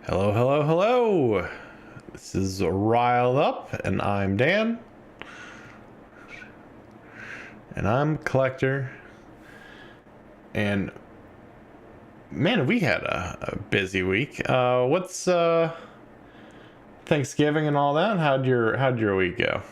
Hello, hello, hello. This is Riled Up, and I'm Dan. And I'm Collector. And man, we had a busy week. What's Thanksgiving and all that? How'd your week go?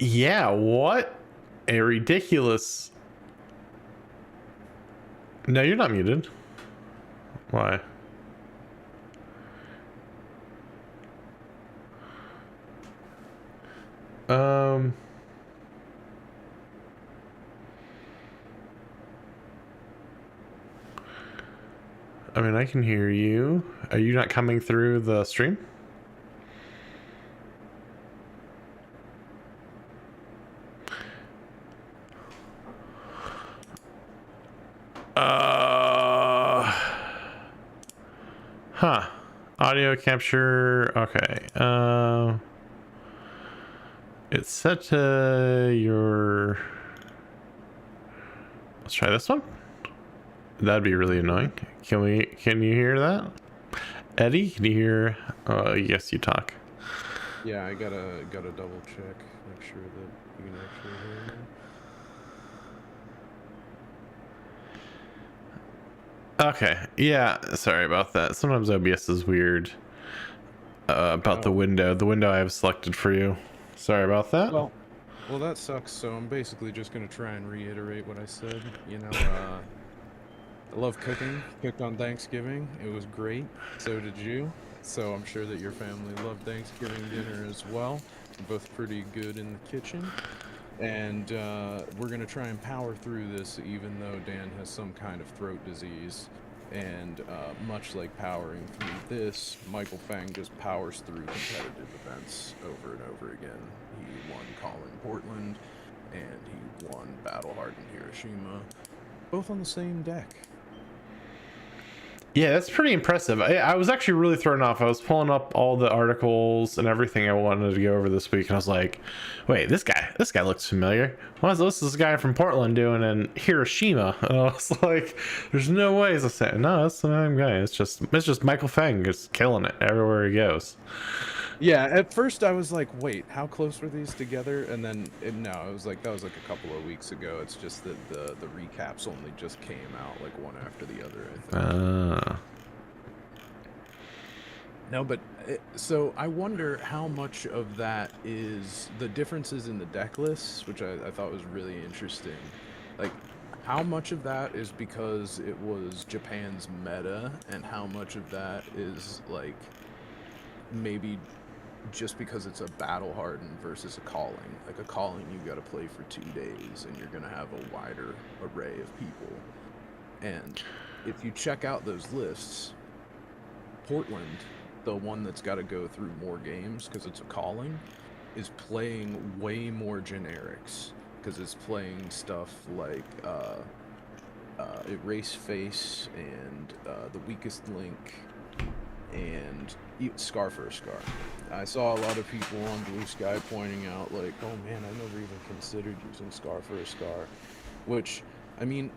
Yeah, what a ridiculous. No, you're not muted. Why? Um, I mean, I can hear you. Are you not coming through the stream? Uh, huh. Audio capture. Okay. It's set to your. Let's try this one. That'd be really annoying. Can you hear that? Eddie, can you hear? Yes, you talk. Yeah, I gotta double check, make sure that you can actually hear me. Okay. Yeah. Sorry about that. Sometimes OBS is weird about the Oh, window. The window I have selected for you. Sorry about that. well, that sucks. So I'm basically just gonna try and reiterate what I said. I love cooking. Cooked on Thanksgiving. It was great. So did you. So I'm sure that your family loved Thanksgiving dinner as well. We're both pretty good in the kitchen. And we're going to try and power through this, even though Dan has some kind of throat disease. And much like powering through this, Michael Fang just powers through competitive events over and over again. He won Calling Portland, and he won Battle Hardened Hiroshima, both on the same deck. Yeah, that's pretty impressive. I was actually really thrown off. I was pulling up all the articles and everything I wanted to go over this week, and I was like, "Wait, this guy looks familiar. What's this guy from Portland doing in Hiroshima?" And I was like, "There's no way." As I said, "No, that's the same guy. It's just Michael Fang just killing it everywhere he goes." Yeah, at first I was like, wait, how close were these together? And then, no, it was like, that was like a couple of weeks ago. It's just that the recaps only just came out, like one after the other, I think. No, but so I wonder how much of that is the differences in the deck lists, which I thought was really interesting. Like, how much of that is because it was Japan's meta, and how much of that is like maybe just because it's a battle hardened versus a calling. Like a calling, you got to play for 2 days, and you're gonna have a wider array of people. And if you check out those lists, Portland, the one that's got to go through more games because it's a calling, is playing way more generics because it's playing stuff like Erase Face and the Weakest Link and Scar for a Scar. I saw a lot of people on Blue Sky pointing out like, oh man, I never even considered using Scar for a Scar, which, I mean,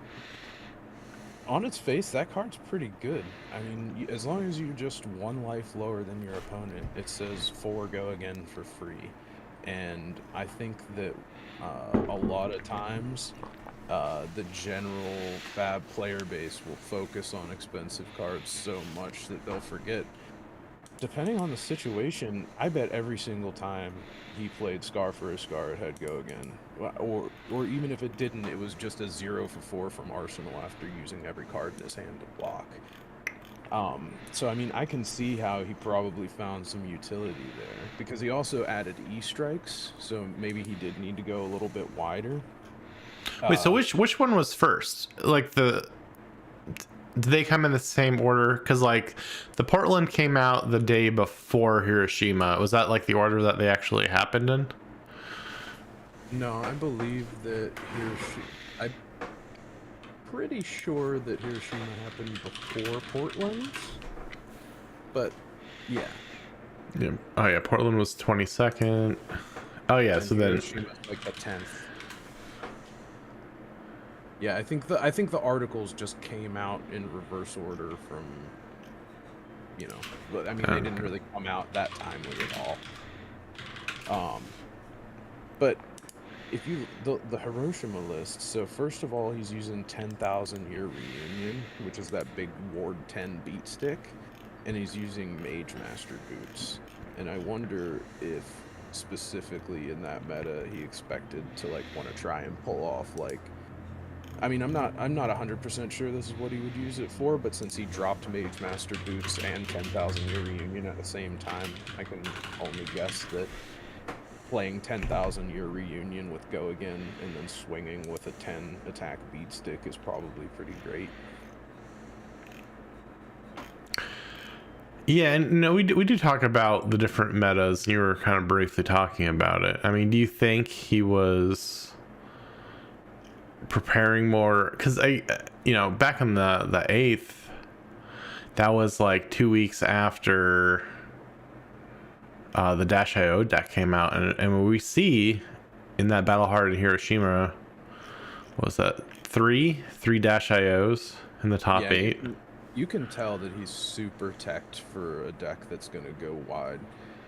on its face, that card's pretty good. I mean, as long as you're just one life lower than your opponent, it says 4 go again for free. And I think that a lot of times, the general Fab player base will focus on expensive cards so much that they'll forget. Depending on the situation, I bet every single time he played Scar for a Scar, it had go again. Or even if it didn't, it was just a 0 for 4 from Arsenal after using every card in his hand to block. So I mean, I can see how he probably found some utility there, because he also added E-strikes, so maybe he did need to go a little bit wider. Wait, so which one was first? Like did they come in the same order? Because like the Portland came out the day before Hiroshima. Was that like the order that they actually happened in? No, I believe that Hiroshima. I'm pretty sure that Hiroshima happened before Portland, but yeah. Yeah. Oh yeah, Portland was 22nd. Oh yeah, And so then Hiroshima's like the 10th. Yeah, I think the articles just came out in reverse order from, you know, but I mean they didn't really come out that timely at all. But if you the Hiroshima list, so first of all he's using 10,000 Year Reunion, which is that big Ward 10 beat stick, and he's using Mage Master boots. And I wonder if specifically in that meta he expected to like want to try and pull off like, I mean, I'm not 100% sure this is what he would use it for, but since he dropped Mage Master boots and 10,000 Year Reunion at the same time, I can only guess that playing 10,000 Year Reunion with Go Again and then swinging with a 10 attack beat stick is probably pretty great. yeah, and no, we do talk about the different metas. You were kind of briefly talking about it. I mean, do you think he was preparing more? Because back on the 8th, that was like 2 weeks after the Dash IO deck came out, and what we see in that Battle Hard in Hiroshima was that three Dash IOs in the top 8. You can tell that he's super teched for a deck that's going to go wide,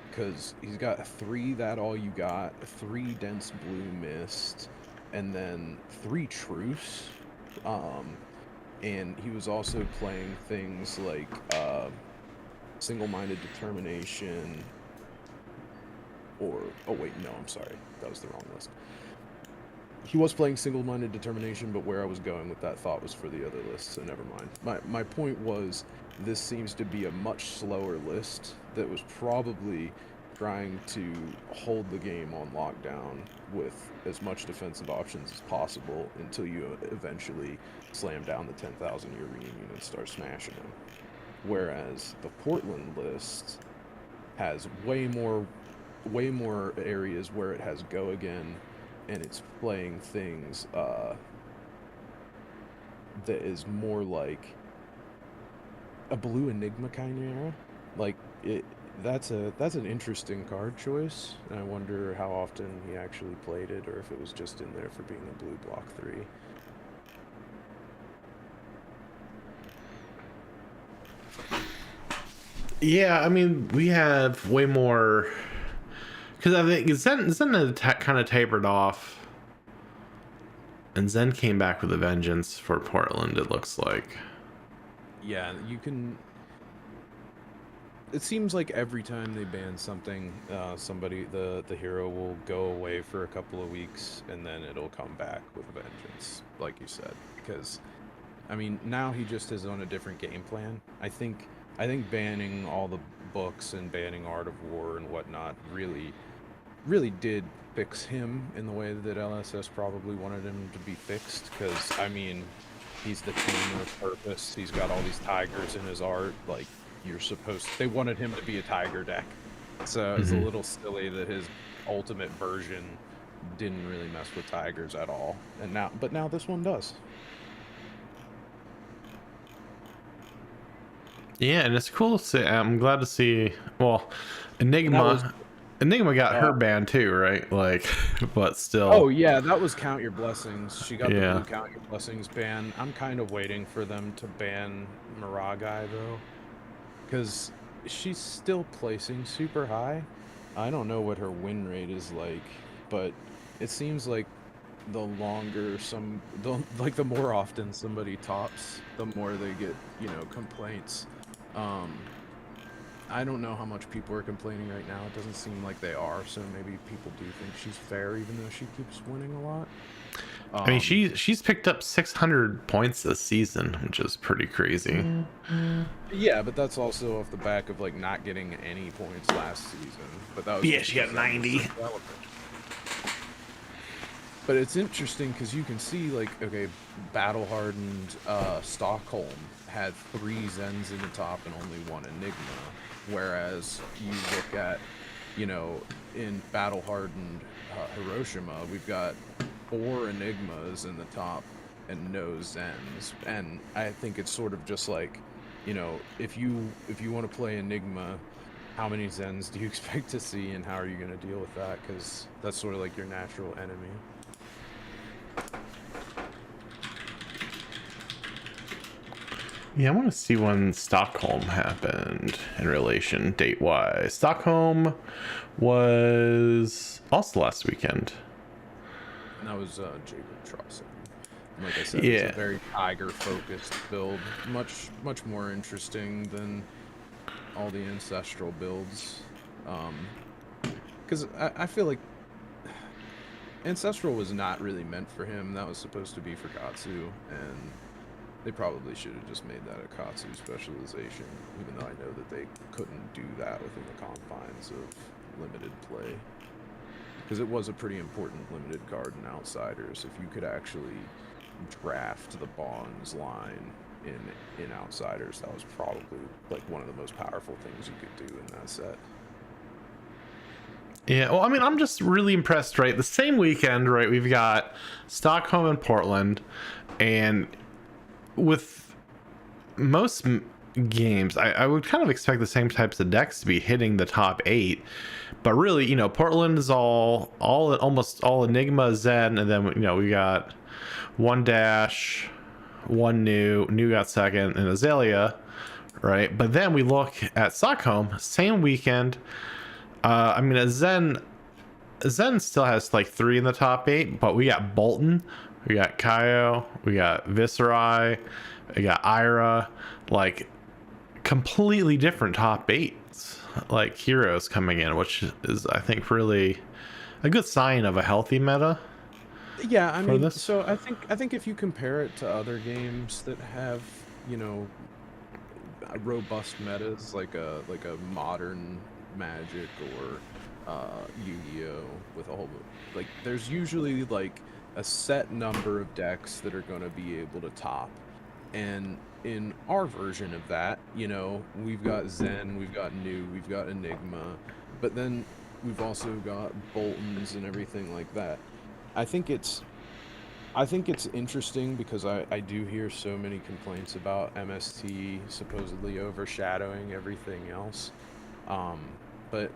because he's got 3 That All You Got, 3 Dense Blue Mist, and then 3 Truce. And he was also playing things like Single-Minded Determination, or oh wait, no, I'm sorry, that was the wrong list. He was playing Single-Minded Determination, but where I was going with that thought was for the other list, so never mind. My point was, this seems to be a much slower list that was probably trying to hold the game on lockdown with as much defensive options as possible until you eventually slam down the 10,000 Year Reunion and start smashing them. Whereas the Portland list has way more areas where it has Go Again, and it's playing things that is more like a blue Enigma Chimera. Like that's an interesting card choice, and I wonder how often he actually played it, or if it was just in there for being a blue block 3. Yeah, I mean, we have way more, because I think Zen had kind of tapered off, and Zen came back with a vengeance for Portland, it looks like. Yeah, you can. It seems like every time they ban something, somebody, the hero will go away for a couple of weeks, and then it'll come back with a vengeance, like you said. Because, I mean, now he just is on a different game plan. I think banning all the books and banning Art of War and whatnot really did fix him in the way that LSS probably wanted him to be fixed. Because, I mean, he's the tamer of purpose. He's got all these tigers in his art. Like, they wanted him to be a tiger deck. So it's a little silly that his ultimate version didn't really mess with tigers at all. But now this one does. Yeah, and it's cool to see. I'm glad to see. Well, Enigma got her ban too, right? Like, but still. Oh yeah, that was Count Your Blessings. She got the Yeah. blue Count Your Blessings ban. I'm kind of waiting for them to ban Miragai though, because she's still placing super high. I don't know what her win rate is like, but it seems like the more often somebody tops, the more they get, complaints. I don't know how much people are complaining right now. It doesn't seem like they are, so maybe people do think she's fair, even though she keeps winning a lot. I mean, she's picked up 600 points this season, which is pretty crazy. Yeah, but that's also off the back of like not getting any points last season. But that was Yeah, she got 90. But it's interesting because you can see, like, okay, battle hardened Stockholm had 3 Zens in the top and only 1 Enigma, whereas you look at, you know, in battle hardened Hiroshima, we've got 4 Enigmas in the top and no Zens. And I think it's sort of just like, you know, if you want to play Enigma, how many Zens do you expect to see, and how are you going to deal with that? Because that's sort of like your natural enemy. Yeah, I want to see when Stockholm happened in relation date-wise. Stockholm was also last weekend. And that was Jacob Trosson. Like I said, Yeah. it's a very Tiger-focused build. Much more interesting than all the Ancestral builds. Because I feel like Ancestral was not really meant for him. That was supposed to be for Katsu, and they probably should have just made that a Katsu specialization, even though I know that they couldn't do that within the confines of limited play. Because it was a pretty important limited card in Outsiders. If you could actually draft the Bonds line in Outsiders, that was probably like one of the most powerful things you could do in that set. Yeah, well, I mean, I'm just really impressed, right? The same weekend, right, we've got Stockholm and Portland, and with most games, I would kind of expect the same types of decks to be hitting the top 8, but really, you know, Portland is almost all Enigma, Zen, and then, you know, we got 1 Dash, 1 New got second, and Azalea, right? But then we look at Stockholm, same weekend. I mean, a Zen still has like 3 in the top 8, but we got Bolton, we got Kaio, we got Viserai, we got Ira, like completely different top 8s, like heroes coming in, which is, I think, really a good sign of a healthy meta. Yeah, I mean, this. so I think if you compare it to other games that have, you know, robust metas like a modern Magic or Yu-Gi-Oh, with a whole, like, there's usually like a set number of decks that are going to be able to top, and in our version of that, you know, we've got Zen, we've got New, we've got Enigma, but then we've also got Boltons and everything like that. I think it's interesting because I do hear so many complaints about MST supposedly overshadowing everything else. But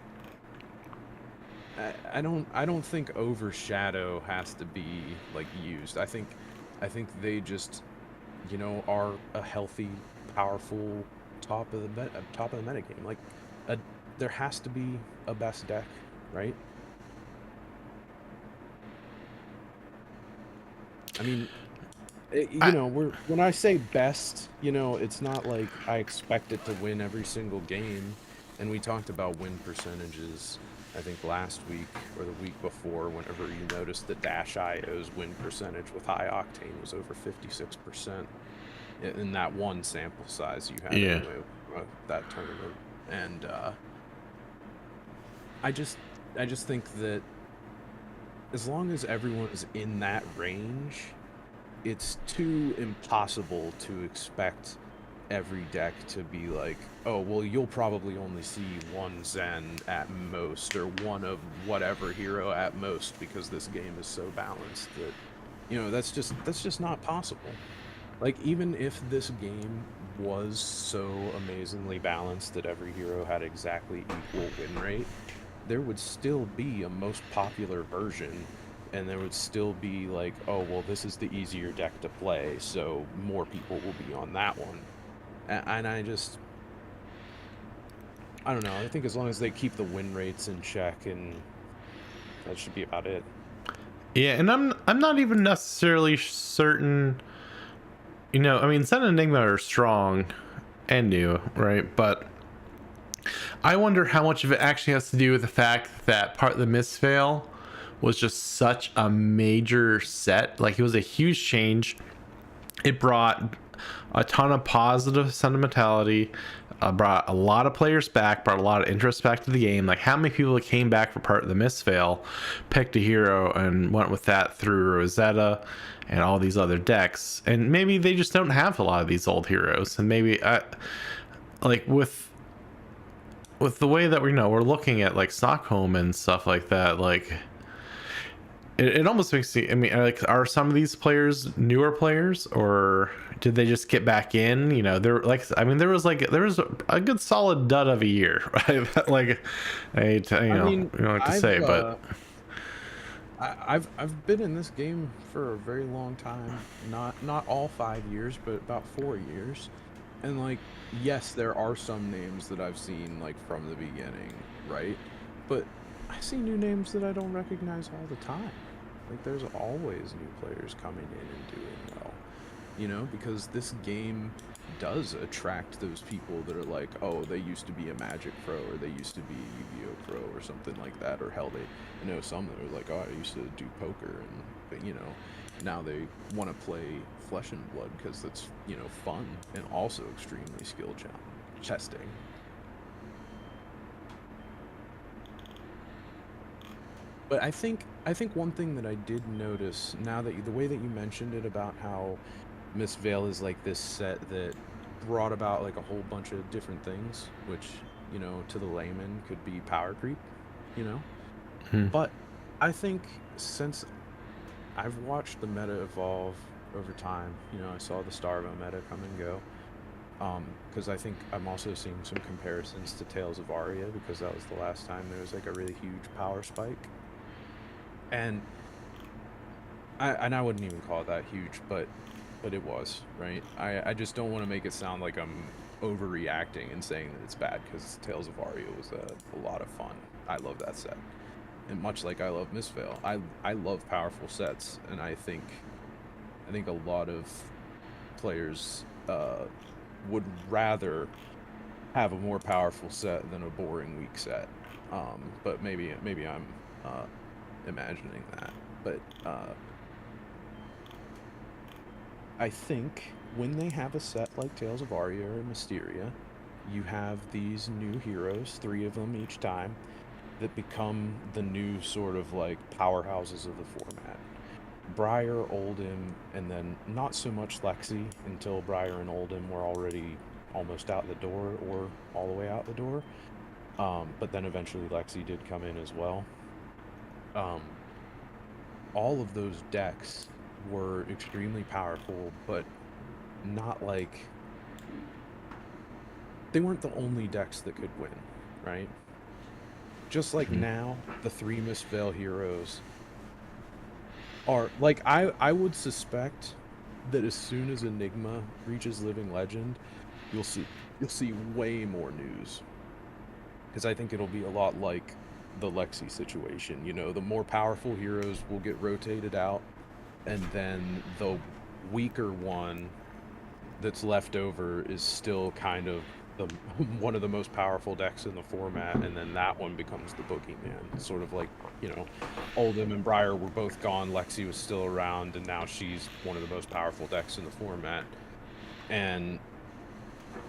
I don't think overshadow has to be like used. I think they just, you know, are a healthy, powerful top of the metagame. Like, there has to be a best deck, right? I mean, you know, when I say best, you know, it's not like I expect it to win every single game. And we talked about win percentages, I think last week or the week before, whenever you noticed that Dash IO's win percentage with High Octane was over 56% in that one sample size you had anyway, that tournament. And I just think that as long as everyone's in that range, it's too impossible to expect every deck to be like, oh, well, you'll probably only see 1 Zen at most, or 1 of whatever hero at most, because this game is so balanced that, you know, that's just not possible. Like, even if this game was so amazingly balanced that every hero had exactly equal win rate, there would still be a most popular version, and there would still be like, oh, well, this is the easier deck to play, so more people will be on that one. And I don't know. I think as long as they keep the win rates in check, and that should be about it. Yeah, and I'm not even necessarily certain. You know, I mean, Zen and Enigma are strong and new, right? But I wonder how much of it actually has to do with the fact that part of the misfail was just such a major set. Like, it was a huge change. It brought a ton of positive sentimentality. brought a lot of players back, brought a lot of interest back to the game. Like, how many people came back for part of the Mistveil, picked a hero, and went with that through Rosetta and all these other decks? And maybe they just don't have a lot of these old heroes. And maybe, like, with the way that we're looking at like Stockholm and stuff like that, like. It almost makes me. I mean, like, are some of these players newer players, or did they just get back in? There like, I mean, there was a good solid dud of a year, right? Like, I mean, you know like to say, but I've been in this game for a very long time. Not all 5 years, but about 4 years. And like, yes, there are some names that I've seen like from the beginning, right? But I see new names that I don't recognize all the time. Like, there's always new players coming in and doing well, because this game does attract those people that are like, oh, they used to be a Magic pro, or they used to be a Yu-Gi-Oh pro, or something like that, or hell, they, some that are like, oh, I used to do poker, and now they want to play Flesh and Blood because it's fun and also extremely skill testing. But I think one thing that I did notice, now that the way that you mentioned it about how Mistveil is like this set that brought about like a whole bunch of different things, which to the layman could be power creep, But I think since I've watched the meta evolve over time, I saw the Starvo meta come and go. Because I think I'm also seeing some comparisons to Tales of Aria, because that was the last time there was like a really huge power spike. And I wouldn't even call it that huge, but it was, right? I just don't want to make it sound like I'm overreacting and saying that it's bad, because Tales of Aria was a lot of fun. I love that set. And much like I love Mistveil, I love powerful sets, and I think a lot of players would rather have a more powerful set than a boring weak set. But maybe I'm imagining that. But I think when they have a set like Tales of Aria or Mysteria, you have these new heroes, 3 of them each time, that become the new sort of like powerhouses of the format. Briar, Oldhim, and then not so much Lexi until Briar and Oldhim were already almost out the door or all the way out the door. But then eventually Lexi did come in as well. All of those decks were extremely powerful, but not like... They weren't the only decks that could win, right? Just like now, the 3 Mistveil heroes are... Like, I would suspect that as soon as Enigma reaches Living Legend, you'll see way more news. Because I think it'll be a lot like the Lexi situation. The more powerful heroes will get rotated out, and then the weaker one that's left over is still kind of one of the most powerful decks in the format, and then that one becomes the boogeyman. Sort of like, Oldhim and Briar were both gone, Lexi was still around, and now she's one of the most powerful decks in the format. And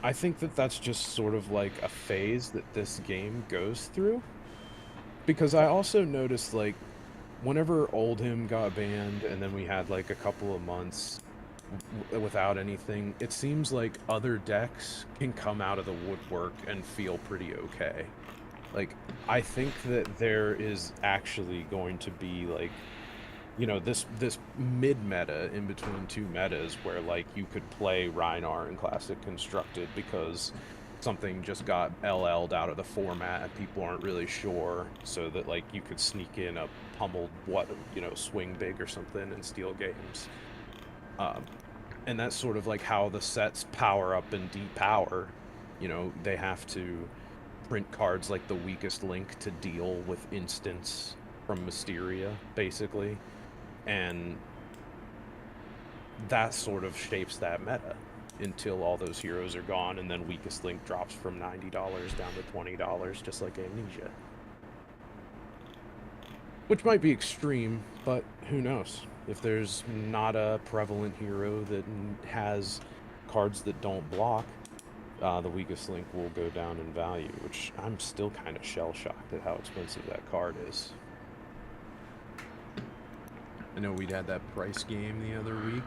I think that that's just sort of like a phase that this game goes through. Because I also noticed, like, whenever Oldhim got banned, and then we had like a couple of months without anything, it seems like other decks can come out of the woodwork and feel pretty okay. Like, I think that there is actually going to be like, this mid-meta in between 2 metas where like you could play Rhinar in Classic Constructed because something just got LL'd out of the format and people aren't really sure, so that like you could sneak in a pummeled swing big or something and steal games. And that's sort of like how the sets power up and depower. They have to print cards like the weakest link to deal with instants from Mysteria, basically. And that sort of shapes that meta until all those heroes are gone, and then weakest link drops from $90 down to $20, just like Amnesia. Which might be extreme, but who knows? If there's not a prevalent hero that has cards that don't block, the weakest link will go down in value, which I'm still kind of shell shocked at how expensive that card is. I know we'd had that price game the other week.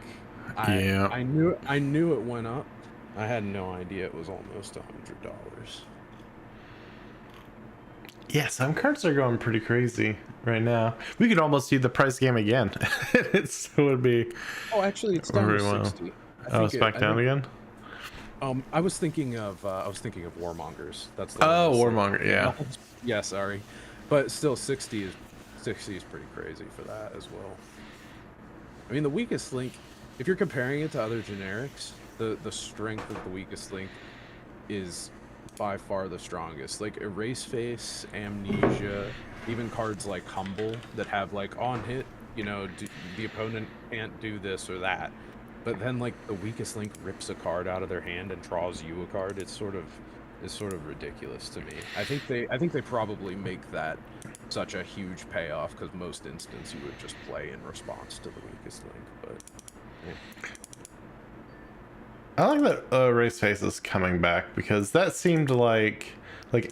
Yeah. I knew it went up. I had no idea it was almost $100. Yeah, some cards are going pretty crazy right now. We could almost do the price game again. It would be. Oh, actually, it's down to Well. 60. Oh, it's back down again. I was thinking of Warmongers. That's the Oh, one I was Warmonger. Yeah. yeah, sorry, but still 60 is pretty crazy for that as well. I mean, the weakest link, if you're comparing it to other generics, the strength of the weakest link is by far the strongest. Like Erase Face, Amnesia, even cards like Humble that have like on hit, the opponent can't do this or that. But then like the weakest link rips a card out of their hand and draws you a card. It's sort of ridiculous to me. I think they probably make that such a huge payoff because most instances you would just play in response to the weakest link. But yeah. I like that Race Face is coming back because that seemed like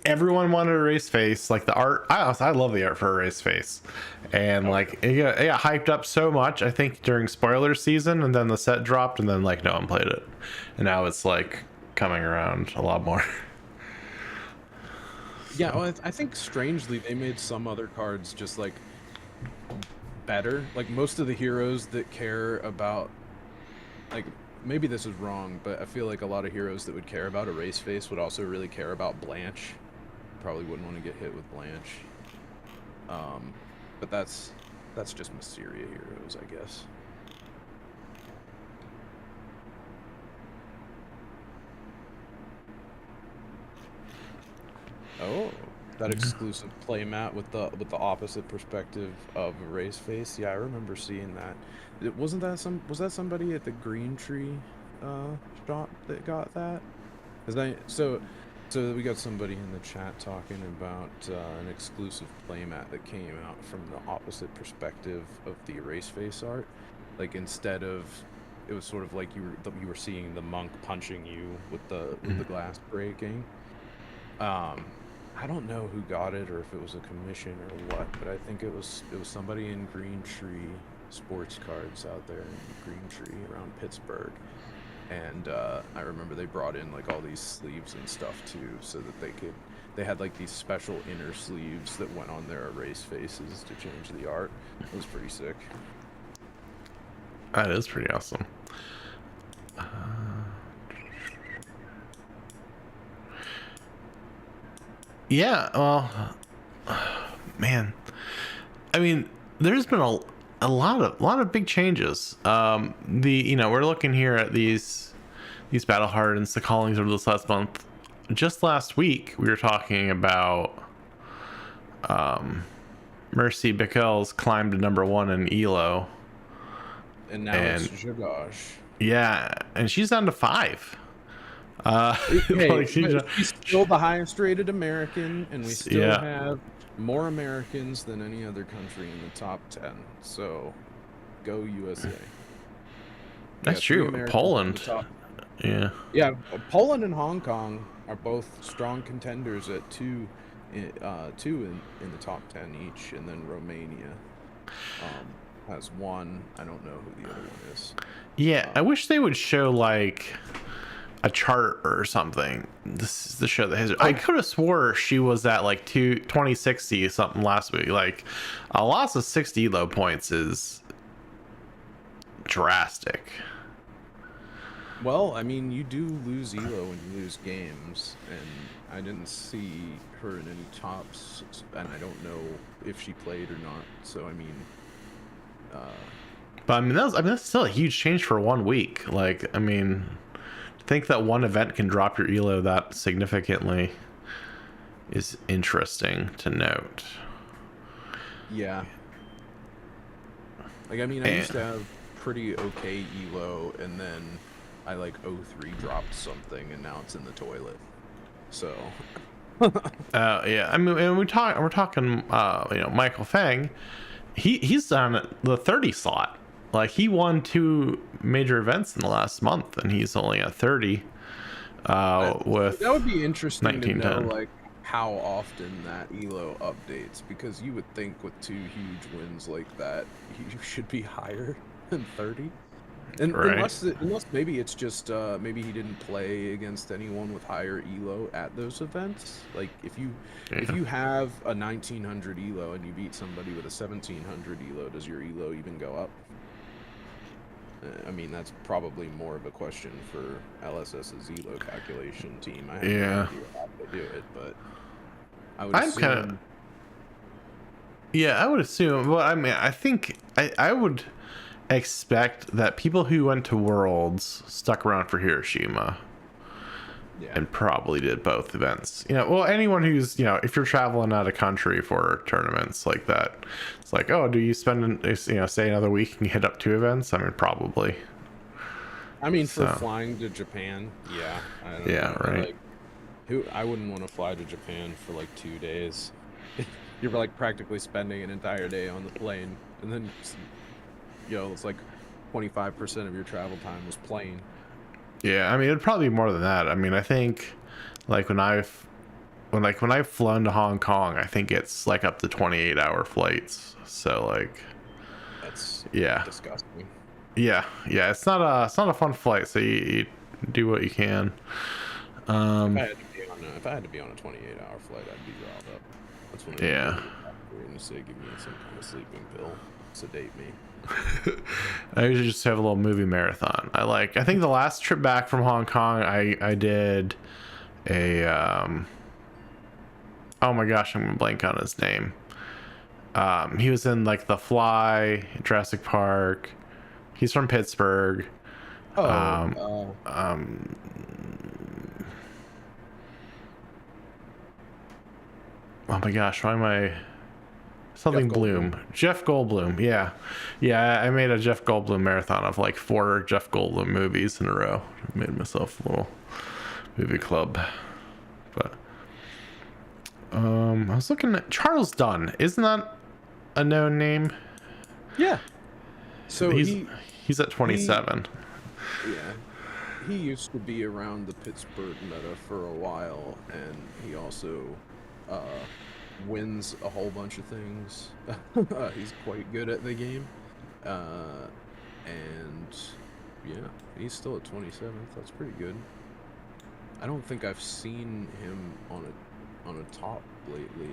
everyone wanted a Race Face. Like the art, I love the art for a Race Face, and like it got hyped up so much. I think during spoiler season, and then the set dropped, and then like no one played it, and now it's like coming around a lot more. Yeah, well, I think strangely they made some other cards just like better. Like most of the heroes that care about, like maybe this is wrong, but I feel like a lot of heroes that would care about a Race Face would also really care about Blanche. Probably wouldn't want to get hit with Blanche. But that's just Mysteria heroes, I guess. Oh, that exclusive playmat with the opposite perspective of a Race Face. Yeah, I remember seeing that. Was that somebody at the Green Tree shop that got that? So we got somebody in the chat talking about an exclusive playmat that came out from the opposite perspective of the Erase Face art. Like instead of, it was sort of like you were seeing the monk punching you with the glass breaking. I don't know who got it or if it was a commission or what, but I think it was somebody in Green Tree Sports Cards out there in Green Tree around Pittsburgh. And I remember they brought in like all these sleeves and stuff too, so that they had like these special inner sleeves that went on their Erase Faces to change the art. It was pretty sick. That is pretty awesome. Yeah, well, man, I mean, there's been a lot of big changes. We're looking here at these battle hardens, the callings over this last month. Just last week, we were talking about Mercy Bickel's climbed to #1 in ELO, and now it's Jagash. Yeah, and she's down to 5. Hey, like she's still the highest rated American, and we still have more Americans than any other country in the top 10. So, go USA. That's true. Poland. Yeah. Yeah, Poland and Hong Kong are both strong contenders at two in the top 10 each, and then Romania has one. I don't know who the other one is. Yeah, I wish they would show like a chart or something. This is to show the history. I could have swore she was at like 2060 something last week. Like a loss of 60 low points is drastic. Well, I mean, you do lose ELO when you lose games, and I didn't see her in any tops, and I don't know if she played or not. So I mean, but that's still a huge change for 1 week. Like, I mean, think that one event can drop your ELO that significantly is interesting to note. Yeah. Like, I mean, I used to have pretty okay ELO, and then I like 03 dropped something, and now it's in the toilet. So. Yeah. I mean, and we're talking. Michael Fang. He's on the 30 slot. Like he won 2 major events in the last month, and he's only at 30. with That would be interesting to know, 1910. like, how often that elo updates, because you would think with 2 huge wins like that, you should be higher than 30. And Right. unless maybe it's just maybe he didn't play against anyone with higher elo at those events. Like if you have a 1900 elo and you beat somebody with a 1700 elo, does your elo even go up? I mean, that's probably more of a question for LSS's elo calculation team. I have no idea how to do it, but I would I'm kind of. assume. Yeah, I would assume. Well, I mean, I think I would expect that people who went to Worlds stuck around for Hiroshima Yeah. and probably did both events. Well, anyone who's, if you're traveling out of country for tournaments like that, it's like, oh, do you spend, say another week and hit up 2 events? I mean, probably. I mean, for flying to Japan, yeah. I don't know. Right. Like, I wouldn't want to fly to Japan for like 2 days. You're like practically spending an entire day on the plane, and then it's like 25% of your travel time was plane. Yeah, I mean, it'd probably be more than that. I mean, I think like when I've flown to Hong Kong, I think it's like up to 28-hour flights. So like, that's disgusting. Yeah, it's not a fun flight. So you do what you can. If I had to be on a 28-hour flight, I'd be riled up. That's when I'd say, give me some kind of sleeping pill, sedate me. I usually just have a little movie marathon. I think the last trip back from Hong Kong, I did a oh my gosh, I'm gonna blank on his name. He was in like The Fly, Jurassic Park. He's from Pittsburgh. Oh my gosh, why am I something Bloom? Jeff Goldblum. Yeah, I made a Jeff Goldblum marathon of like 4 Jeff Goldblum movies in a row. I made myself a little movie club. But I was looking at Charles Dunn. Isn't that a known name? Yeah. So he's at 27. He used to be around the Pittsburgh meta for a while, and he also wins a whole bunch of things. He's quite good at the game, and yeah, he's still at 27th. That's pretty good. I don't think I've seen him on a top lately,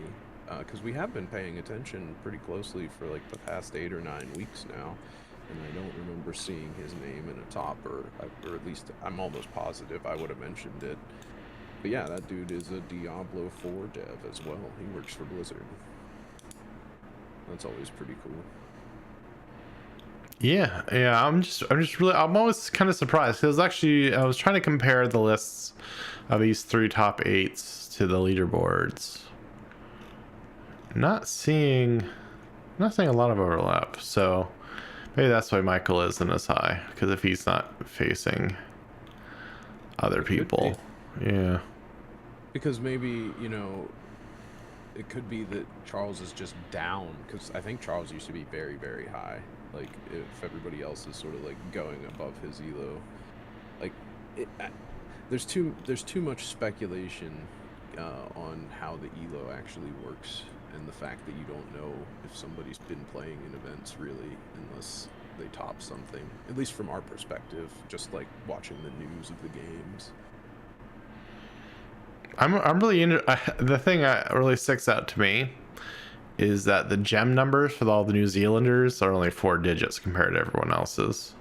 because we have been paying attention pretty closely for like the past 8 or 9 weeks now, and I don't remember seeing his name in a top, or at least I'm almost positive I would have mentioned it. But yeah, that dude is a Diablo 4 dev as well. He works for Blizzard. That's always pretty cool. Yeah. I'm always kind of surprised. Because actually, I was trying to compare the lists of these 3 top 8s to the leaderboards. Not seeing a lot of overlap. So maybe that's why Michael isn't as high. Because if he's not facing other people. Yeah. Because maybe, it could be that Charles is just down, because I think Charles used to be very, very high. Like, if everybody else is sort of like going above his elo, like there's too much speculation on how the elo actually works, and the fact that you don't know if somebody's been playing in events really, unless they top something. At least from our perspective, just like watching the news of the games. I'm really the thing that really sticks out to me is that the gem numbers for all the New Zealanders are only 4 digits compared to everyone else's.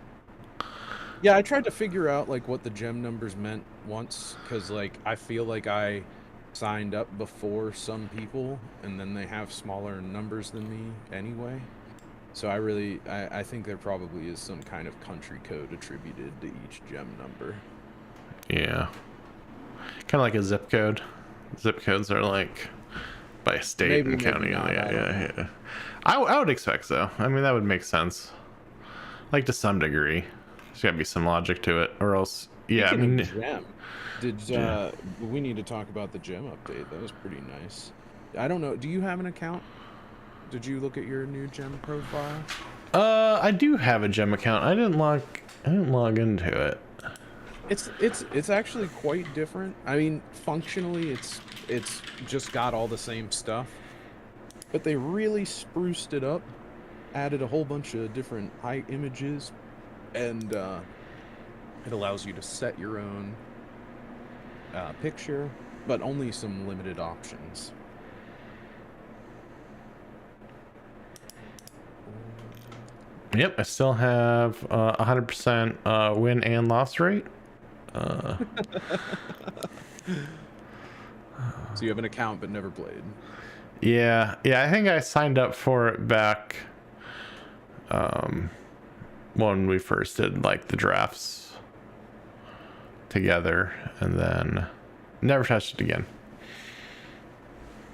Yeah, I tried to figure out like what the gem numbers meant once, because like I feel like I signed up before some people, and then they have smaller numbers than me anyway. So I think there probably is some kind of country code attributed to each gem number. Yeah. Kind of like a zip code. Zip codes are like by state and county. Yeah. I would expect so. I mean, that would make sense. Like to some degree. There's got to be some logic to it, or else. Yeah, Speaking of gem, we need to talk about the gem update. That was pretty nice. I don't know. Do you have an account? Did you look at your new gem profile? I do have a gem account. I didn't log into it. It's actually quite different. I mean, functionally, it's just got all the same stuff, but they really spruced it up, added a whole bunch of different height images, and it allows you to set your own picture, but only some limited options. Yep, I still have 100% win and loss rate. So you have an account but never played. Yeah, I think I signed up for it back when we first did like the drafts together, and then never touched it again.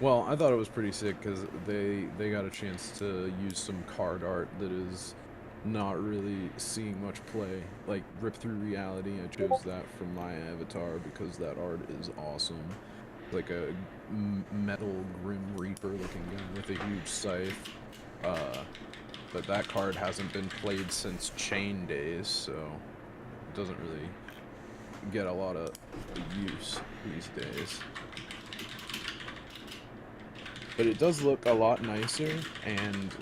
Well, I thought it was pretty sick because they got a chance to use some card art that is not really seeing much play. Like Rip Through Reality, I chose that for my avatar because that art is awesome. Like a metal Grim Reaper looking guy with a huge scythe. But that card hasn't been played since Chain days, so it doesn't really get a lot of use these days. But it does look a lot nicer, and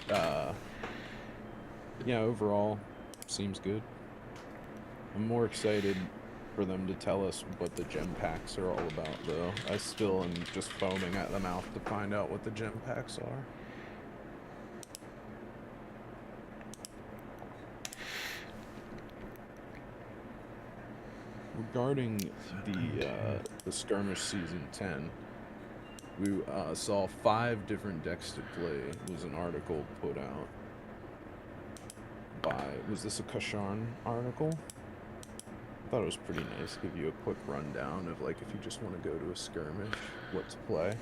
yeah, overall seems good. I'm more excited for them to tell us what the gem packs are all about, though. I still am just foaming at the mouth to find out what the gem packs are. Regarding the skirmish season 10, we saw 5 different decks to play. Was an article put out by, was this a Kasharn article? I thought it was pretty nice. Give you a quick rundown of like if you just want to go to a skirmish, what to play.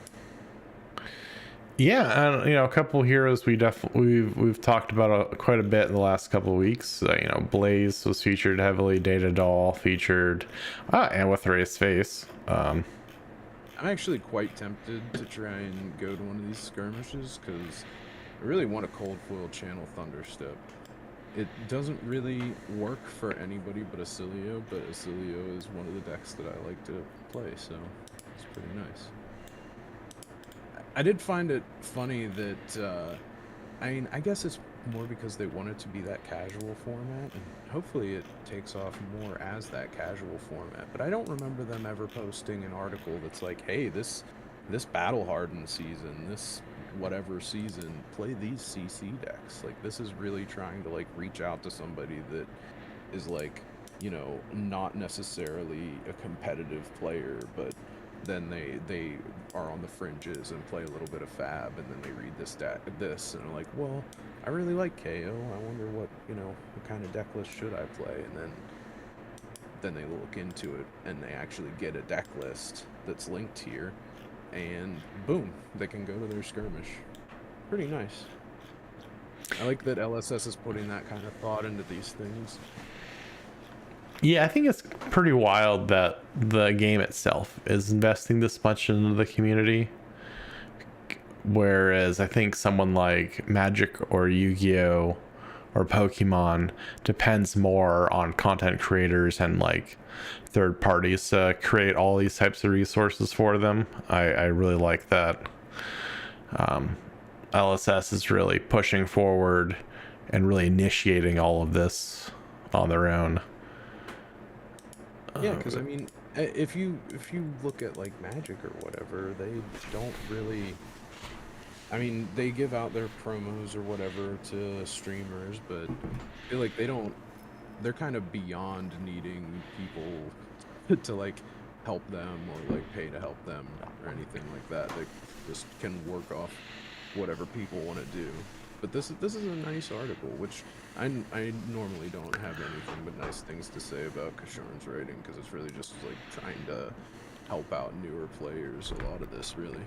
Yeah, and a couple heroes we've talked about quite a bit in the last couple of weeks. Blaze was featured heavily, Data Doll featured, and with Race Face. I'm actually quite tempted to try and go to one of these skirmishes because I really want a Cold Foil Channel Thunderstep. It doesn't really work for anybody but Acilio, but Acilio is one of the decks that I like to play, so it's pretty nice. I did find it funny that, I mean, I guess it's more because they want it to be that casual format, and hopefully it takes off more as that casual format, but I don't remember them ever posting an article that's like, hey, this battle hardened season, this whatever season, play these CC decks. Like, this is really trying to like reach out to somebody that is like, not necessarily a competitive player, but then they are on the fringes and play a little bit of Fab, and then they read this and are like, well, I really like KO. I wonder what kind of deck list should I play? And then they look into it and they actually get a deck list that's linked here, and boom, they can go to their skirmish. Pretty nice. I like that LSS is putting that kind of thought into these things. Yeah, I think it's pretty wild that the game itself is investing this much into the community. Whereas I think someone like Magic or Yu-Gi-Oh! Or Pokemon depends more on content creators and like third parties to create all these types of resources for them. I really like that. LSS is really pushing forward and really initiating all of this on their own. Yeah, because I mean, if you look at like Magic or whatever, they don't really. I mean, they give out their promos or whatever to streamers, but I feel like they're kind of beyond needing people to like help them or like pay to help them or anything like that. They just can work off whatever people want to do. But this is a nice article, which I normally don't have anything but nice things to say about Kasharn's writing, because it's really just like trying to help out newer players. A lot of this, really.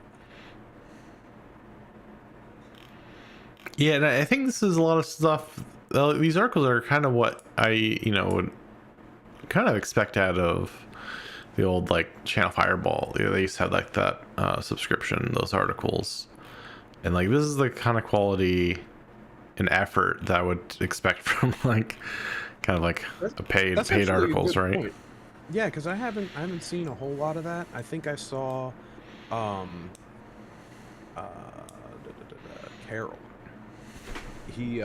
Yeah, and I think this is a lot of stuff. These articles are kind of what I, would kind of expect out of the old like Channel Fireball. They used to have like that subscription, those articles, and like this is the kind of quality and effort that I would expect from like kind of like a paid articles, right? Point. Yeah, because I haven't seen a whole lot of that. I think I saw um Carol. He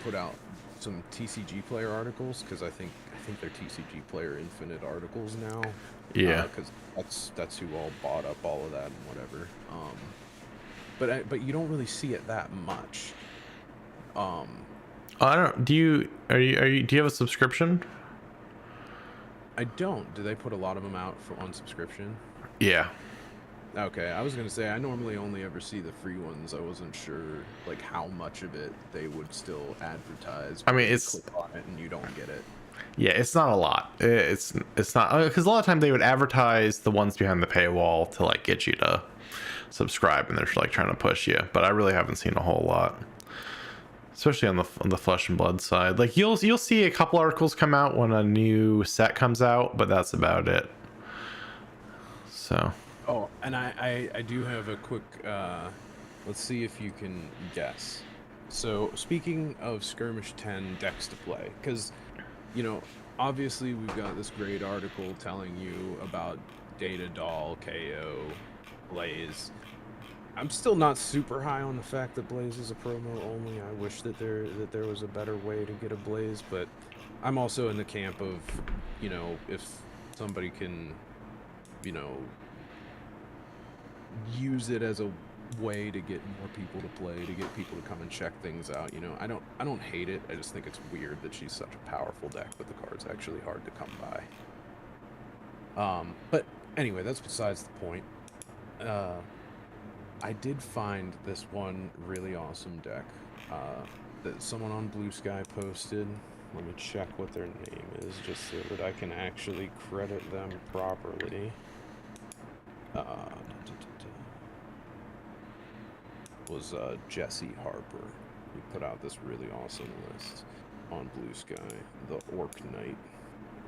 put out some TCG player articles because I think they're TCG player infinite articles now. Yeah. Because that's who all bought up all of that and whatever. But you don't really see it that much. Um, I don't. Do you have a subscription? I don't. Do they put a lot of them out for on subscription? Yeah. Okay, I was gonna say I normally only ever see the free ones. I wasn't sure like how much of it they would still advertise, I but mean, you it's click on it and you don't get it. yeah, it's not a lot. It's not because a lot of times they would advertise the ones behind the paywall to like get you to subscribe, and they're like trying to push you. But I really haven't seen a whole lot, especially on the Flesh and Blood side. Like you'll see a couple articles come out when a new set comes out, but that's about it. So Oh, and I do have a quick let's see if you can guess. So speaking of Skirmish 10 decks to play, because obviously we've got this great article telling you about Data Doll, KO, Blaze. I'm still not super high on the fact that Blaze is a promo only. I wish that there was a better way to get a Blaze, but I'm also in the camp of, if somebody can, you know, use it as a way to get more people to play, to get people to come and check things out. I don't hate it. I just think it's weird that she's such a powerful deck, but the card's actually hard to come by. But anyway, that's besides the point. I did find this one really awesome deck that someone on Blue Sky posted. Let me check what their name is, just so that I can actually credit them properly. Was Jesse Harper. He put out this really awesome list on Blue Sky. The Orc Knight.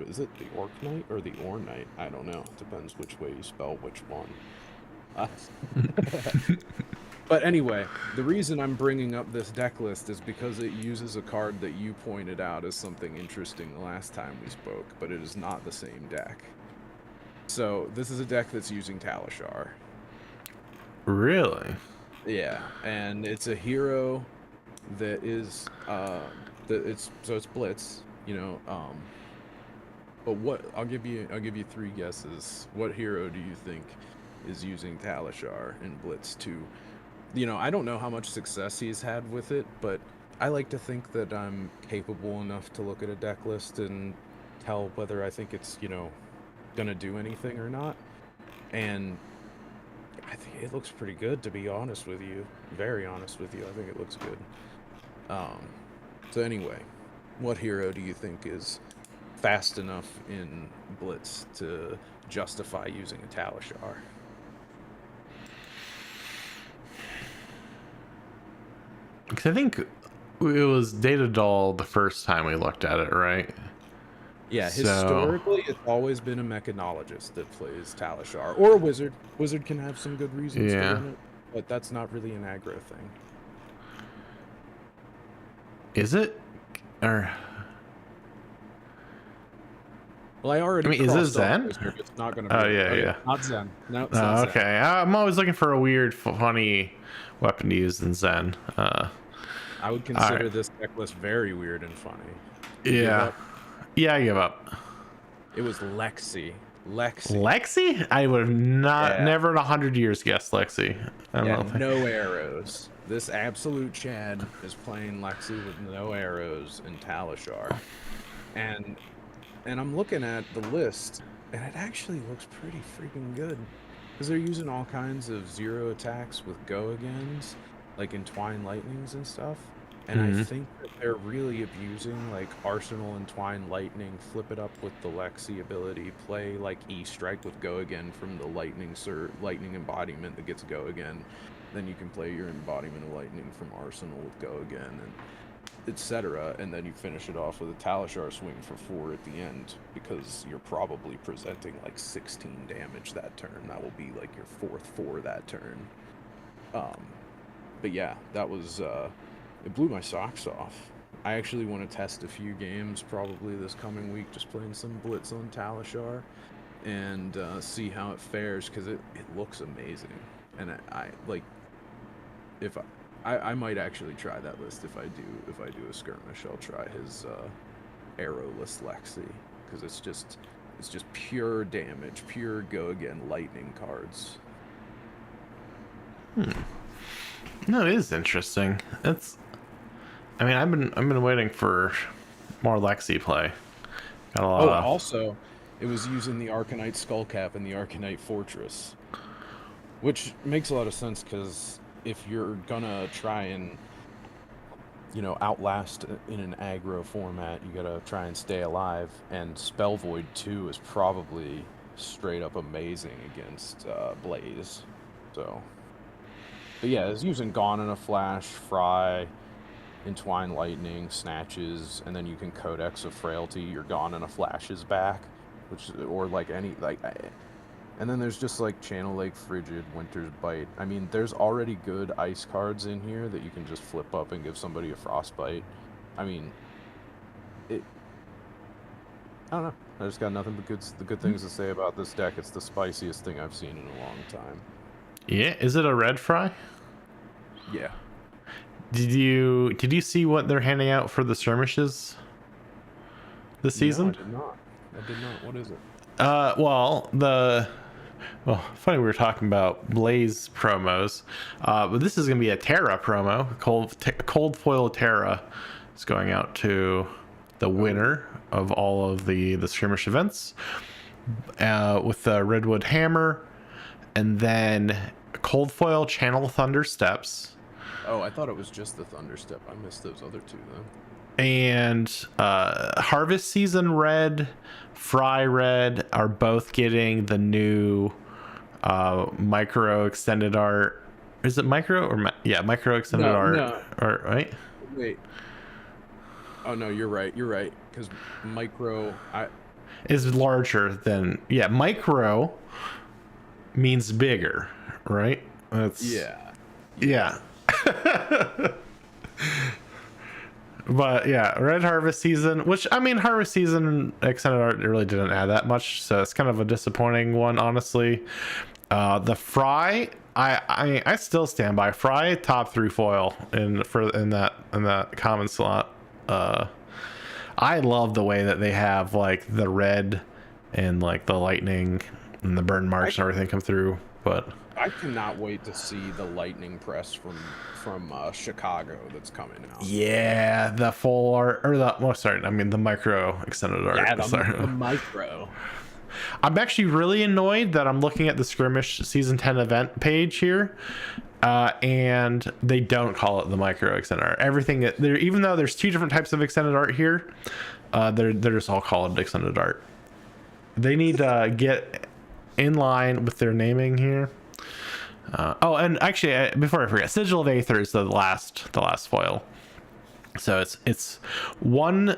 Is it the Orc Knight or the Or Knight? I don't know. It depends which way you spell which one. But anyway, the reason I'm bringing up this deck list is because it uses a card that you pointed out as something interesting the last time we spoke, but it is not the same deck. So this is a deck that's using Talishar. really, Yeah, and it's a hero that is it's Blitz, but what I'll give you three guesses. What hero do you think is using Talishar in Blitz 2? I don't know how much success he's had with it, but I like to think that I'm capable enough to look at a deck list and tell whether I think it's, gonna do anything or not. And I think it looks pretty good, to be honest with you. Very honest with you. I think it looks good. So anyway, what hero do you think is fast enough in Blitz to justify using a Talishar? because I think it was Data Doll the first time we looked at it, right? Yeah, So historically, it's always been a mechanologist that plays Talishar. Or a wizard. Wizard can have some good reasons to yeah, run it, but that's not really an aggro thing. is it? Or Well, I already is it crossed off Zen? wizard. It's not going to be. Oh yeah, Okay, yeah. not Zen. No, it's not Oh, Zen. okay, I'm always looking for a weird, funny weapon to use in Zen. I would All consider right. this deck list very weird and funny. You give Yeah, up? yeah, I give up. It was Lexi. Lexi. Lexi? I would have not, Yeah. never in 100 years guessed Lexi. I Yeah, don't think. no arrows. This absolute Chad is playing Lexi with no arrows and Talishar. And I'm looking at the list, and it actually looks pretty freaking good. Because they're using all kinds of zero attacks with go-agains, like Entwine Lightnings and stuff. And I Mhm. think that they're really abusing, like, Arsenal Entwine Lightning, flip it up with the Lexi ability, play, like, E-Strike with go-again from the Lightning embodiment that gets go-again. Then you can play your embodiment of Lightning from Arsenal with go-again, and etc. And then you finish it off with a Talishar swing for 4 at the end, because you're probably presenting like 16 damage that turn. That will be like your 4th 4 that turn. But yeah, that was it blew my socks off. I actually want to test a few games probably this coming week, just playing some Blitz on Talishar and see how it fares because it looks amazing. And I like if I might actually try that list if I do a skirmish. I'll try his arrowless Lexi because it's just pure damage, pure go again lightning cards. No, it is interesting. I mean, I've been waiting for more Lexi play. Got a lot. Also, it was using the Arcanite Skullcap and the Arcanite Fortress, which makes a lot of sense because if you're gonna try and outlast in an aggro format, you gotta try and stay alive. And Spell Void 2 is probably straight up amazing against Blaze. So, but yeah, it's using Gone in a Flash, Fry, Entwine Lightning, Snatches, and then you can Codex of Frailty your Gone in a Flash's back, or like and then there's just like Channel Lake Frigid, Winter's Bite. I mean, there's already good ice cards in here that you can just flip up and give somebody a Frostbite. I mean, I don't know. I just got nothing but good things to say about this deck. It's the spiciest thing I've seen in a long time. Yeah, is it a red Fry? Yeah. Did you see what they're handing out for the skirmishes this season? No, I did not. What is it? Funny we were talking about Blaze promos, but this is going to be a Terra promo. Cold Foil Terra is going out to the winner of all of the skirmish events with the Redwood Hammer, and then Cold Foil Channel Thunder Steps. Oh, I thought it was just the Thunderstep. I missed those other two, though. And Harvest Season Red, Fry Red are both getting the new micro extended art. Is it micro or micro extended art? No. Art, right? Wait. Oh no, you're right. Because micro is larger than micro means bigger, right? That's yeah. But yeah, Red Harvest Season, which I mean, Harvest Season extended art really didn't add that much, so it's kind of a disappointing one, honestly. The Fry, I still stand by Fry top 3 foil in that common slot. I love the way that they have like the red and like the lightning and the burn marks and everything come through, but I cannot wait to see the lightning press from Chicago that's coming out. Yeah, the full art or the micro extended art. Yeah, the micro. I'm actually really annoyed that I'm looking at the Skirmish Season 10 event page here, and they don't call it the micro extended art. Everything there, even though there's 2 different types of extended art here, they're just all called extended art. They need to get in line with their naming here. And actually, before I forget, Sigil of Aether is the last foil. So it's one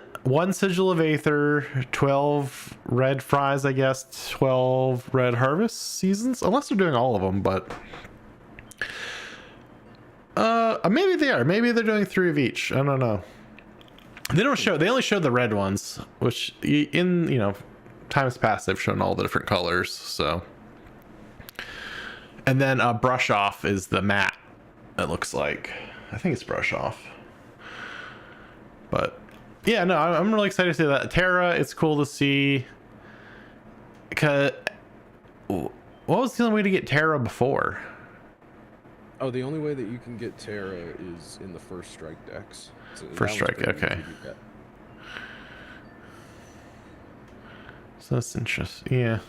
Sigil of Aether, 12 red Fries, I guess, 12 red Harvest Seasons, unless they're doing all of them. But maybe they are. Maybe they're doing 3 of each. I don't know. They only show the red ones, which in times past they've shown all the different colors. So. And then Brush Off is the matte, it looks like. I think it's Brush Off. But yeah, no, I'm really excited to see that. Terra, it's cool to see. What was the only way to get Terra before? Oh, the only way that you can get Terra is in the First Strike decks. So First Strike, okay. So that's interesting. Yeah.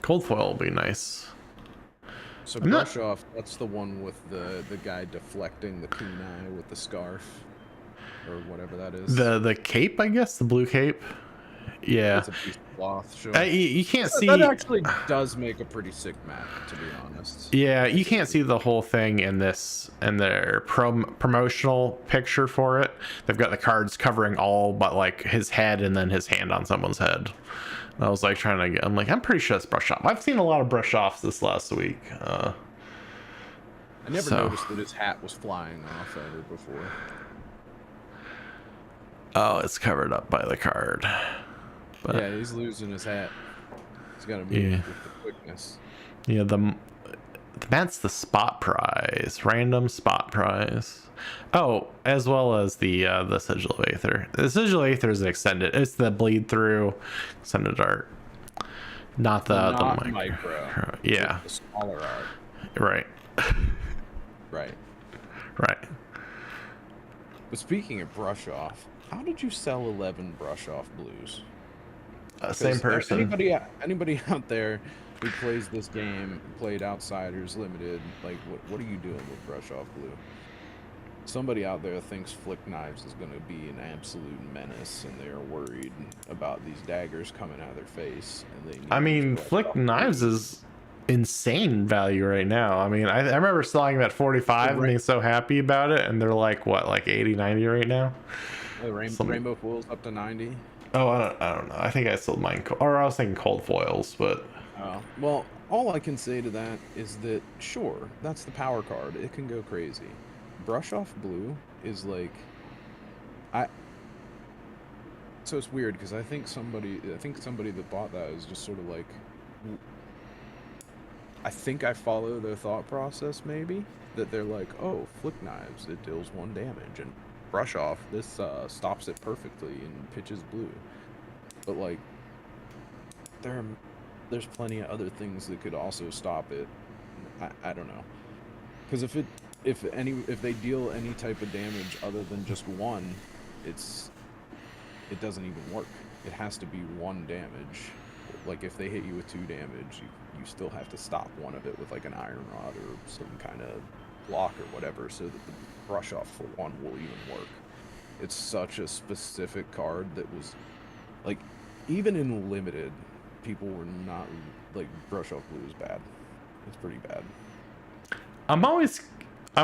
Cold Foil will be nice. So Brush Off, that's the one with the guy deflecting the kunai with the scarf, or whatever that is. The cape, I guess, the blue cape. Yeah. It's a piece of cloth. Sure. You can't see. That actually does make a pretty sick map, to be honest. Yeah, you can't see the whole thing in their promotional picture for it. They've got the cards covering all but like his head and then his hand on someone's head. I was like I'm pretty sure it's Brush Off. I've seen a lot of Brush Offs this last week. I never noticed that his hat was flying off ever before. Oh, it's covered up by the card. But Yeah, he's losing his hat. He's got to move Yeah. with the quickness. yeah, that's the spot prize, random spot prize. Oh, as well as the sigil of aether. The sigil of aether is extended. It's the bleed through extended art, not the Not micro. Yeah, The smaller art. right, Right. right. But speaking of brush off, how did you sell 11 brush off blues? Same 'Cause, person. Anybody out there who plays this game, played Outsiders Limited, like what are you doing with brush off blue? Somebody out there thinks Flick Knives is going to be an absolute menace, and they are worried about these daggers coming out of their face. And they need I these mean, brush Flick off Knives blues. is insane value right now. I mean, I remember selling them at 45 and Right. being so happy about it, and they're like, what, like 80, 90 right now? Something- Rainbow Foils up to 90. Oh, I don't know. I think I sold mine, or I was thinking cold foils, but Oh, well, all I can say to that is that, sure, that's the power card. It can go crazy. Brush off blue is like, I. So it's weird because I think somebody that bought that is just sort of like, I think I follow their thought process maybe, that they're like, oh, Flick Knives, it deals 1 damage, and brush off, this stops it perfectly and pitches blue. But like, there's plenty of other things that could also stop it. I don't know, because if they deal any type of damage other than just 1, it doesn't even work. It has to be 1 damage. Like if they hit you with 2 damage, you still have to stop one of it with like an iron rod or some kind of block or whatever, so that the brush off for 1 will even work. It's such a specific card that was like, even in limited, people were not like, brush off blue is bad. It's pretty bad. I've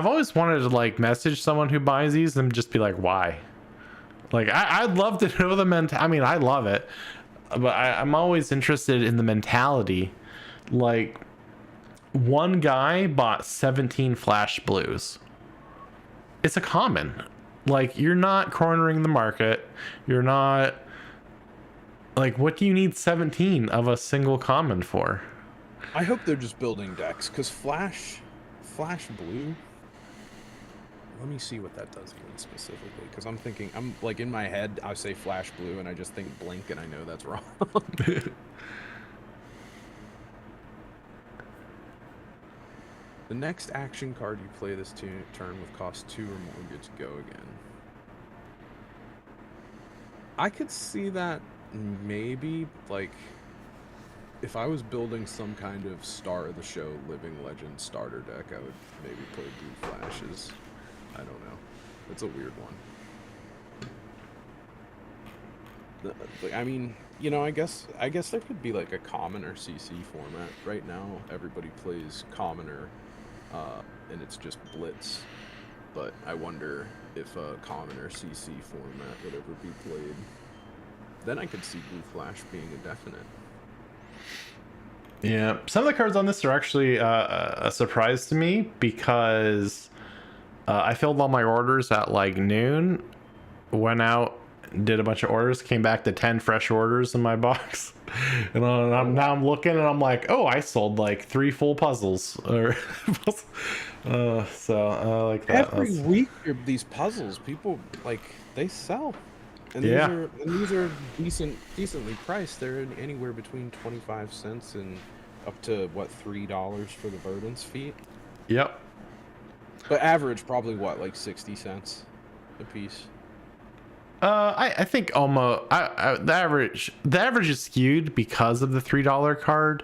always wanted to like message someone who buys these and just be like, why? Like, I'd love to know I mean, I love it, but I'm always interested in the mentality. Like, one guy bought 17 flash blues. It's a common. Like, you're not cornering the market. You're not, like, what do you need 17 of a single common for? I hope they're just building decks, because flash blue. Let me see what that does even specifically, because I'm like, in my head, I say flash blue, and I just think blink, and I know that's wrong. The next action card you play this turn with cost 2 or more good to go again. I could see that maybe, like, if I was building some kind of Star of the Show Living Legend starter deck, I would maybe play blue flashes. I don't know. It's a weird one. I mean, you know, I guess there could be like a commoner CC format. Right now, everybody plays commoner, and it's just blitz. But I wonder if a commoner CC format would ever be played. Then I could see blue flash being a definite. Yeah, some of the cards on this are actually a surprise to me, because I filled all my orders at like noon, went out, did a bunch of orders, came back to 10 fresh orders in my box, and now I'm looking and I'm like, oh, I sold like 3 full puzzles, or so like that. Every week, these puzzles, people like, they sell. And Yeah. these are decently priced. They're anywhere between 25 cents and up to what, $3 for the Verdance feat. Yep. But average probably what, like 60 cents a piece. I think almost the average is skewed because of the $3 card,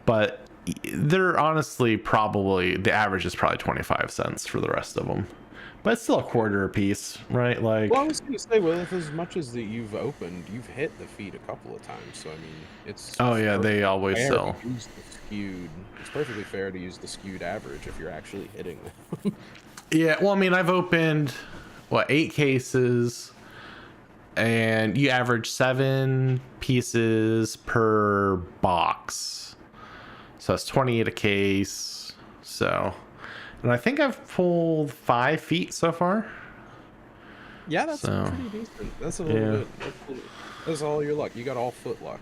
but they're honestly probably, the average is probably 25 cents for the rest of them. But it's still a quarter a piece, right? Like, Well, I was gonna say, well, if as much as that you've opened, you've hit the feed a couple of times. So I mean, it's oh yeah, they always fair sell. to use the skewed. It's perfectly fair to use the skewed average if you're actually hitting them. Yeah, well, I mean, I've opened 8 cases, and you average 7 pieces per box, so that's 28 a case. So, and I think I've pulled 5 feet so far. Yeah, that's So pretty decent. That's a little yeah. bit. That's all your luck. You got all foot luck.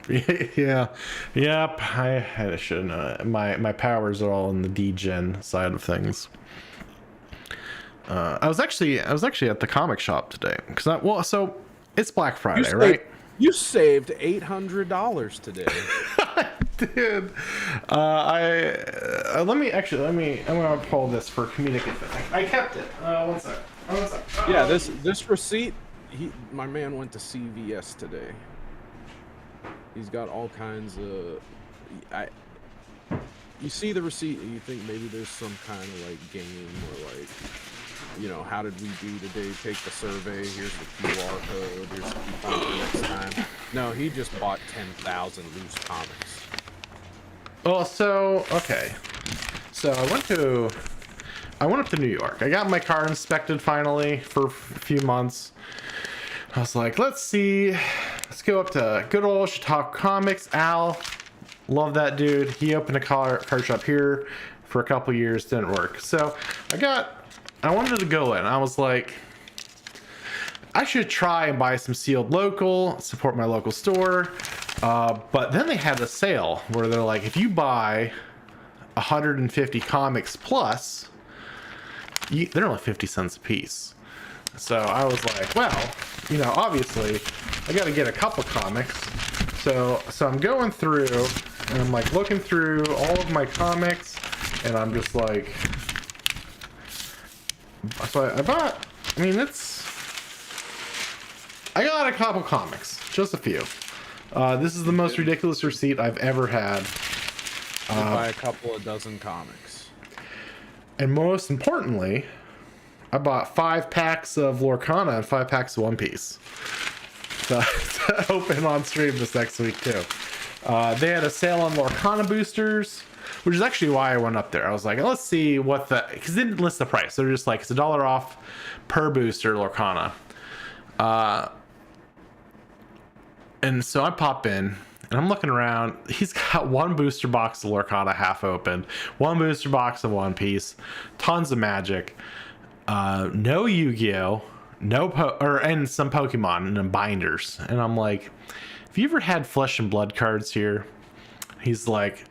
Yeah, yep. I should know. My powers are all in the degen side of things. I was actually at the comic shop today because so it's Black Friday, right? You saved $800 today. Dude, I'm gonna pull this for comedic effect. I kept it. One sec. One sec. Yeah, this receipt. My man went to CVS today. He's got all kinds of. You see the receipt and you think maybe there's some kind of like game or like, you know, how did we do today? Take the survey. Here's the QR code. Here's the coupon for next time. No, he just bought 10,000 loose comics. Well, so okay, so I went up to New York. I got my car inspected finally for a few months. I was like, let's go up to good old Chautauqua Comics. Al, love that dude. He opened a car shop here for a couple years, didn't work. So I wanted to go in. I was like, I should try and buy some sealed local, support my local store. But then they had a sale where they're like, if you buy 150 comics plus, they're only 50 cents a piece. So I was like, well, you know, obviously I got to get a couple comics. So I'm going through and I'm like looking through all of my comics and I'm just like, so I got a couple comics, just a few. This is the most ridiculous receipt I've ever had. Buy a couple of dozen comics. And most importantly, I bought 5 packs of Lorcana and 5 packs of One Piece. To open on stream this next week too. They had a sale on Lorcana boosters, which is actually why I went up there. I was like, let's see what because they didn't list the price. They're just like, it's $1 off per booster Lorcana. And so I pop in and I'm looking around. He's got 1 booster box of Lorcana half opened, 1 booster box of One Piece, tons of Magic, no Yu-Gi-Oh, and some Pokemon and binders. And I'm like, have you ever had Flesh and Blood cards here? He's like,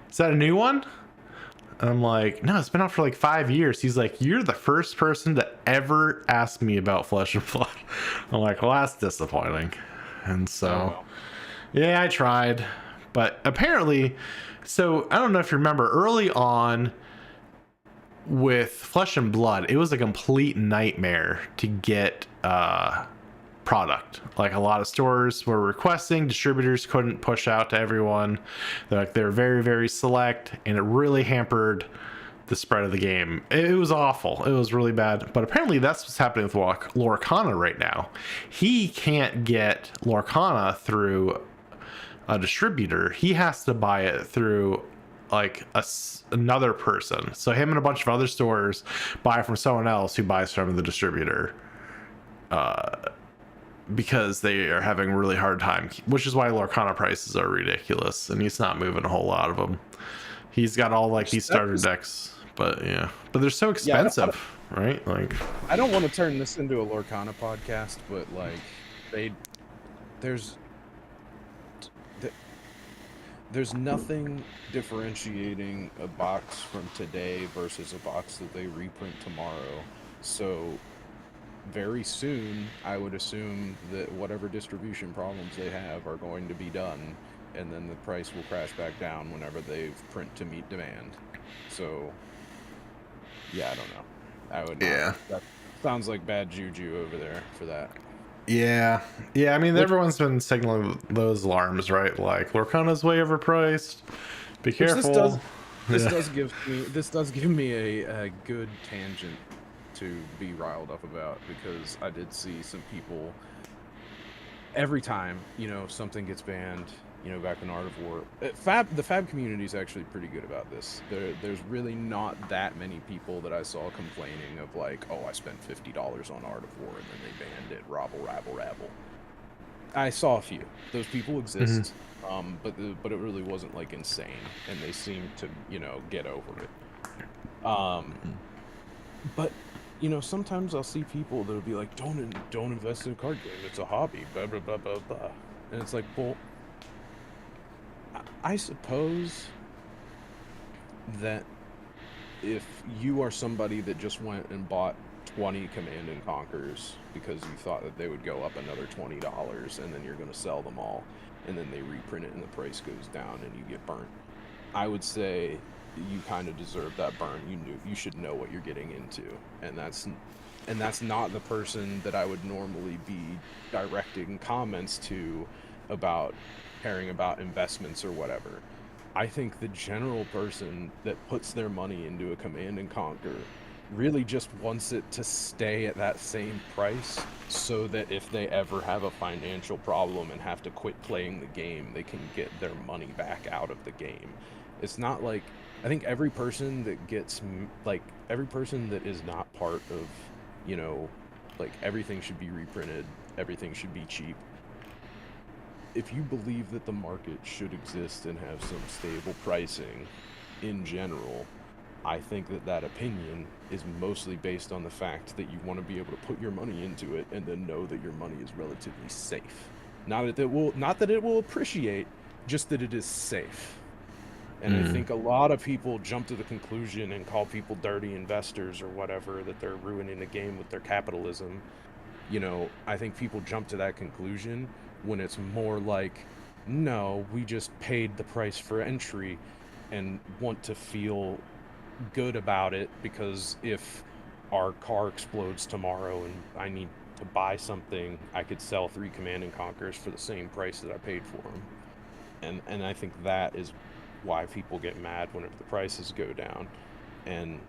is that a new one? And I'm like, no, it's been out for like 5 years. He's like, you're the first person to ever ask me about Flesh and Blood. I'm like, well, that's disappointing. And so, yeah, I tried, but apparently, so I don't know if you remember early on with Flesh and Blood, it was a complete nightmare to get product. Like a lot of stores were requesting, distributors couldn't push out to everyone. They're very, very select, and it really hampered the spread of the game. It was awful. It was really bad. But apparently that's what's happening with Lorcana right now. He can't get Lorcana through a distributor. He has to buy it through like another person. So him and a bunch of other stores buy from someone else who buys from the distributor. Because they are having a really hard time, which is why Lorcana prices are ridiculous, and he's not moving a whole lot of them. He's got all like these starter decks, but they're so expensive, right? Like, I don't want to turn this into a Lorcana podcast, but like, there's nothing differentiating a box from today versus a box that they reprint tomorrow. So very soon, I would assume that whatever distribution problems they have are going to be done, and then the price will crash back down whenever they print to meet demand. So, yeah, I don't know. I would not. Yeah. That sounds like bad juju over there for that. Yeah. I mean, everyone's been signaling those alarms, right? Like, Lorcana's way overpriced. Be careful. This does give me a good tangent to be riled up about, because I did see some people every time, you know, something gets banned, you know, back in Art of War. The Fab community is actually pretty good about this. There's really not that many people that I saw complaining of like, oh, I spent $50 on Art of War and then they banned it, rabble. I saw a few. Those people exist, but it really wasn't like insane, and they seemed to, you know, get over it. But sometimes I'll see people that'll be like, don't invest in a card game. It's a hobby, blah, blah, blah, blah, blah. And it's like, well, I suppose that if you are somebody that just went and bought 20 Command and Conquers because you thought that they would go up another $20 and then you're going to sell them all and then they reprint it and the price goes down and you get burnt, I would say you kind of deserve that burn. You should know what you're getting into, and that's not the person that I would normally be directing comments to about caring about investments or whatever. I think the general person that puts their money into a Command and Conquer really just wants it to stay at that same price so that if they ever have a financial problem and have to quit playing the game, they can get their money back out of the game. It's not like, I think every person that gets, like, every person that is not part of, like, everything should be reprinted, everything should be cheap. If you believe that the market should exist and have some stable pricing in general, I think that opinion is mostly based on the fact that you want to be able to put your money into it and then know that your money is relatively safe. Not that it will appreciate, just that it is safe. And I think a lot of people jump to the conclusion and call people dirty investors or whatever, that they're ruining the game with their capitalism. I think people jump to that conclusion when it's more like, no, we just paid the price for entry and want to feel good about it because if our car explodes tomorrow and I need to buy something, I could sell 3 Command and Conquers for the same price that I paid for them. And I think that is why people get mad whenever the prices go down. And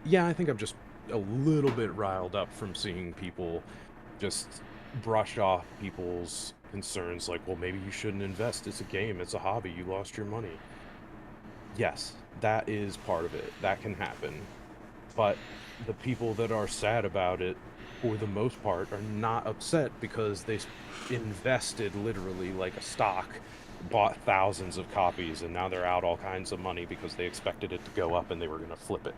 yeah, I think I'm just a little bit riled up from seeing people just brush off people's concerns like, well, maybe you shouldn't invest. It's a game. It's a hobby. You lost your money. Yes, that is part of it. That can happen. But the people that are sad about it, for the most part, are not upset because they invested literally like a stock, bought thousands of copies, and now they're out all kinds of money because they expected it to go up and they were going to flip it.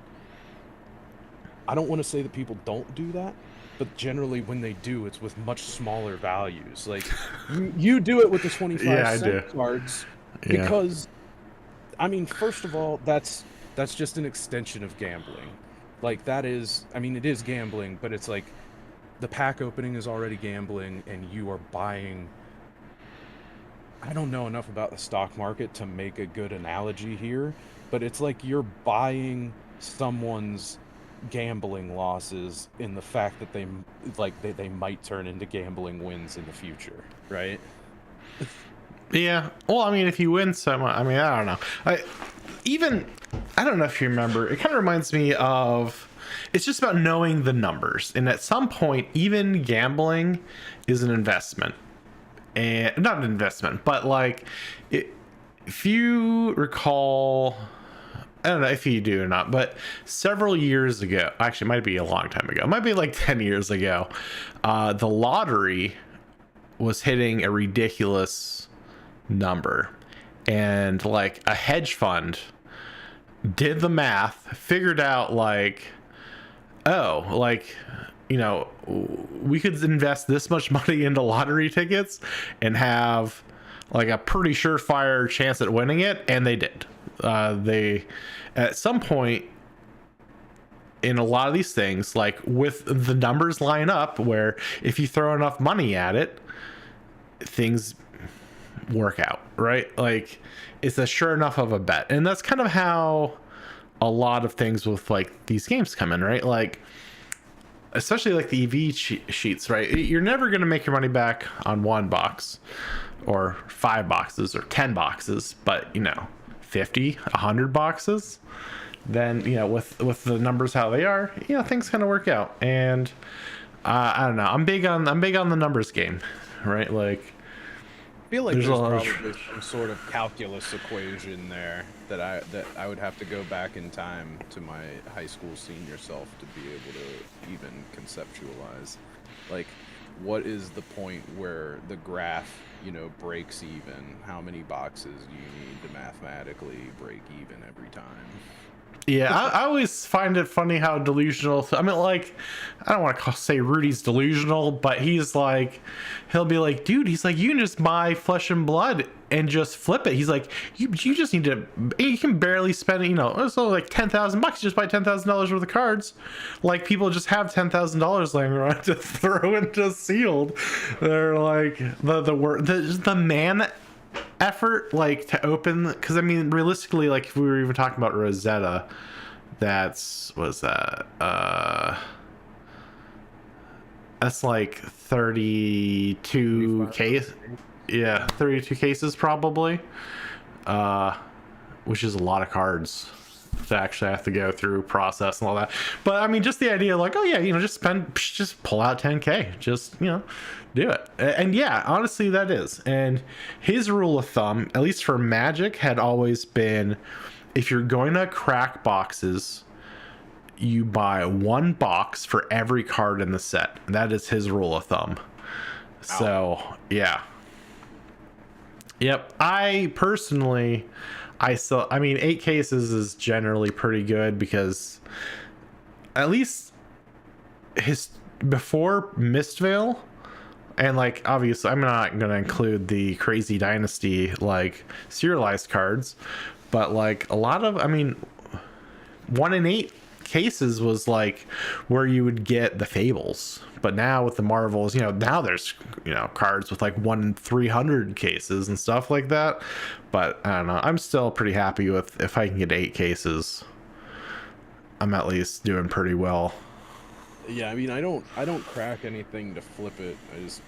I don't want to say that people don't do that, but generally when they do, it's with much smaller values. Like, you do it with the 25-cent cards because, I mean, first of all, that's just an extension of gambling. Like, that is, I mean, it is gambling, but it's like the pack opening is already gambling and you are buying. I don't know enough about the stock market to make a good analogy here, but it's like you're buying someone's gambling losses in the fact that they might turn into gambling wins in the future, right? Yeah. Well, I mean, if you win so much, I mean, I don't know. I don't know if you remember, it kind of reminds me of, it's just about knowing the numbers. And at some point, even gambling is an investment. And not an investment, but like, if you recall, I don't know if you do or not, but several years ago, actually, it might be a long time ago, it might be like 10 years ago, the lottery was hitting a ridiculous number. And like a hedge fund did the math, figured out like, oh, like, we could invest this much money into lottery tickets and have like a pretty surefire chance at winning it. And they did. They, at some point in a lot of these things, like with the numbers line up where if you throw enough money at it, things work out, right? Like it's a sure enough of a bet. And that's kind of how a lot of things with like these games come in, right? Like, especially like the EV sheets, right? You're never going to make your money back on 1 box or 5 boxes or 10 boxes, but 50, 100 boxes, then, with the numbers how they are, things kind of work out. And I don't know. I'm big on the numbers game, right? Like, I feel like there's probably some sort of calculus equation there that I would have to go back in time to my high school senior self to be able to even conceptualize. Like, what is the point where the graph, breaks even? How many boxes do you need to mathematically break even every time? Yeah, I always find it funny how delusional. I mean, like, I don't want to say Rudy's delusional, but he's like, he'll be like, dude, he's like, you can just buy Flesh and Blood and just flip it. He's like, you just need to, you can barely spend, it's only like $10,000. Just buy $10,000 worth of cards. Like, people just have $10,000 laying around to throw into sealed. They're like the man effort, like, to open, because I mean, realistically, like, if we were even talking about Rosetta, that's like 32 cases. Yeah, 32 cases probably, which is a lot of cards to actually have to go through, process, and all that. But I mean, just the idea, like, oh yeah, just pull out 10k, just do it. And yeah, honestly, that is. And his rule of thumb, at least for Magic, had always been, if you're going to crack boxes, you buy one box for every card in the set. That is his rule of thumb. Ow. So yeah. Yep. I personally, I mean, 8 cases is generally pretty good, because at least before Mistveil, and like, obviously I'm not gonna include the Crazy Dynasty like serialized cards, but like a lot of, I mean, 1 in 8 cases was like where you would get the Fables. But now with the Marvels, now there's cards with like 1 in 300 cases and stuff like that. But I don't know, I'm still pretty happy with, if I can get 8 cases, I'm at least doing pretty well. Yeah, I mean, I don't crack anything to flip it. I just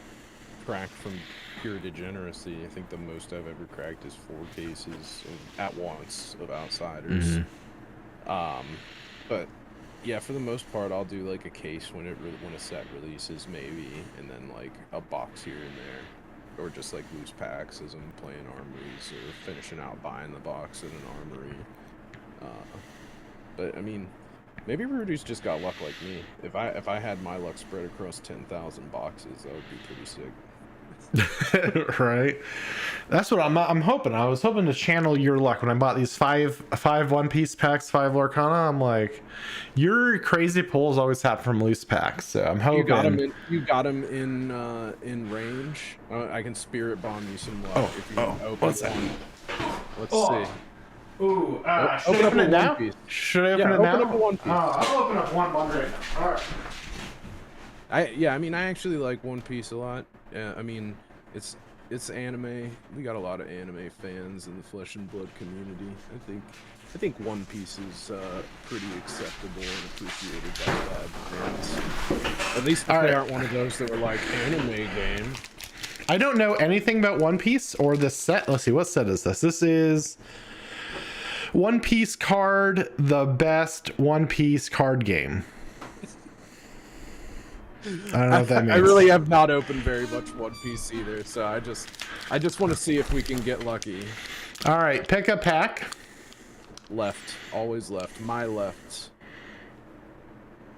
crack from pure degeneracy. I think the most I've ever cracked is 4 cases at once of Outsiders. But yeah, for the most part, I'll do like a case when a set releases, maybe, and then like a box here and there, or just like loose packs as I'm playing armories or finishing out buying the box in an armory. But I mean, maybe Rudy's just got luck like me. If I had my luck spread across 10,000 boxes, that would be pretty sick. Right, that's what I'm hoping. I was hoping to channel your luck when I bought these five One Piece packs, 5 Lorcana. I'm like, your crazy pulls always happen from loose packs, so I'm hoping you got him in range. I can spirit bomb you some luck if you open what's that? one. Let's see. Ooh, should I open open up it a now? One Piece. Should I open it now? Open up a One Piece. I'll open up one right now. All right. I mean, I actually like One Piece a lot. I mean, it's anime. We got a lot of anime fans in the Flesh and Blood community. I think One Piece is pretty acceptable and appreciated by a lot of fans. At least if they aren't one of those that were like, anime game. I don't know anything about One Piece or this set. Let's see, what set is this? This is One Piece card, the best One Piece card game. I don't know what that means. I really have not opened very much One Piece either, so I just want to see if we can get lucky. All right, pick a pack. Left, always left. My left.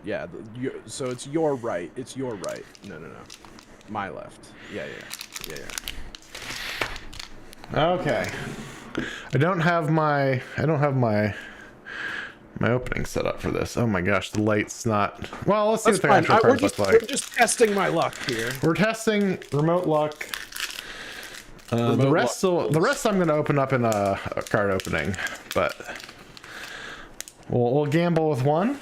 Yeah, so it's your right. It's your right. No. My left. Yeah. Okay. I don't have my opening set up for this. Oh my gosh, the light's not. Well, let's see what the actual cards look like. We're just testing my luck here. We're testing remote luck. The rest I'm going to open up in a card opening, but we'll gamble with one.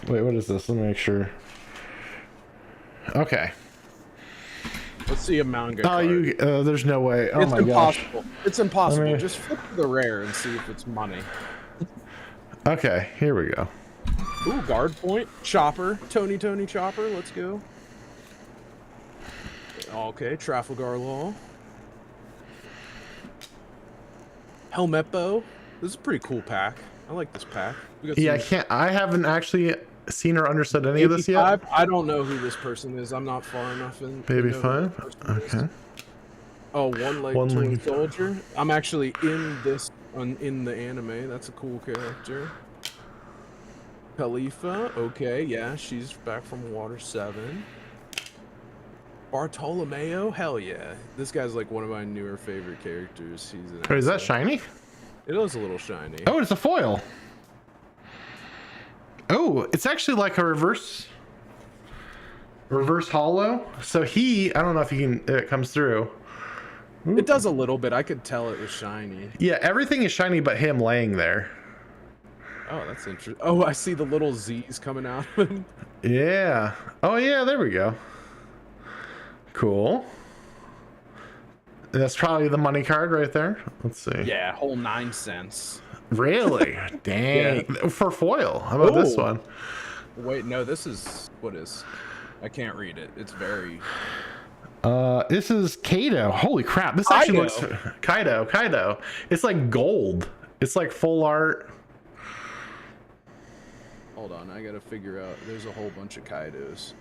Wait, what is this? Let me make sure. Okay. Let's see a manga card. There's no way. Oh it's my gosh. It's impossible. Just flip the rare and see if it's money. Okay, here we go. Ooh, guard point. Chopper. Tony Chopper. Let's go. Okay, Trafalgar Law. Helmet Bow. This is a pretty cool pack. I like this pack. Yeah, I haven't actually seen or understood any of this yet. I don't know who this person is. I'm not far enough in. Baby 5. Okay. Oh, one-legged soldier. I'm actually in this in the anime. That's a cool character. Khalifa. Okay, yeah, she's back from Water 7. Bartolomeo, hell yeah! This guy's like one of my newer favorite characters. He's an Oh, is that asset. shiny? It is a little shiny. Oh, it's a foil. Oh, it's actually like a reverse hollow. So I don't know if it comes through. Ooh. It does a little bit. I could tell it was shiny. Yeah, everything is shiny but him laying there. Oh, that's interesting. Oh, I see the little Z's coming out. Yeah. Oh yeah, there we go. Cool. That's probably the money card right there. Let's see. Yeah, whole 9 cents. Really? Dang. Yeah. For foil. How about this one? Wait, no, this is I can't read it. It's very this is Kaido. Holy crap. This actually looks Kaido. It's like gold. It's like full art. Hold on, I gotta figure out. There's a whole bunch of Kaidos.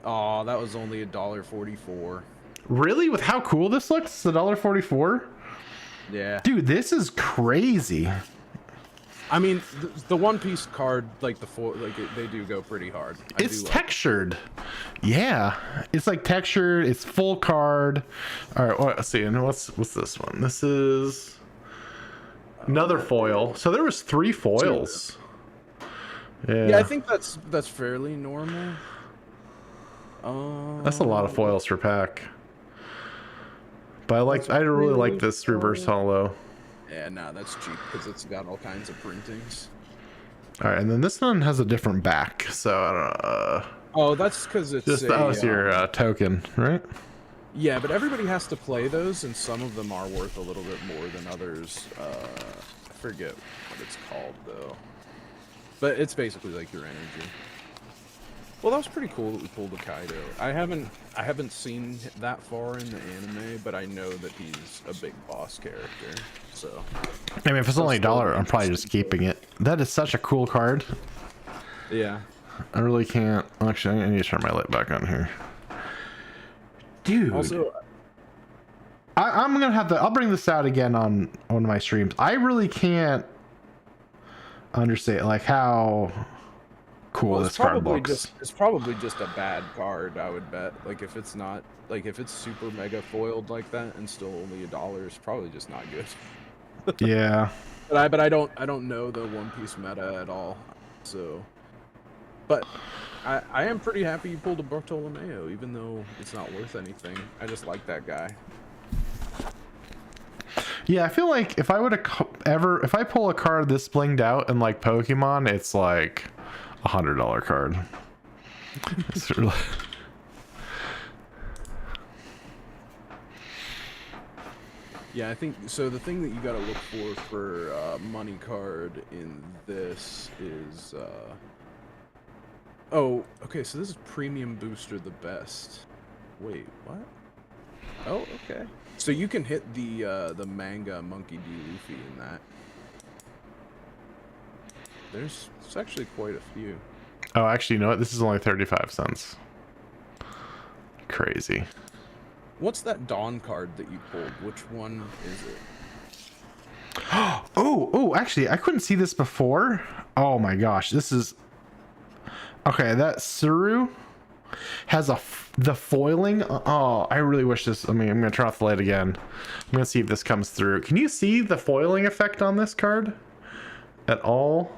Oh, that was only $1.44. Really? With how cool this looks? It's $1.44? Yeah. Dude, this is crazy. I mean, the One Piece card, like they do go pretty hard. It's textured. Yeah, it's like textured. It's full card. All right, let's see. And what's this one? This is another foil. So there was 3 foils. Yeah, I think that's fairly normal. That's a lot of foils per pack. But I really like this reverse hollow. Yeah, no, that's cheap because it's got all kinds of printings. All right, and then this one has a different back, so I don't know. Oh, that's because it's just that was your token, right? Yeah, but everybody has to play those, and some of them are worth a little bit more than others. I forget what it's called though, but it's basically like your energy. Well, that was pretty cool that we pulled the Kaido. I haven't seen that far in the anime, but I know that he's a big boss character. So, I mean, if it's only $1, I'm probably just keeping it. That is such a cool card. Yeah. I really can't. Actually, I need to turn my light back on here. Dude. Also, I'm gonna have to. I'll bring this out again on one of my streams. I really can't understand like how cool this card looks. It's probably just a bad card, I would bet. Like if it's not, like if it's super mega foiled like that and still only $1, it's probably just not good. Yeah. But I don't know the One Piece meta at all. So, but I am pretty happy you pulled a Bartolomeo, even though it's not worth anything. I just like that guy. Yeah, I feel like if I pull a card this blinged out in like Pokemon, it's like $100 card. It's really... Yeah, I think so. The thing that you gotta look for money card in this is oh, okay, so this is premium booster the best. Wait, what? Oh, okay. So you can hit the manga Monkey D. Luffy in that. There's actually quite a few. Oh, actually, you know what? This is only 35 cents. Crazy. What's that Dawn card that you pulled? Which one is it? Oh, actually, I couldn't see this before. Oh my gosh, this is... Okay, that Suru has the foiling. Oh, I really wish this... I mean, I'm going to turn off the light again. I'm going to see if this comes through. Can you see the foiling effect on this card at all?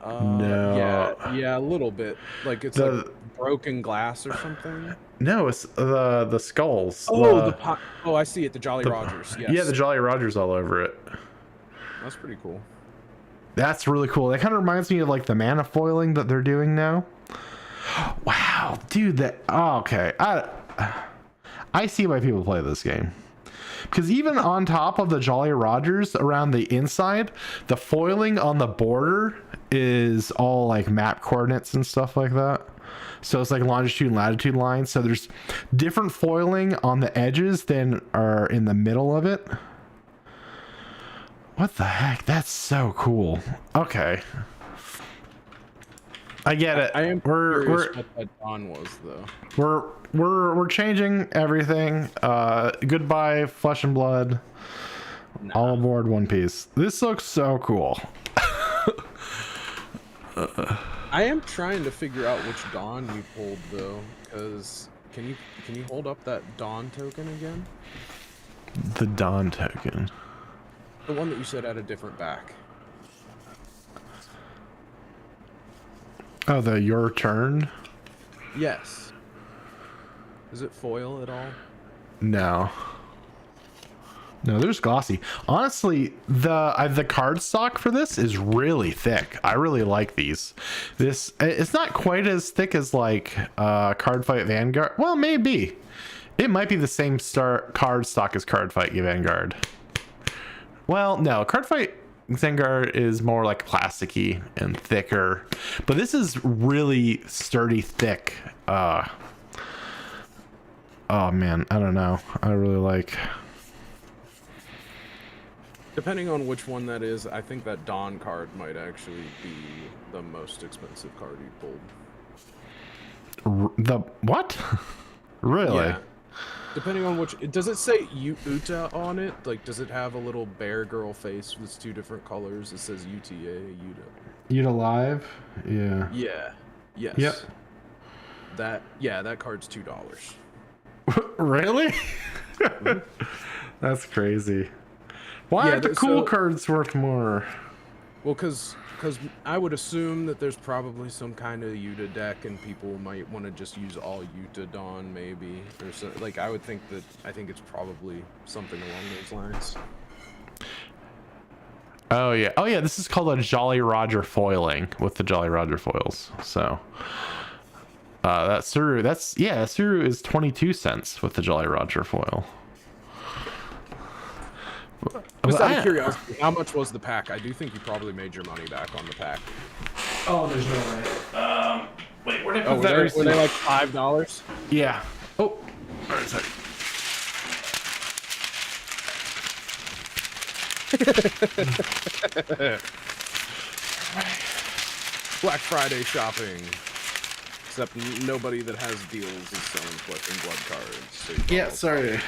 No. Yeah, a little bit. Like it's like broken glass or something. No, it's the skulls. Oh, oh, I see it. The Jolly Rogers. Yes. Yeah, the Jolly Rogers all over it. That's pretty cool. That's really cool. That kind of reminds me of like the mana foiling that they're doing now. Wow, dude. Okay. I see why people play this game. Because even on top of the Jolly Rogers around the inside, the foiling on the border is all like map coordinates and stuff like that. So it's like longitude and latitude lines. So there's different foiling on the edges than are in the middle of it. What the heck? That's so cool. Okay. I get it. I am curious what that Dawn was though. We're changing everything. Goodbye Flesh and Blood. Nah. All aboard One Piece. This looks so cool. I am trying to figure out which Dawn you pulled though, because can you hold up that Dawn token again? The Dawn token. The one that you said had a different back. Oh, the Your Turn? Yes. Is it foil at all? No. No, there's glossy. Honestly, the card stock for this is really thick. I really like these. It's not quite as thick as like Card Fight Vanguard. Well, maybe. It might be the same card stock as Card Fight Vanguard. Well, no, Card Fight Vanguard is more like plasticky and thicker, but this is really sturdy, thick. Oh man, I don't know. I really like. Depending on which one that is, I think that Dawn card might actually be the most expensive card you pulled. The what? Really? Yeah. Depending on which, does it say Uta on it? Like, does it have a little bear girl face with 2 different colors? It says UTA, Uta. Uta Live? Yeah. Yeah. Yes. Yep. That card's $2. Really? That's crazy. Why are the cool cards worth more? Well, because I would assume that there's probably some kind of Uta deck, and people might want to just use all Uta Dawn, maybe. Or so, like, I think it's probably something along those lines. Oh yeah, this is called a Jolly Roger foiling with the Jolly Roger foils. So that Suru, Suru is 22 cents with the Jolly Roger foil. Just out of curiosity, how much was the pack? I do think you probably made your money back on the pack. Oh, there's no way. Wait, where did I put that? Were they like $5? Yeah. Oh, wait a second. Black Friday shopping. Except nobody that has deals is selling flesh and blood cards. So Yeah, sorry.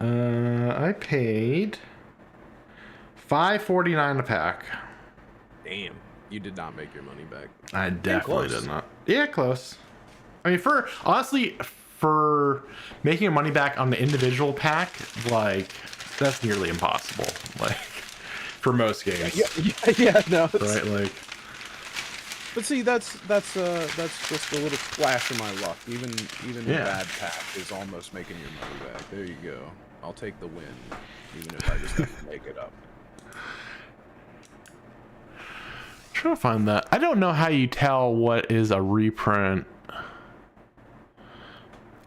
I paid $5.49 a pack. Damn, you did not make your money back. I definitely did not. Yeah, close. I mean, honestly, for making your money back on the individual pack, like, that's nearly impossible. Like, for most games. No. Right, like. But see, that's just a little splash of my luck. Even a bad pack is almost making your money back. There you go. I'll take the win, even if I just have to make it up. Trying to find that. I don't know how you tell what is a reprint.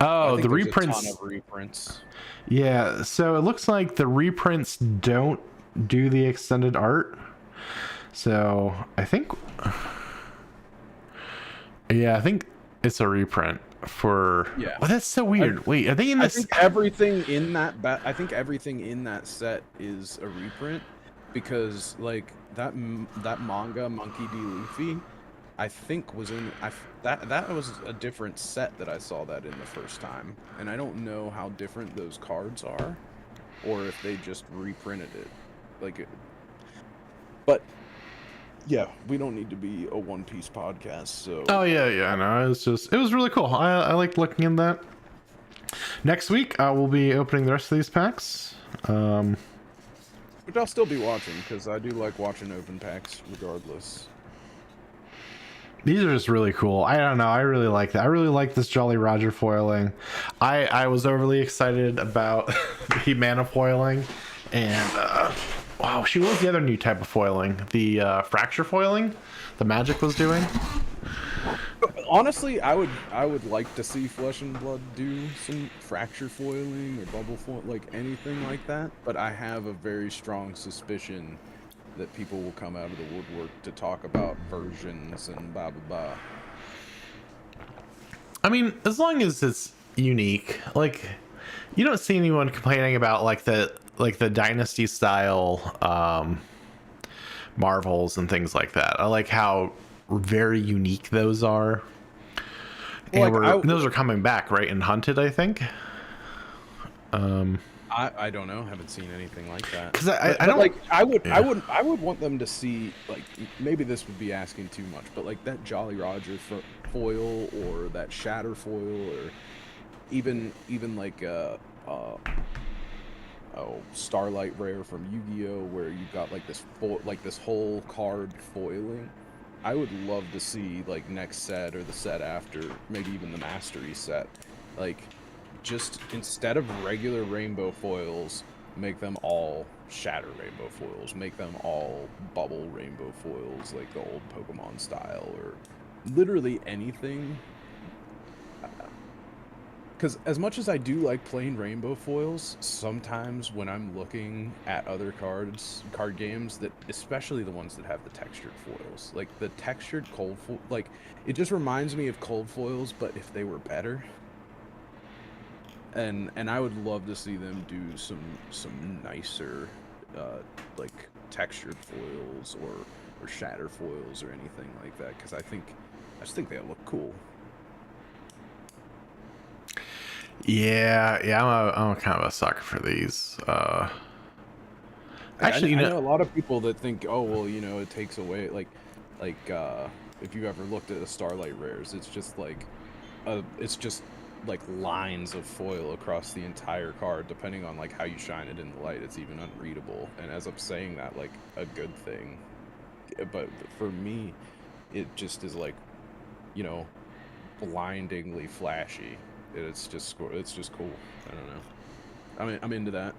Oh, the reprints. A ton of reprints. Yeah, so it looks like the reprints don't do the extended art. So I think. Yeah, I think it's a reprint for. Yeah. Oh, that's so weird. Wait, are they in this? I think everything in that set is a reprint, because like that manga Monkey D. Luffy, I think was in that was a different set that I saw that in the first time, and I don't know how different those cards are, or if they just reprinted it, but. Yeah, we don't need to be a One Piece podcast, so... Oh, yeah, no, it was really cool. I liked looking in that. Next week, we'll be opening the rest of these packs. Which I'll still be watching, because I do like watching open packs, regardless. These are just really cool. I don't know, I really like that. I really like this Jolly Roger foiling. I was overly excited about the Mana foiling, and... wow, what was the other new type of foiling? The fracture foiling the Magic was doing? Honestly, I would like to see Flesh and Blood do some fracture foiling or bubble foil, like anything like that. But I have a very strong suspicion that people will come out of the woodwork to talk about versions and blah blah blah. I mean, as long as it's unique, like you don't see anyone complaining about like the Dynasty style Marvels and things like that. I like how very unique those are. And Well, those are coming back, right? In Hunted, I think. I don't know. Haven't seen anything like that. Because I But don't like I yeah. would want them to see, like, maybe this would be asking too much, but like that Jolly Roger foil, or that Shatter foil, or even like Starlight Rare from Yu-Gi-Oh, where you got like this whole card foiling. I would love to see, like, next set or the set after, maybe even the Mastery set, like, just instead of regular rainbow foils, make them all Shatter rainbow foils, make them all bubble rainbow foils, like the old Pokemon style, or literally anything. Because as much as I do like plain rainbow foils, sometimes when I'm looking at other card games, that especially the ones that have the textured foils, like the textured cold foil, like, it just reminds me of cold foils, but if they were better. And I would love to see them do some nicer, like, textured foils, or shatter foils, or anything like that, because I just think they look cool. Yeah, I'm a kind of a sucker for these. Actually, I know a lot of people that think, oh well, it takes away, like, if you ever looked at the Starlight Rares, it's just like lines of foil across the entire card, depending on like how you shine it in the light. It's even unreadable. And as I'm saying that, like, a good thing, but for me, it just is like, blindingly flashy. It's just cool. I don't know. I'm into that.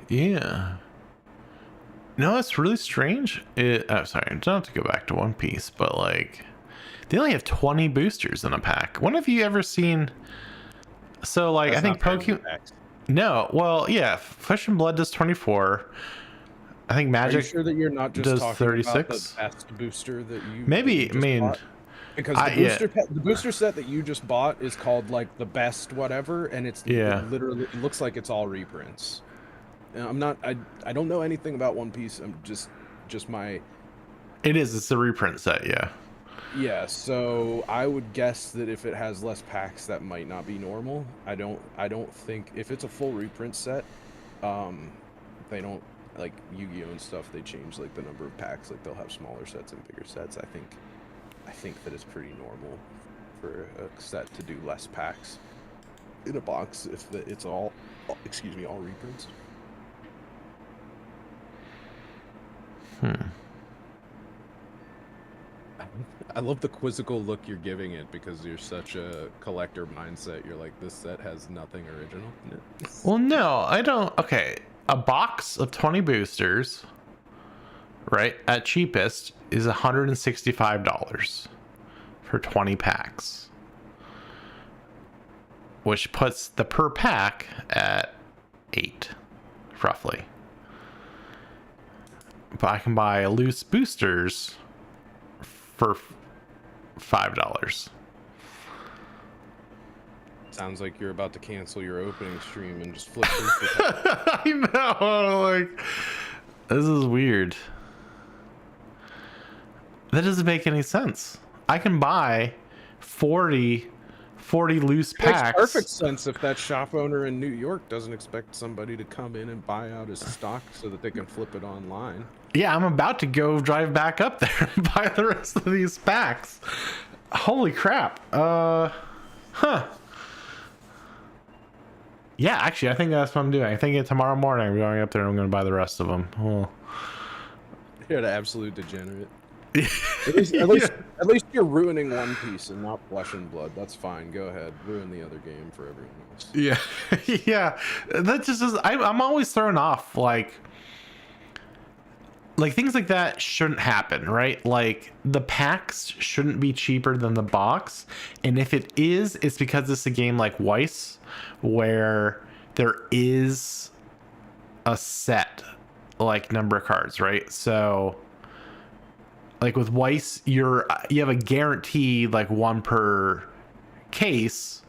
Yeah. No, it's really strange. Sorry, I don't have to go back to One Piece, but like, they only have 20 boosters in a pack. When have you ever seen? So like, That's I think Pokemon. No, well, yeah, Flesh and Blood does 24. I think Magic. Are you sure that you're not just does talking 36? about the best booster that you Maybe. that you I mean, bought? Because the booster set that you just bought is called like the best whatever, and it literally looks like it's all reprints. And I don't know anything about One Piece. I'm just my. It's a reprint set, yeah. Yeah, so I would guess that if it has less packs, that might not be normal. I don't think if it's a full reprint set, they don't, like Yu-Gi-Oh and stuff, they change like the number of packs. Like they'll have smaller sets and bigger sets. I think that it's pretty normal for a set to do less packs in a box if it's all reprints. I love the quizzical look you're giving it, because you're such a collector mindset. You're like, this set has nothing original in it. Well, no, I don't. Okay, a box of 20 boosters, right, at cheapest is $165 for 20 packs, which puts the per pack at 8, roughly. But I can buy loose boosters for $5. Sounds like you're about to cancel your opening stream and just flip. I know, like, this is weird. That doesn't make any sense. I can buy 40 loose packs. Makes perfect sense if that shop owner in New York doesn't expect somebody to come in and buy out his stock so that they can flip it online. Yeah, I'm about to go drive back up there and buy the rest of these packs. Holy crap. Yeah, actually, I think that's what I'm doing. I think tomorrow morning I'm going up there and I'm going to buy the rest of them. Well, you're an absolute degenerate. At least you're ruining One Piece and not Flesh and Blood. That's fine. Go ahead, ruin the other game for everyone else. Yeah, yeah. That just is. I'm always thrown off. Like things like that shouldn't happen, right? Like the packs shouldn't be cheaper than the box, and if it is, it's because it's a game like Weiss, where there is a set like number of cards, right? So like with Weiss, you have a guaranteed like one per case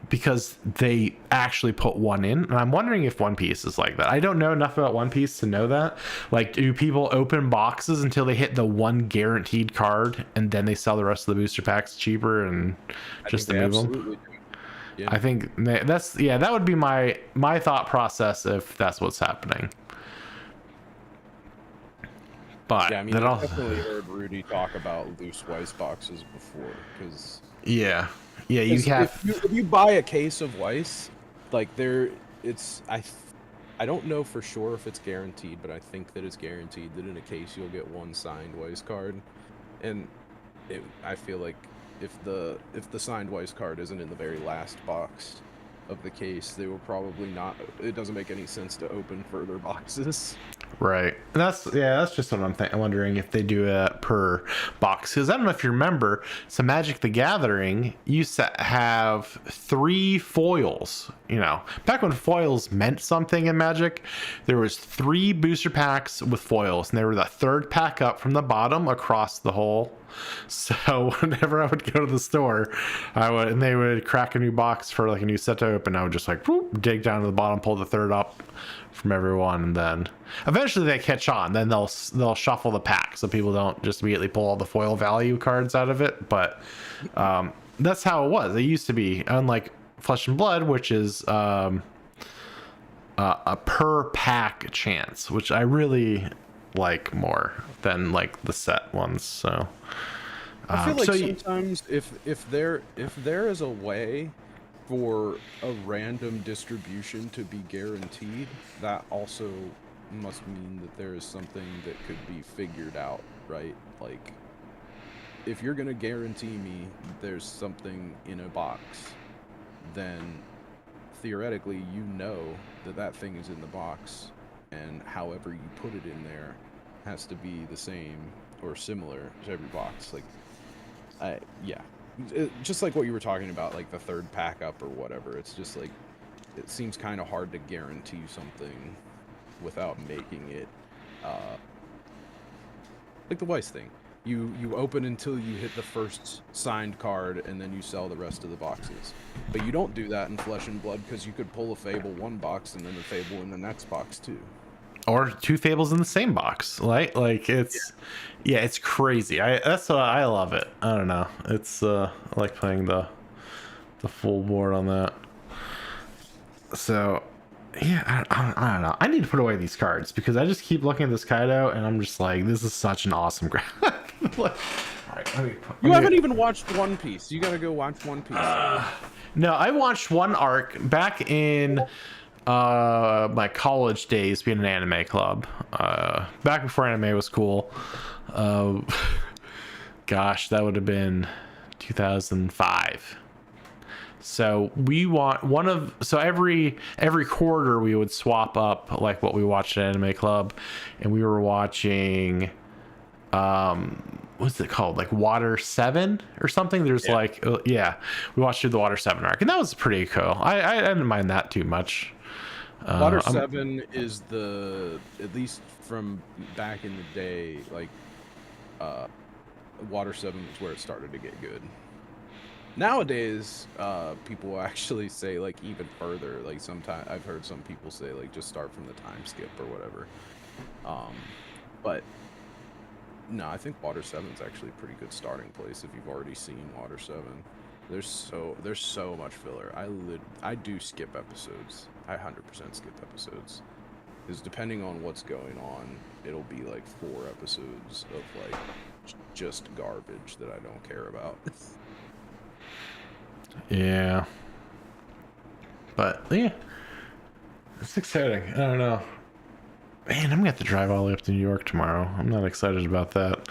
because they actually put one in. And I'm wondering if One Piece is like that. I don't know enough about One Piece to know that. Like, do people open boxes until they hit the one guaranteed card and then they sell the rest of the booster packs cheaper and just to move them? Yeah. I think that would be my thought process if that's what's happening. But Yeah, I mean, that I've also, definitely heard Rudy talk about loose Weiss boxes before, because yeah, you have, if you buy a case of Weiss, like it's I don't know for sure if it's guaranteed, but I think that it's guaranteed that in a case you'll get one signed Weiss card, and I feel like if the signed Weiss card isn't in the very last box of the case, they will probably not. It doesn't make any sense to open further boxes. right. And that's just what I'm wondering if they do it per box, because I don't know if you remember, so Magic the Gathering used to have 3 foils. Back when foils meant something in Magic, there was 3 booster packs with foils, and they were the 3rd pack up from the bottom across the whole. So whenever I would go to the store, and they would crack a new box for like a new set to open, I would just like whoop, dig down to the bottom, pull the 3rd up from everyone, and then eventually they catch on. Then they'll shuffle the pack so people don't just immediately pull all the foil value cards out of it. But that's how it was. It used to be, unlike Flesh and Blood, which is a per pack chance, which I really like more than like the set ones. So I feel like sometimes if there is a way for a random distribution to be guaranteed, that also must mean that there is something that could be figured out, right? Like, if you're gonna guarantee me there's something in a box, then theoretically you know that thing is in the box, and however you put it in there has to be the same or similar to every box. Like, just like what you were talking about, like the 3rd pack up or whatever. It's just like, it seems kind of hard to guarantee something without making it like the Weiss thing. You open until you hit the first signed card, and then you sell the rest of the boxes. But you don't do that in Flesh and Blood, because you could pull a Fable 1 box and then a Fable in the next box too. Or 2 Fables in the same box, right? Like it's it's crazy. That's why I love it. I don't know. It's I like playing the full board on that. So yeah, I don't know. I need to put away these cards because I just keep looking at this Kaido and I'm just like, this is such an awesome graph. All right, you haven't even watched One Piece. You gotta go watch One Piece. No, I watched one arc back in my college days, being an anime club, back before anime was cool. Gosh, that would have been 2005. So we want every quarter we would swap up like what we watched at anime club, and we were watching what's it called, like Water 7 or something. There's we watched through the Water 7 arc, and that was pretty cool. I didn't mind that too much. Water 7 is at least from back in the day, like Water 7 was where it started to get good. Nowadays, people actually say like even further. Like sometimes I've heard some people say like just start from the time skip or whatever. But no, I think Water 7 is actually a pretty good starting place if you've already seen Water 7. There's so much filler. I do skip episodes. I 100% skip episodes. Because depending on what's going on, it'll be like 4 episodes of like just garbage that I don't care about. Yeah. But yeah, it's exciting. I don't know. Man, I'm gonna have to drive all the way up to New York tomorrow. I'm not excited about that.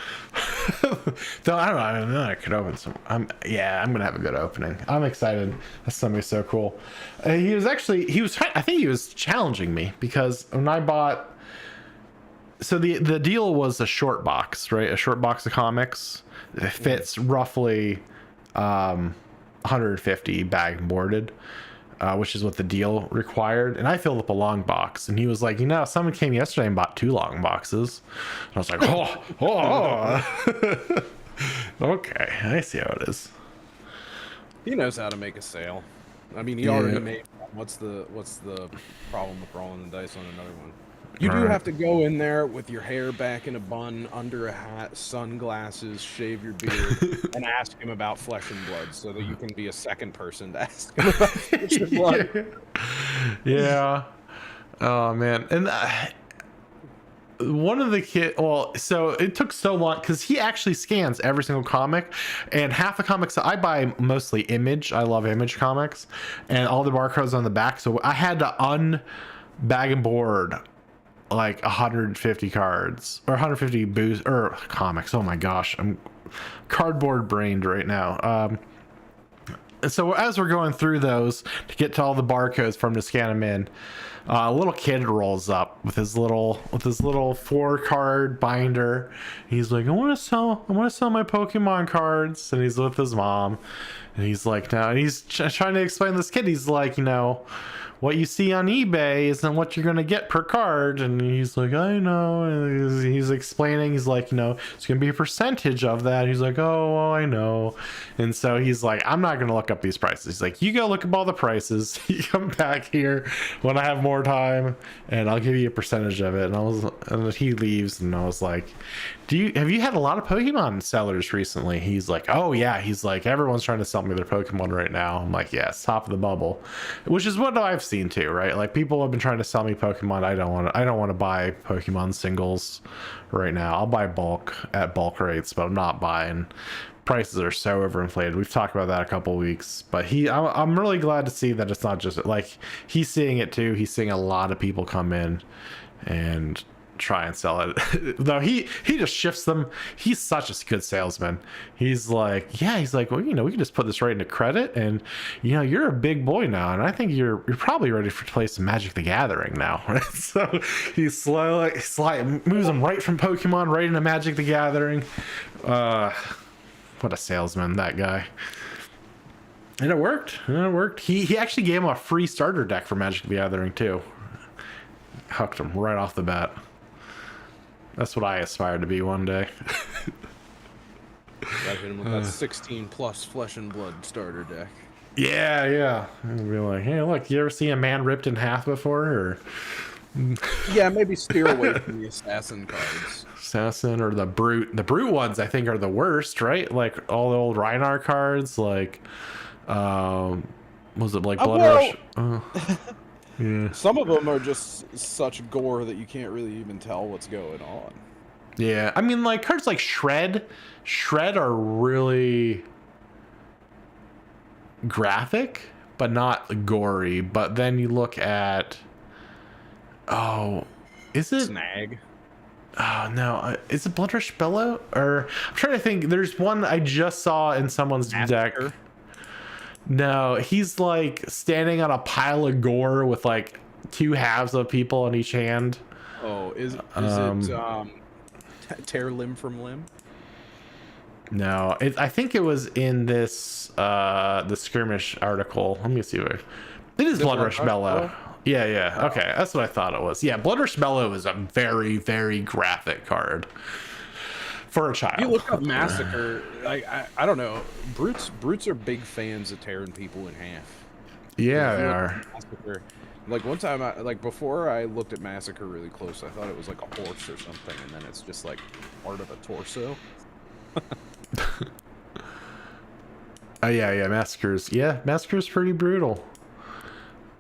Though I don't know. I know I could open some. I'm gonna have a good opening. I'm excited. That's gonna be so cool. I think he was challenging me because when I bought. So the deal was a short box, right? A short box of comics. It fits roughly 150 bag and boarded. Which is what the deal required, and I filled up a long box, and he was like, someone came yesterday and bought 2 long boxes. And I was like, okay, I see how it is. He knows how to make a sale. I mean, he already made one. What's the problem with rolling the dice on another one? You do have to go in there with your hair back in a bun, under a hat, sunglasses, shave your beard, and ask him about Flesh and Blood, so that you can be a second person to ask him about Flesh and Blood. Yeah. Oh man, and one of the so it took so long because he actually scans every single comic, and half the comics I buy mostly Image. I love Image comics, and all the barcodes on the back. So I had to bag and board like 150 cards or 150 boost or comics. Oh my gosh, I'm cardboard brained right now. So as we're going through those to get to all the barcodes from to scan them in, a little kid rolls up with his little 4-card binder. He's like, I want to sell my Pokemon cards, and he's with his mom, and he's like, now, and he's trying to explain to this kid. He's like, what you see on eBay isn't what you're gonna get per card. And he's like, I know. And he's explaining, he's like, it's gonna be a percentage of that. He's like, oh, well, I know. And so he's like, I'm not gonna look up these prices. He's like, you go look up all the prices. You come back here when I have more time, and I'll give you a percentage of it. And he leaves, and I was like, have you had a lot of Pokemon sellers recently? He's like, oh yeah. He's like, everyone's trying to sell me their Pokemon right now. I'm like, yeah, it's top of the bubble, which is what I've seen too, right? Like, people have been trying to sell me Pokemon. I don't want to buy Pokemon singles right now. I'll buy at bulk rates, but I'm not buying. Prices are so overinflated. We've talked about that a couple weeks, but I'm really glad to see that it's not just like he's seeing it too. He's seeing a lot of people come in and try and sell it. Though he just shifts them. He's such a good salesman. He's like, well, we can just put this right into credit, and you're a big boy now, and I think you're probably ready to play some Magic the Gathering now. So he slowly moves them right from Pokemon right into Magic the Gathering. What a salesman, that guy. And it worked. He actually gave him a free starter deck for Magic the Gathering too. Hooked him right off the bat. That's what I aspire to be one day. Got him with that 16 plus Flesh and Blood starter deck. Yeah. And be like, hey, look, you ever see a man ripped in half before? Or yeah, maybe steer away from the assassin cards. Assassin or the brute. The brute ones I think are the worst, right? Like all the old Rhinar cards, like was it like Blood Rush? Yeah. Some of them are just such gore that you can't really even tell what's going on. Yeah, I mean, like cards like Shred are really graphic, but not gory. But then you look at, is it Snag? Oh no, is it Blood Rush Bellow? Or I'm trying to think. There's one I just saw in someone's deck. No, he's like standing on a pile of gore with like 2 halves of people on each hand. Oh, is it tear limb from limb? No, I think it was in this the skirmish article. Let me see what it is. Blood Rush Bellow. Yeah. Okay, that's what I thought it was. Yeah, Blood Rush Bellow is a very, very graphic card for a child. You look up Massacre. I don't know. Brutes are big fans of tearing people in half. Yeah, they are. Massacre, like one time, before I looked at Massacre really close, I thought it was like a horse or something, and then it's just like part of a torso. Oh yeah, Massacre's pretty brutal.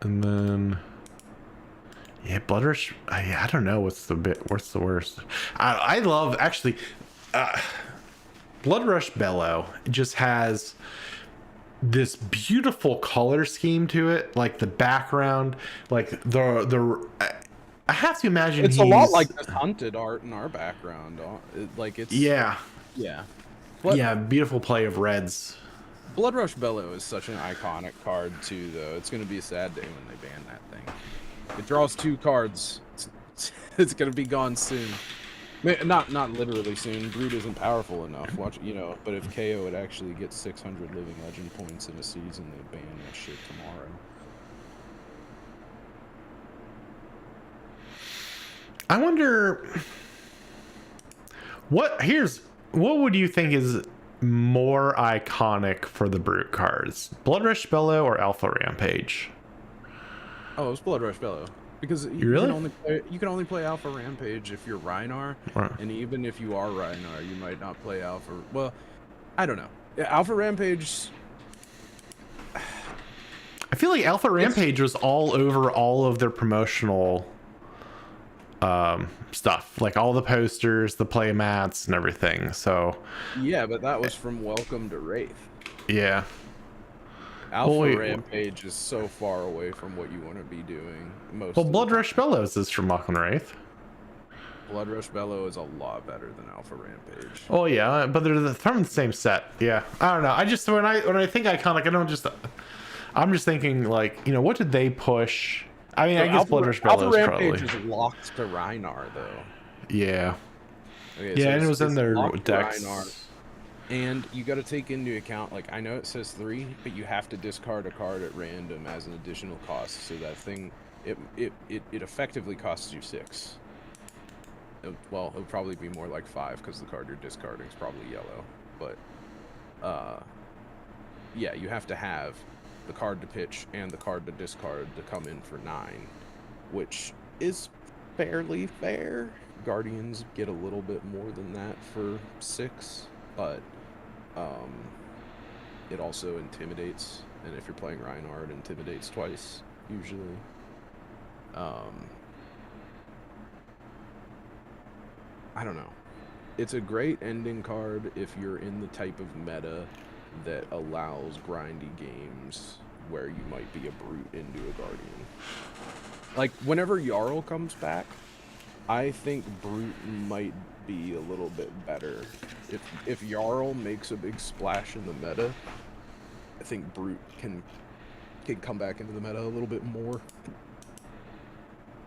And then Blood Rush. I don't know what's the worst. I love actually. Blood Rush Bellow just has this beautiful color scheme to it, like the background, like the I have to imagine it's a lot like this hunted art in our background. Like it's yeah. But Beautiful play of reds. Blood Rush Bellow is such an iconic card too, though. It's going to be a sad day when they ban that thing. It draws 2 cards. It's going to be gone soon. Not literally soon. Brute isn't powerful enough. Watch, but if KO would actually get 600 living legend points in a season, they'd ban that shit tomorrow. I wonder what would you think is more iconic for the Brute cards? Blood Rush Bellow or Alpha Rampage? Oh, it's Blood Rush Bellow. Because You really? you can only play Alpha Rampage if you're Rhinar, Right. and even if you are Rhinar, you might not play Alpha. Well, I don't know. Alpha Rampage. I feel like Alpha Rampage was all over all of their promotional stuff, like all the posters, the play mats, and everything. So Yeah, but that was from Welcome to Wraith. yeah. Alpha Rampage is so far away from what you want to be doing. Well, Blood Rush Bellows is from Welcome to Wraith. Blood Rush Bellow is a lot better than Alpha Rampage. Oh yeah, but they're from the same set. Yeah, I don't know. I just when I think iconic, I'm just thinking like, you know, what did they push? I mean, so I guess Blood Rush Bellows Alpha probably. Rampage is locked to Rhinar though. Yeah. Okay, yeah, so and it was in their decks. Rhinar. And you got to take into account, like, I know it says 3, but you have to discard a card at random as an additional cost. So that thing, it effectively costs you 6. Well, it'll probably be more like 5 because the card you're discarding is probably yellow. But, yeah, you have to have the card to pitch and the card to discard to come in for 9, which is fairly fair. Guardians get a little bit more than that for 6, but it also intimidates, and if you're playing Rhinar, it intimidates twice usually. I don't know. It's a great ending card if you're in the type of meta that allows grindy games where you might be a brute into a guardian. Like whenever Jarl comes back, I think brute might be a little bit better. If Jarl makes a big splash in the meta, I think brute can come back into the meta a little bit more.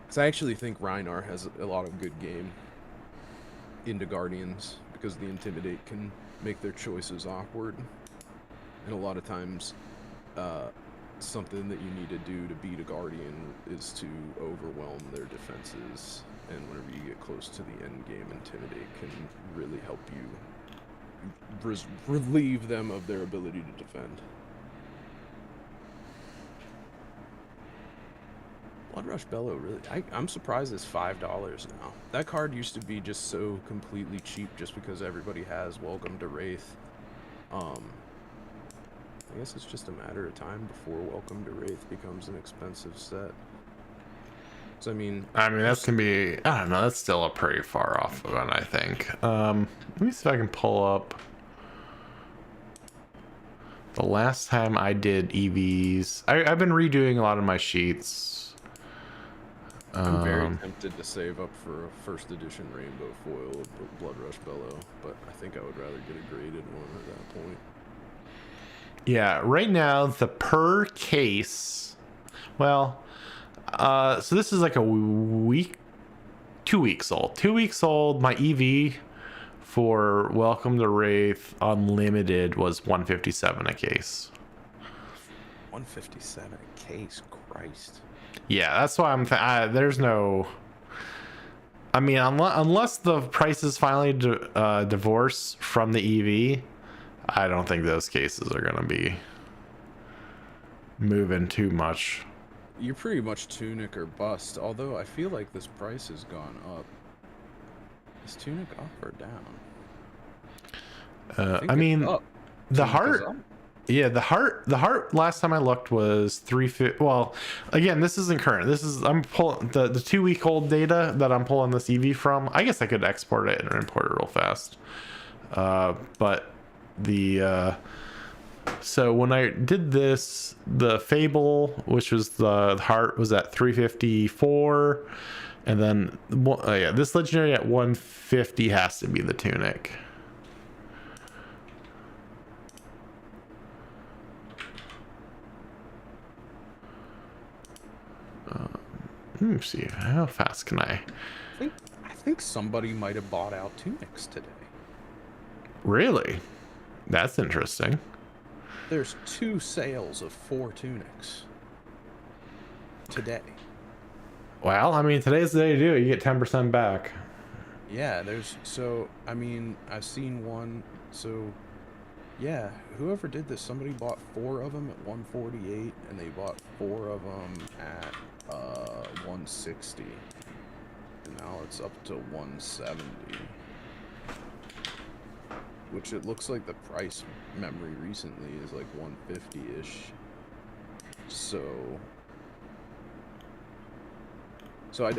Because I actually think Rhinar has a lot of good game into Guardians, because the Intimidate can make their choices awkward. And a lot of times, something that you need to do to beat a Guardian is to overwhelm their defenses. And whenever you get close to the end game, Intimidate can really help you relieve them of their ability to defend. Blood Rush Bellow, really, I'm surprised it's $5 now. That card used to be just so completely cheap just because everybody has Welcome to Wraith. I guess it's just a matter of time before Welcome to Wraith becomes an expensive set. So, I mean, that's gonna be, I don't know, that's still a pretty far off one, I think. Let me see if I can pull up the last time I did EVs. I've been redoing a lot of my sheets. I'm very tempted to save up for a first edition Rainbow foil of Blood Rush Bellow, but I think I would rather get a graded one at that point. Yeah, right now the per case, well, so this is like a week, 2 weeks old. 2 weeks old. My EV for Welcome to Wraith Unlimited was $157 a case. $157 a case, Christ. Yeah, that's why there's no. I mean, unless the prices finally divorce from the EV, I don't think those cases are gonna be moving too much. You're pretty much Tunic or bust, although I feel like this price has gone up. Is Tunic up or down? I mean, the Tunic heart. Yeah, the heart last time I looked was 350. Well, again, this isn't current. I'm pulling the 2 week old data that I'm pulling this EV from. I guess I could export it and import it real fast. But the so when I did this, the Fable, which was the heart, was at 354, and then yeah, this legendary at 150 has to be the Tunic. Let me see, how fast can I think somebody might have bought out Tunics today. Really? That's interesting. There's 2 sales of 4 Tunics today. Well, I mean, today's the day to do it. You get 10% back. Yeah, I mean, I've seen one. So Yeah, whoever did this, somebody bought 4 of them at 148, and they bought 4 of them at 160. And now it's up to 170. Which it looks like the price memory recently is like 150-ish. So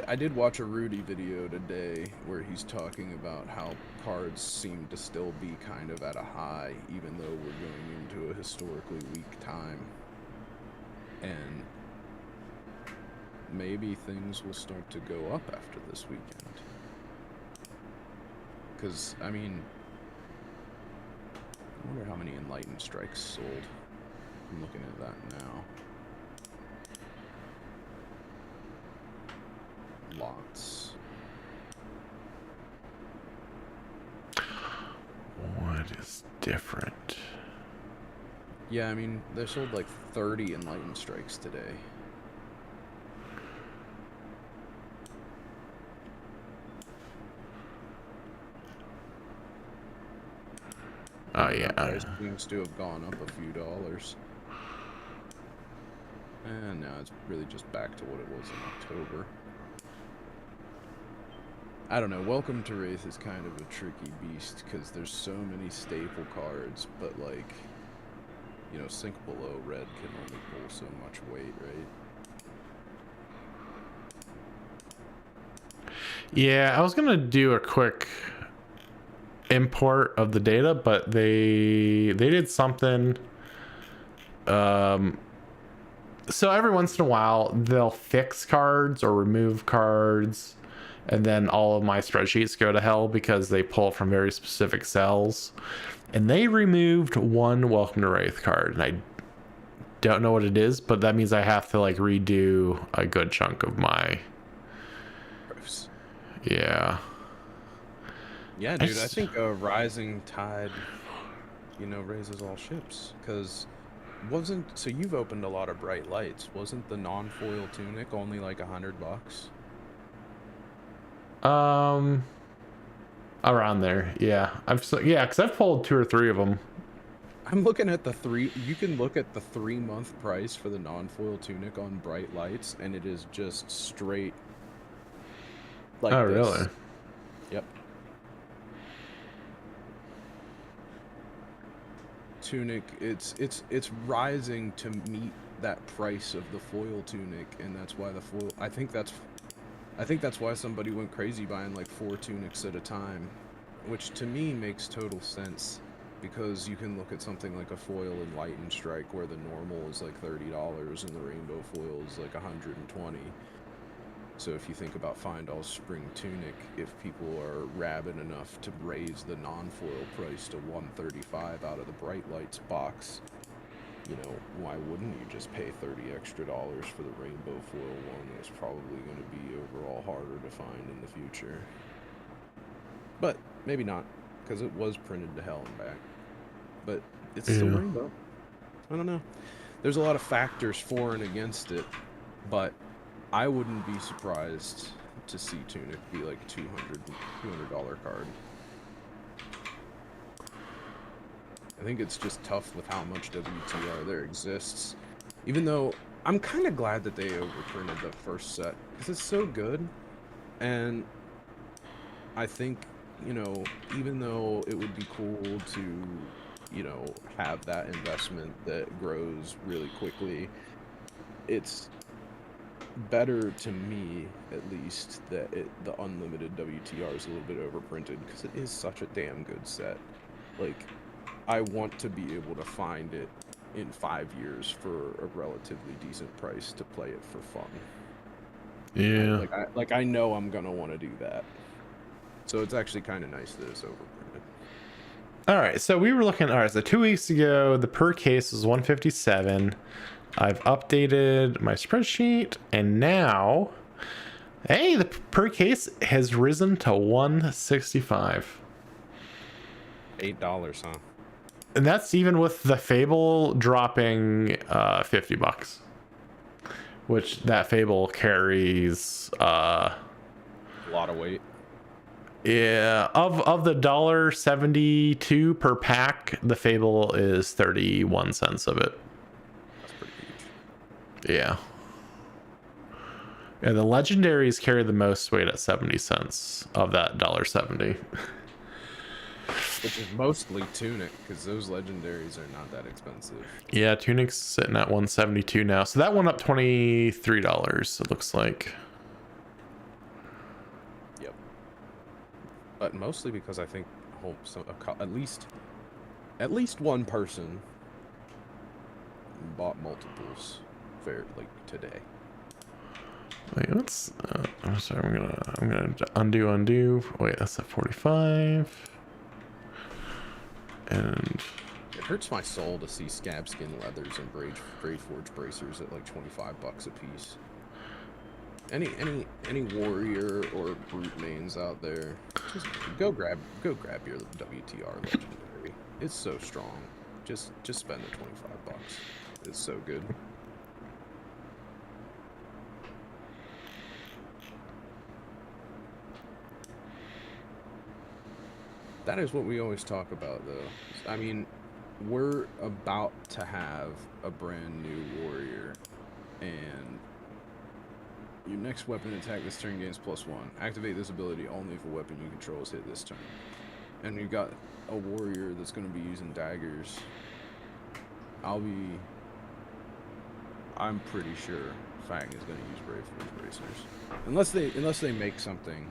I did watch a Rudy video today where he's talking about how cards seem to still be kind of at a high, even though we're going into a historically weak time. And maybe things will start to go up after this weekend. Because, I mean, I wonder how many Enlightened Strikes sold. I'm looking at that now. Lots. What is different? Yeah, I mean, they sold like 30 Enlightened Strikes today. Oh yeah. Price seems to have gone up a few dollars. And now it's really just back to what it was in October. I don't know. Welcome to Wraith is kind of a tricky beast because there's so many staple cards, but like, you know, Sink Below Red can only pull so much weight, right? Yeah, I was gonna do a quick import of the data, but they did something. So every once in a while they'll fix cards or remove cards, and then all of my spreadsheets go to hell because they pull from very specific cells. And they removed one Welcome to Wraith card, and I don't know what it is, but that means I have to like redo a good chunk of my. Gross. Yeah. Yeah, dude. I think a rising tide, you know, raises all ships. Cause so you've opened a lot of Bright Lights. Wasn't the non-foil tunic only like $100? Around there, yeah. Because I've pulled 2 or 3 of them. I'm looking at the 3. You can look at the 3-month price for the non-foil tunic on Bright Lights, and it is just straight. Like oh, this. really? Yep. Tunic, it's rising to meet that price of the foil tunic, and that's why the foil. I think that's why somebody went crazy buying like 4 tunics at a time, which to me makes total sense, because you can look at something like a foil Enlightened Strike where the normal is like $30 and the rainbow foil is like 120. So if you think about Findall's Spring Tunic, if people are rabid enough to raise the non-foil price to $135 out of the Bright Lights box, you know, why wouldn't you just pay $30 extra for the rainbow foil one that's probably going to be overall harder to find in the future? But maybe not, because it was printed to hell and back. But it's still rainbow. I don't know. There's a lot of factors for and against it, but I wouldn't be surprised to see Tunic be like a $200 card. I think it's just tough with how much WTR there exists. Even though I'm kind of glad that they overprinted the first set, because it's so good. And I think, you know, even though it would be cool to, you know, have that investment that grows really quickly, it's better to me, at least, that the unlimited WTR is a little bit overprinted, because it is such a damn good set. Like, I want to be able to find it in 5 years for a relatively decent price to play it for fun. Yeah. I know I'm gonna want to do that. So it's actually kind of nice that it's overprinted. All right, so we were looking. All right, so 2 weeks ago, the per case was 157. I've updated my spreadsheet, and now, hey, the per case has risen to 165. $8, huh? And that's even with the Fable dropping $50, which that Fable carries A lot of weight. Yeah, of the $1.72 per pack, the Fable is 31 cents of it. That's pretty huge. Yeah. And the legendaries carry the most weight at 70 cents of that $1.70. Which is mostly Tunic, because those legendaries are not that expensive. Yeah, Tunic's sitting at 172 now. So that went up $23, it looks like. Yep. But mostly because I think at least one person bought multiples today. Wait, let's I'm sorry, I'm gonna undo. Wait, that's at 45. And it hurts my soul to see scab skin leathers and braid forge bracers at like $25 a piece. Any warrior or brute mains out there, just go grab your WTR legendary. It's so strong. Just spend the $25. It's so good. That is what we always talk about, though. I mean, we're about to have a brand new warrior, and your next weapon attack this turn gains +1. Activate this ability only if a weapon you control is hit this turn. And you've got a warrior that's going to be using daggers. I'm pretty sure Fang is going to use Brave Forge Bracers, unless they make something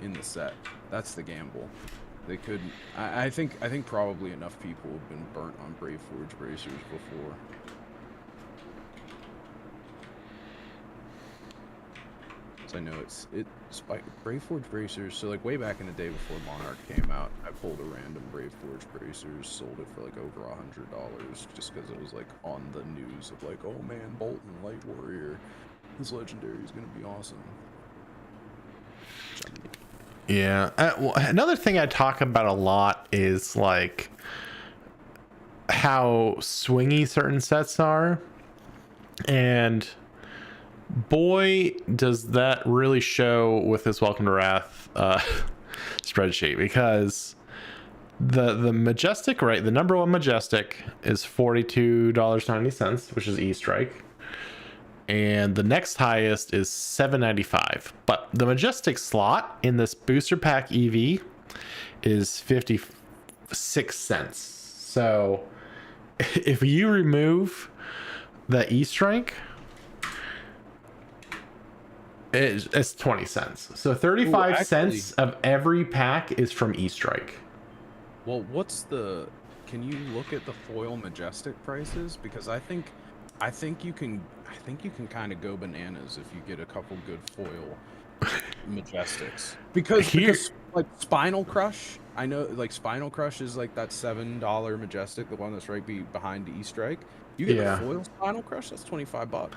in the set. That's the gamble. They could. I think probably enough people have been burnt on Brave Forge Bracers before. So I know Brave Forge Bracers. So like way back in the day before Monarch came out, I pulled a random Brave Forge Bracers, sold it for like over $100, just because it was like on the news of like, oh man, Bolton Light Warrior, this legendary is gonna be awesome. yeah, well, another thing I talk about a lot is like how swingy certain sets are, and boy does that really show with this Welcome to Wrath spreadsheet, because the Majestic, right, the number one Majestic is $42.90, which is E-Strike, and the next highest is $7.95. But the Majestic slot in this booster pack EV is 56 cents. So if you remove the E-Strike, it's 20 cents. So 35 cents of every pack is from E-Strike. Well, can you look at the foil Majestic prices? Because I think you can kind of go bananas if you get a couple good foil Majestics. Because like Spinal Crush, I know like Spinal Crush is like that $7 Majestic, the one that's right behind the E-Strike. You get the foil Spinal Crush, that's $25.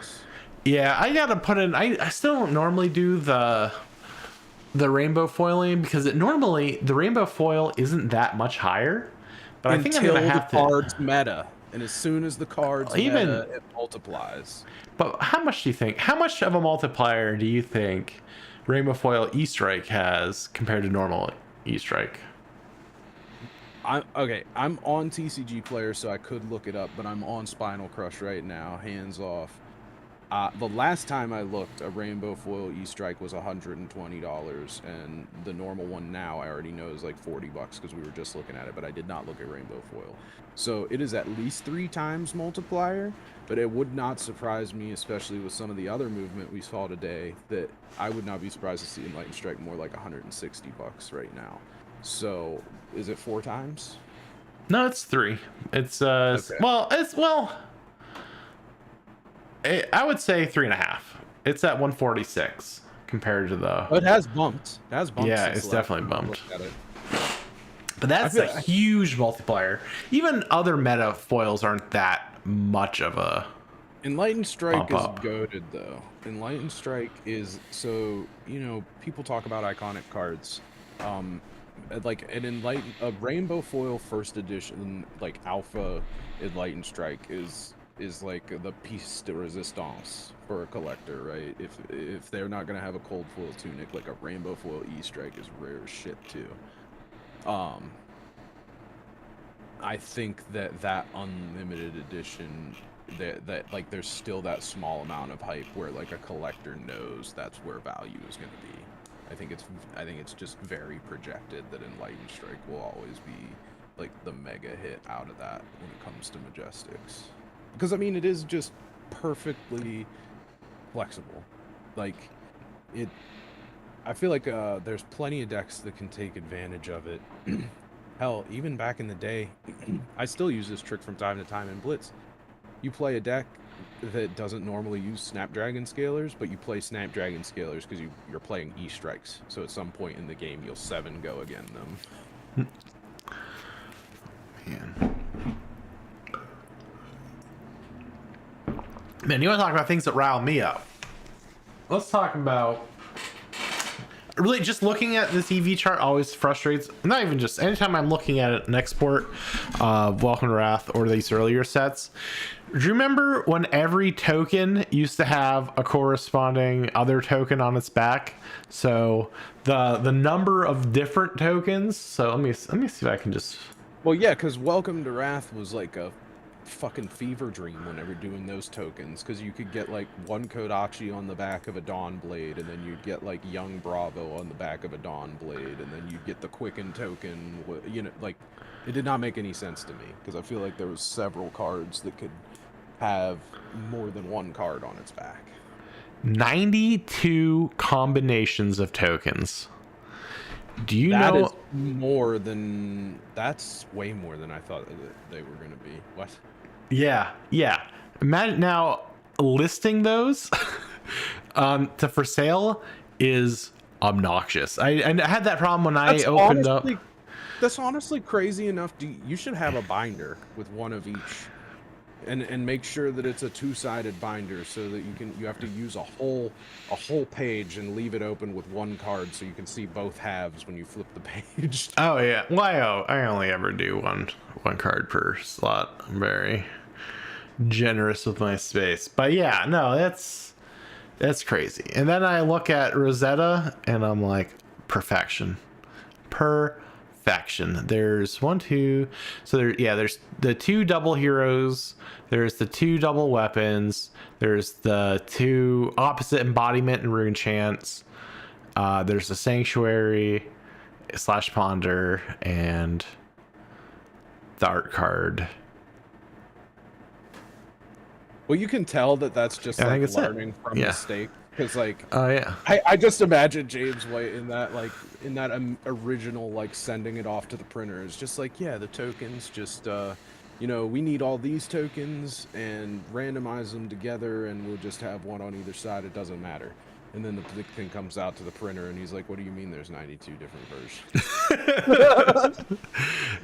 Yeah, I gotta put in. I still don't normally do the rainbow foiling, because the rainbow foil isn't that much higher. But I think I'm gonna have to. Cards meta. And as soon as the cards meta, it multiplies. But how much do you think? How much of a multiplier do you think Rainbow Foil E-Strike has compared to normal E-Strike? I'm on TCG Player, so I could look it up, but I'm on Spinal Crush right now, hands off. The last time I looked, a Rainbow Foil E-Strike was $120, and the normal one now I already know is like $40 because we were just looking at it, but I did not look at Rainbow Foil. So it is at least 3 times multiplier, but it would not surprise me, especially with some of the other movement we saw today, that I would not be surprised to see Enlightened Strike more like $160 right now. So is it 4 times? No, it's 3. It's okay. I would say 3.5. It's at 146 compared to the. It has bumped. Yeah, it's definitely bumped. But that's a huge multiplier. Even other meta foils aren't that much of a. Enlightened Strike is goated though. Enlightened Strike is people talk about iconic cards. Like a Rainbow Foil first edition, like Alpha Enlightened Strike is is like the piece de resistance for a collector, right? If they're not gonna have a cold foil tunic, like a rainbow foil E-strike is rare as shit too. I think that unlimited edition, that like there's still that small amount of hype where like a collector knows that's where value is going to be. I think it's just very projected that Enlightened Strike will always be like the mega hit out of that when it comes to Majestics, because I mean it is just perfectly flexible. Like it, I feel like there's plenty of decks that can take advantage of it. Hell, even back in the day, I still use this trick from time to time in Blitz. You play a deck that doesn't normally use Snapdragon Scalers, but you play Snapdragon Scalers because you're playing E-Strikes. So at some point in the game, you'll 7-go again them. Man, you want to talk about things that rile me up? Let's talk about... Really, just looking at this EV chart always frustrates. Not even just anytime I'm looking at an export of Welcome to Wrath or these earlier sets. Do you remember when every token used to have a corresponding other token on its back? So the number of different tokens. So let me see if I can just. Well, yeah, because Welcome to Wrath was like a fucking fever dream whenever doing those tokens, because you could get like one Kodachi on the back of a Dawn Blade, and then you'd get like Young Bravo on the back of a Dawn Blade, and then you'd get the Quicken token. You know, like it did not make any sense to me, because I feel like there was several cards that could have more than one card on its back. 92 combinations of tokens. Do you know? That is more than... That's way more than I thought they were going to be. What? Yeah. Imagine now listing those to for sale is obnoxious. I had that problem when I opened up. That's honestly crazy enough. You should have a binder with one of each. And make sure that it's a two-sided binder, so that you have to use a whole page and leave it open with one card, so you can see both halves when you flip the page. Oh yeah, well I only ever do one card per slot. I'm very generous with my space, but yeah, no, that's crazy. And then I look at Rosetta and I'm like, perfection. There's one, two, so there's the 2 double heroes, there's the 2 double weapons, there's the 2 opposite embodiment and rune chants, there's the sanctuary / ponder, and the art card. Well, you can tell that's just like learning from mistake, because like, oh yeah, I just imagine James White in that original, like, sending it off to the printer. It's just like, yeah, the tokens, just you know, we need all these tokens and randomize them together, and we'll just have one on either side. It doesn't matter. And then the thing comes out to the printer, and he's like, what do you mean there's 92 different versions?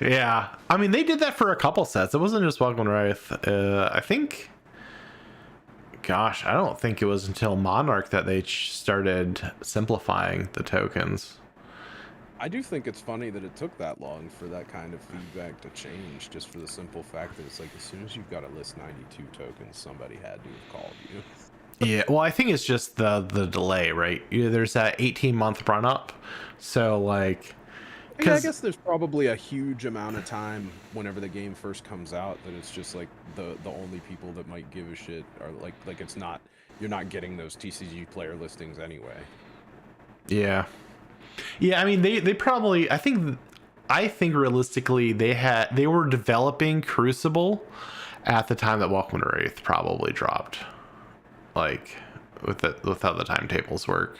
Yeah, I mean, they did that for a couple sets. It wasn't just Welcome to Wrath. I think, gosh, I don't think it was until Monarch that they started simplifying the tokens. I do think it's funny that it took that long for that kind of feedback to change, just for the simple fact that it's like, as soon as you've got to list 92 tokens, somebody had to have called you. Yeah, well, I think it's just the delay, right? There's that 18-month run up, so like, yeah, I guess there's probably a huge amount of time whenever the game first comes out that it's just like the only people that might give a shit are like it's not, you're not getting those TCG player listings anyway. Yeah, I mean, they probably, I think realistically they were developing Crucible at the time that Welcome to Wrath probably dropped, like with how the timetables work.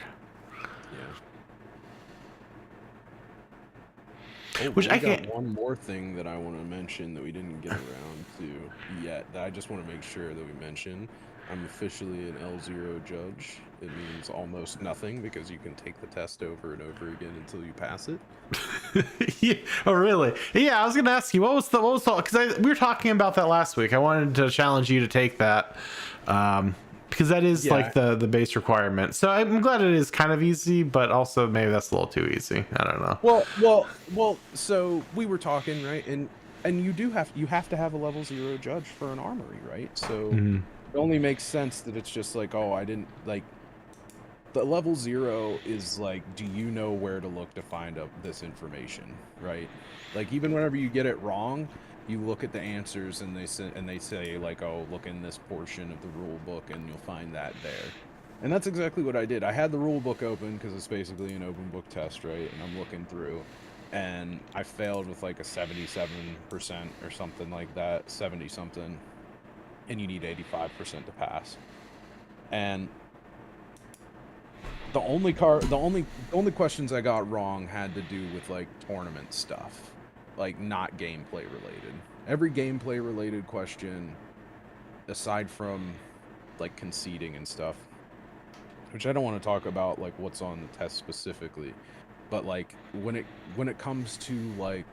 Oh, which I got one more thing that I want to mention that we didn't get around to yet, that I just want to make sure that we mention. I'm officially an L0 judge. It means almost nothing, because you can take the test over and over again until you pass it. Yeah. Oh, really? Yeah, I was gonna ask you, what was the because we were talking about that last week. I wanted to challenge you to take that, because that is like the base requirement. So I'm glad it is kind of easy, but also maybe that's a little too easy. I don't know. Well, so we were talking, right? And and you have to have a level 0 judge for an armory, right? So Mhm. it only makes sense that it's just like, oh, I didn't like the level 0 is like, do you know where to look to find up this information, right? Like even whenever you get it wrong, you look at the answers and they say like, oh, look in this portion of the rule book and you'll find that there. And that's exactly what I did. I had the rule book open because it's basically an open book test, right? And I'm looking through, and I failed with like a 77% or something like that, 70 something, and you need 85% to pass. And the only questions I got wrong had to do with like tournament stuff, like not gameplay related. Every gameplay related question, aside from like conceding and stuff, which I don't want to talk about like what's on the test specifically, but like when it comes to like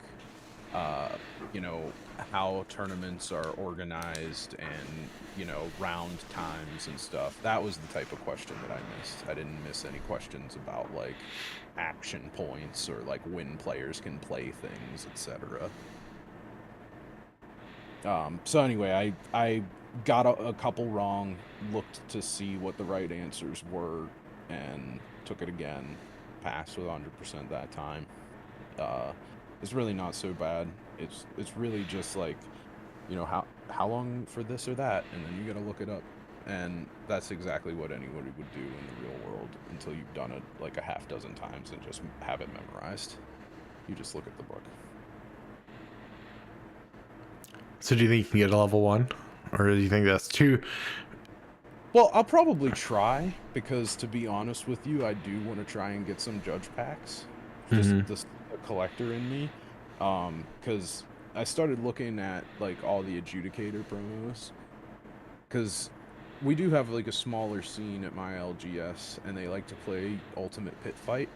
uh you know how tournaments are organized and round times and stuff, that was the type of question that I missed. I didn't miss any questions about like action points or like when players can play things, etc. So anyway, I got a couple wrong, looked to see what the right answers were, and took it again. Passed with 100% that time. Uh, it's really not so bad. It's really just like, how long for this or that, and then you gotta look it up. And that's exactly what anybody would do in the real world until you've done it like a half dozen times and just have it memorized. You just look at the book. So do you think you can get a level 1, or do you think that's too? Well, I'll probably try, because to be honest with you, I do want to try and get some judge packs. Just Mhm. the collector in me. Because I started looking at like all the adjudicator promos. Because we do have like a smaller scene at my LGS, and they like to play Ultimate Pit Fight.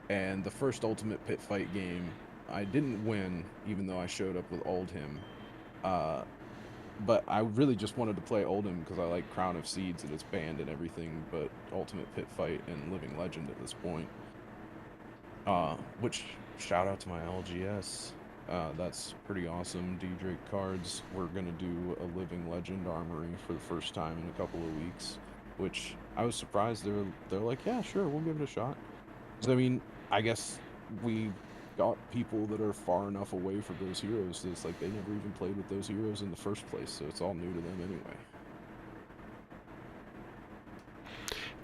And the first Ultimate Pit Fight game, I didn't win, even though I showed up with Oldhim. Uh, but I really just wanted to play Oldhim because I like Crown of Seeds and it's banned and everything but Ultimate Pit Fight and Living Legend at this point. Which, shout out to my LGS. That's pretty awesome. D-Drake cards. We're gonna do a Living Legend armory for the first time in a couple of weeks, which I was surprised. They're like, yeah, sure, we'll give it a shot. So I mean, I guess we got people that are far enough away from those heroes that it's like they never even played with those heroes in the first place, so it's all new to them anyway.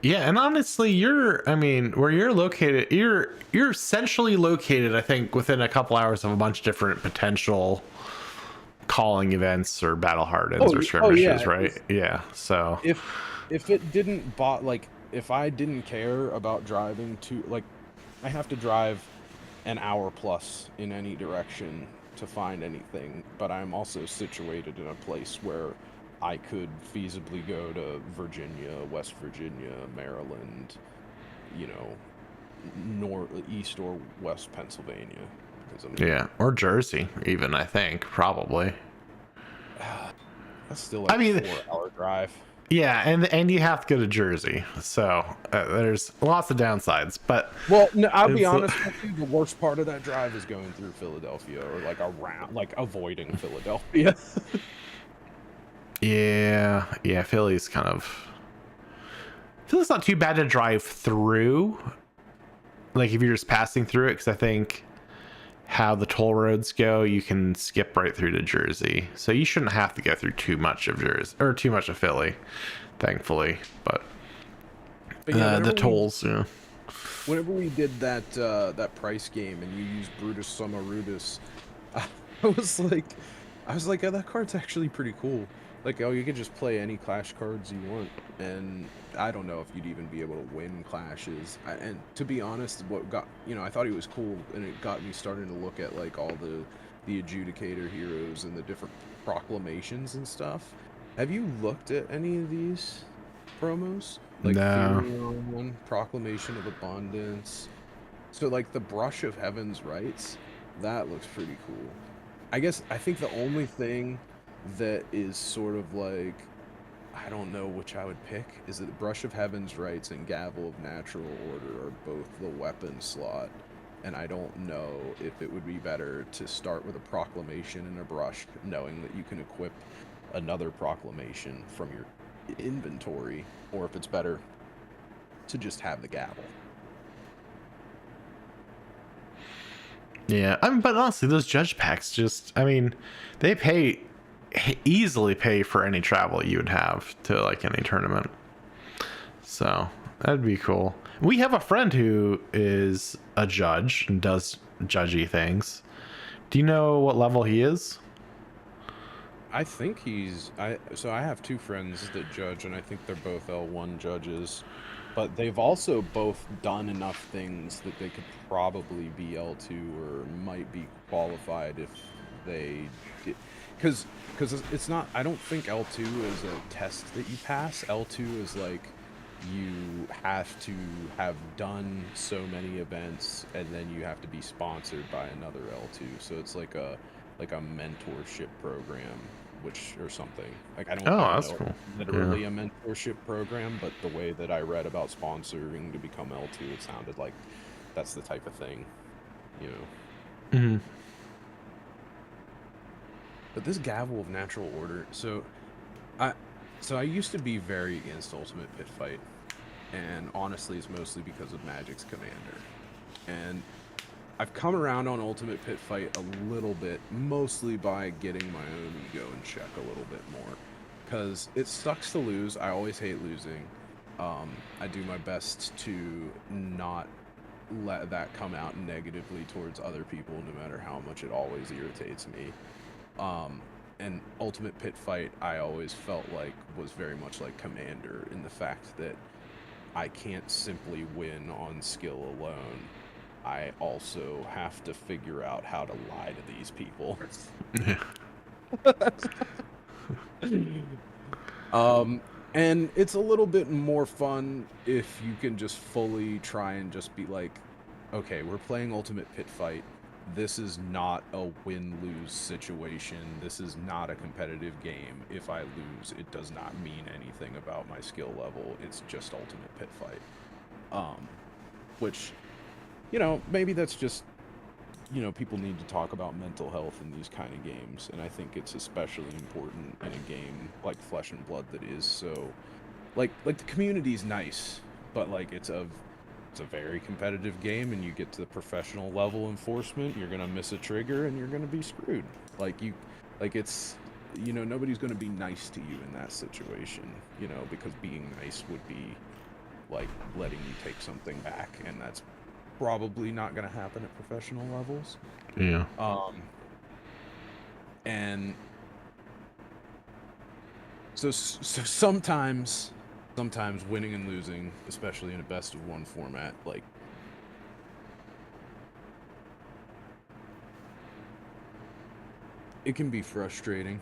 Yeah, and honestly, I mean, where you're located, you're centrally located, I think, within a couple hours of a bunch of different potential calling events or battle hardens or Oh skirmishes, yeah. right? Yeah. So, If it didn't like if I didn't care about driving to like I have to drive an hour plus in any direction to find anything, but I'm also situated in a place where I could feasibly go to Virginia, West Virginia, Maryland, you know, east or west Pennsylvania, because I mean, yeah, or Jersey even, I think, probably. that's still I like a mean, 4-hour drive. yeah, and you have to go to Jersey. So, there's lots of downsides, but Well, no, I'll be it's honest with you. The worst part of that drive is going through Philadelphia, or like around, like avoiding Philadelphia. yeah, Philly's not too bad to drive through, like if you're just passing through it, because I think how the toll roads go, you can skip right through to Jersey, so you shouldn't have to go through too much of Jersey or too much of Philly, thankfully. But But yeah, the tolls, yeah. whenever we did that price game and you used Brutus Summarudus, I was like, oh, that card's actually pretty cool. Like, oh, you could just play any clash cards you want, and I don't know if you'd even be able to win clashes. And to be honest, what got I thought he was cool, and it got me starting to look at like all the adjudicator heroes and the different proclamations and stuff. Have you looked at any of these promos? Like No. Furion, Proclamation of Abundance. So like the Brush of Heaven's Rights, that looks pretty cool. I think the only thing that is sort of like, I don't know which I would pick, is that Brush of Heaven's Rights and Gavel of Natural Order are both the weapon slot. and I don't know if it would be better to start with a proclamation and a brush, knowing that you can equip another proclamation from your inventory, or if it's better to just have the gavel. Yeah, I mean, but honestly, those judge packs just, I mean, they easily pay for any travel you would have to like any tournament. So that'd be cool. We have a friend who is a judge and does judgy things. Do you know what level he is? I think so I have two friends that judge, and I think they're both L1 judges, but they've also both done enough things that they could probably be L2 or might be qualified if they did. Because it's not, I don't think L2 is a test that you pass. L2 is like you have to have done so many events, and then you have to be sponsored by another L2. So it's like a mentorship program, which or something. Like I Oh, don't that's know cool. literally a mentorship program, but the way that I read about sponsoring to become L2, it sounded like that's the type of thing, you know. Mm-hmm. But this Gavel of Natural Order, I I used to be very against Ultimate Pit Fight, and honestly it's mostly because of Magic's Commander. And I've come around on Ultimate Pit Fight a little bit, mostly by getting my own ego in check a little bit more. Because it sucks to lose. I always hate losing. I do my best to not let that come out negatively towards other people, no matter how much it always irritates me. And Ultimate Pit Fight, I always felt like was very much like Commander in the fact that I can't simply win on skill alone. I also have to figure out how to lie to these people. And it's a little bit more fun if you can just fully try and just be like, okay, we're playing Ultimate Pit Fight. This is not a win-lose situation. This is not a competitive game. If I lose, it does not mean anything about my skill level. It's just Ultimate Pit Fight. Which, you know, maybe that's just, you know, people need to talk about mental health in these kind of games, and I think it's especially important in a game like Flesh and Blood that is so, like the community's nice, but like it's a very competitive game, and you get to the professional level enforcement, you're gonna miss a trigger and you're gonna be screwed. It's, you know, nobody's gonna be nice to you in that situation, you know, because being nice would be like letting you take something back, and that's probably not going to happen at professional levels. Yeah. And so sometimes winning and losing, especially in a best of one format, like it can be frustrating,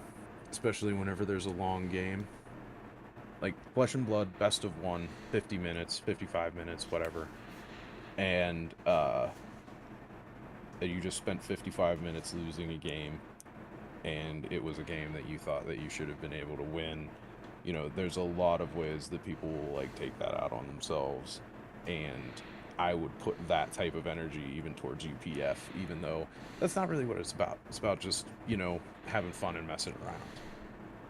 especially whenever there's a long game. Like Flesh and Blood, best of one, 50 minutes, 55 minutes, whatever. And you just spent 55 minutes losing a game, and it was a game that you thought that you should have been able to win. You know, there's a lot of ways that people will like take that out on themselves, and I would put that type of energy even towards UPF, even though that's not really what it's about. It's about just, you know, having fun and messing around.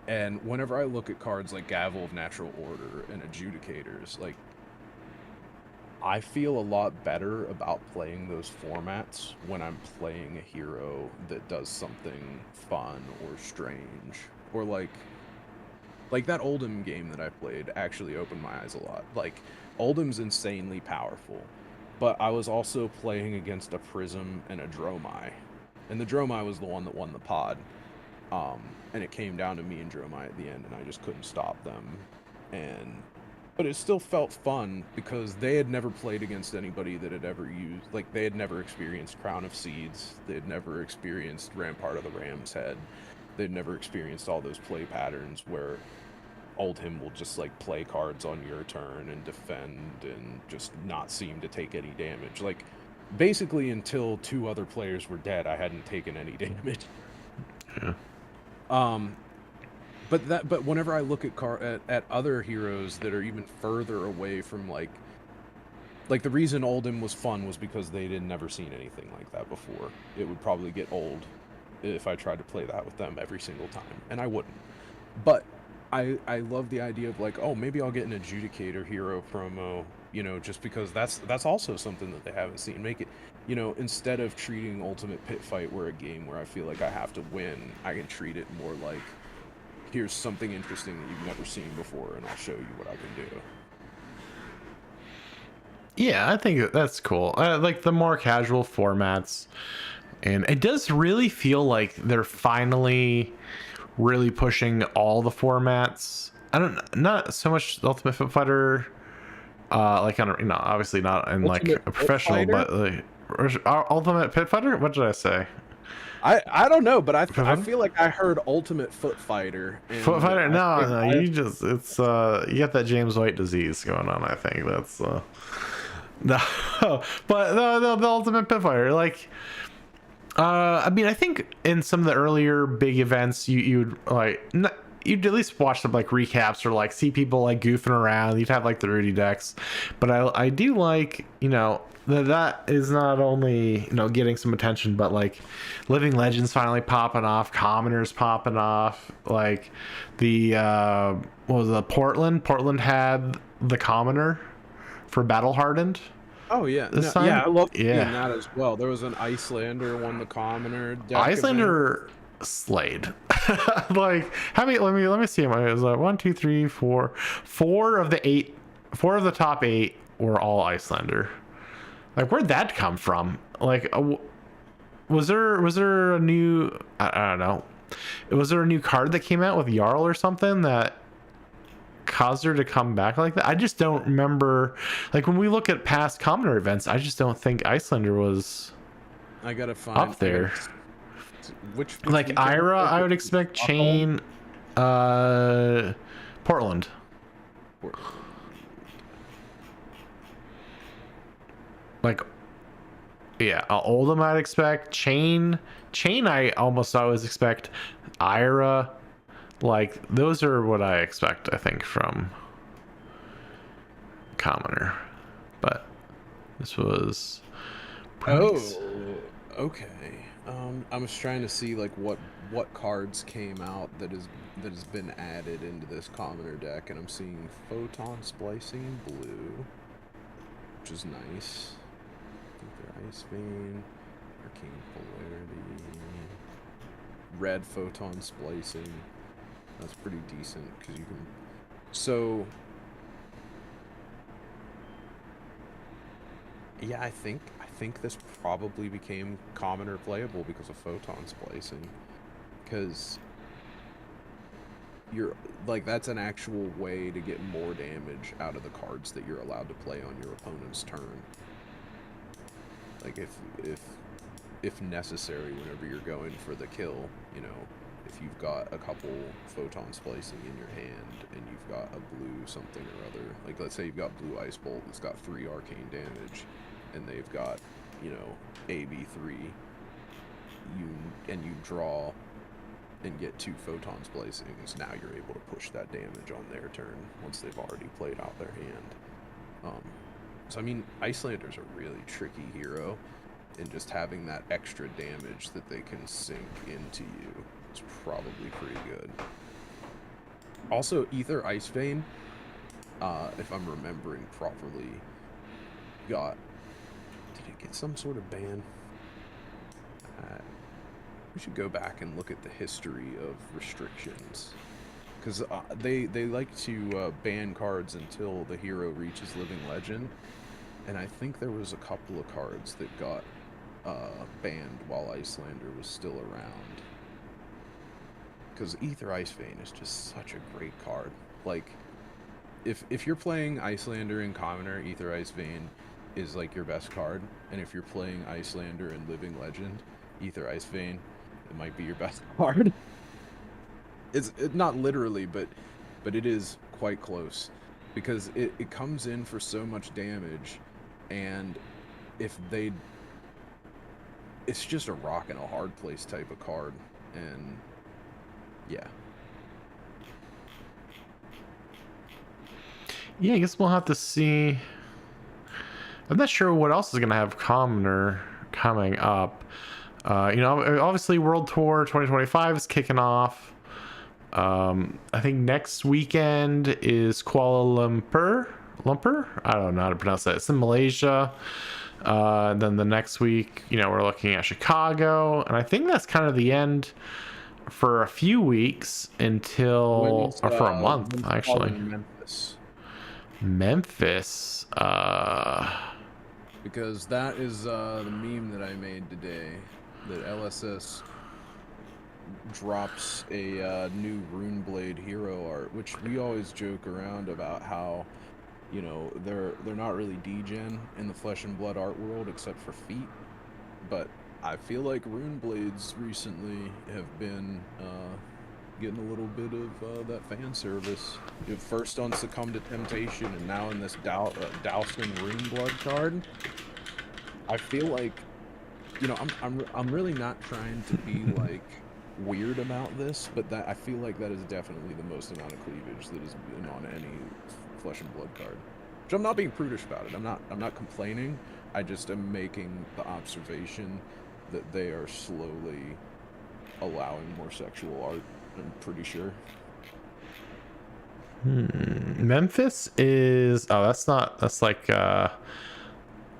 And whenever I look at cards like Gavel of Natural Order and Adjudicators, like, I feel a lot better about playing those formats when I'm playing a hero that does something fun or strange. Or like that Oldhim game that I played actually opened my eyes a lot. Like, Oldhim's insanely powerful, but I was also playing against a Prism and a Dromai. And the Dromai was the one that won the pod. And it came down to me and Dromai at the end, and I just couldn't stop them. But it still felt fun because they had never played against anybody that had ever used, like, they had never experienced Crown of Seeds, they had never experienced Rampart of the Ram's Head, they'd never experienced all those play patterns where Oldhim will just, like, play cards on your turn and defend and just not seem to take any damage. Like, basically until two other players were dead, I hadn't taken any damage. Yeah. But whenever I look at other heroes that are even further away from, like, Like, the reason Oldhim was fun was because they'd never seen anything like that before. It would probably get old if I tried to play that with them every single time, and I wouldn't. But I love the idea of like, oh, maybe I'll get an adjudicator hero promo, you know, just because that's also something that they haven't seen. Make it, you know, instead of treating Ultimate Pit Fight where a game where I feel like I have to win, I can treat it more like, here's something interesting that you've never seen before, and I'll show you what I can do. Yeah, I think that's cool. Like the more casual formats, and it does really feel like they're finally really pushing all the formats. I don't, not so much the Ultimate Fit Fighter, like on, you know, obviously not in like Ultimate a Pit professional, Fighter? but Ultimate Pit Fighter. What did I say? I don't know, but Pit I Fighter? feel like I heard Ultimate Foot Fighter, Foot and Fighter? I No, think no, I you just, it's you got that James White disease going on. I think that's no, but the Ultimate Pit Fighter, like. I mean, I think in some of the earlier big events, you'd like you'd at least watch some like recaps or like see people like goofing around. You'd have like the Rudy decks, but I do like, you know, that is not only, you know, getting some attention, but like Living Legends finally popping off, Commoners popping off, like the what was it, Portland had the Commoner for Battle Hardened Oh yeah, this no, yeah, time. I love seeing Yeah. that as well. There was an Icelander won the Commoner deck event. Icelander slayed. Like, how many? Let me see. It was like 1, 2, 3, 4. Four of the top 8 were all Icelander. Like, where'd that come from? Like, was there a new? I don't know. Was there a new card that came out with Jarl or something that caused her to come back like that? I just don't remember. Like, when we look at past Commoner events, I just don't think Icelander was I gotta find up there. which Like weekend Ira, was I it? would expect. Stockholm? Chain, Portland. Portland. Like, yeah, Oldham I'd expect. Chain I almost always expect. Ira, like those are what I expect, I think, from Commoner. But this was pretty Oh, okay. I was trying to see like what cards came out that has been added into this Commoner deck, and I'm seeing Photon Splicing in blue, which is nice. Ether Ice Vein, Arcane Polarity, red Photon Splicing. That's pretty decent because you can. So yeah, I think this probably became commoner playable because of photon splicing. Because you're like, that's an actual way to get more damage out of the cards that you're allowed to play on your opponent's turn. Like if necessary, whenever you're going for the kill, you know, if you've got a couple photon splicing in your hand and you've got a blue something or other, like let's say you've got blue ice bolt that's got 3 arcane damage, and they've got, you know, AB3, you draw and get 2 photon splicings, now you're able to push that damage on their turn once they've already played out their hand. So I mean, Icelander's a really tricky hero, and just having that extra damage that they can sink into you is probably pretty good. Also, Ether Ice Vein, if I'm remembering properly, did it get some sort of ban? We should go back and look at the history of restrictions, because they like to ban cards until the hero reaches Living Legend, and I think there was a couple of cards that got banned while Icelander was still around. Because Ether Ice Vein is just such a great card. Like, if you're playing Icelander in Commoner, Ether Ice Vein is like your best card, and if you're playing Icelander in Living Legend, Ether Ice Vein, it might be your best card. It's not literally, but it is quite close, because it comes in for so much damage, and it's just a rock and a hard place type of card, and yeah. Yeah, I guess we'll have to see I'm not sure what else is going to have Commoner coming up. Obviously World Tour 2025 is kicking off. I think next weekend is Kuala Lumpur. I don't know how to pronounce that. It's in Malaysia. Then the next week, we're looking at Chicago, and I think that's kind of the end for a few weeks or for a month actually. Memphis. Because that is the meme that I made today. That LSS drops a new Runeblade hero art, which we always joke around about how, they're not really degen in the Flesh and Blood art world except for feet, but I feel like Runeblades recently have been getting a little bit of that fan service. First on Succumb to Temptation, and now in this Dowson Runeblood card. I feel like, I'm really not trying to be like weird about this, but I feel like that is definitely the most amount of cleavage that has been on any Flesh and Blood card. Which I'm not being prudish about it. I'm not complaining. I just am making the observation that they are slowly allowing more sexual art. I'm pretty sure. Memphis is that's like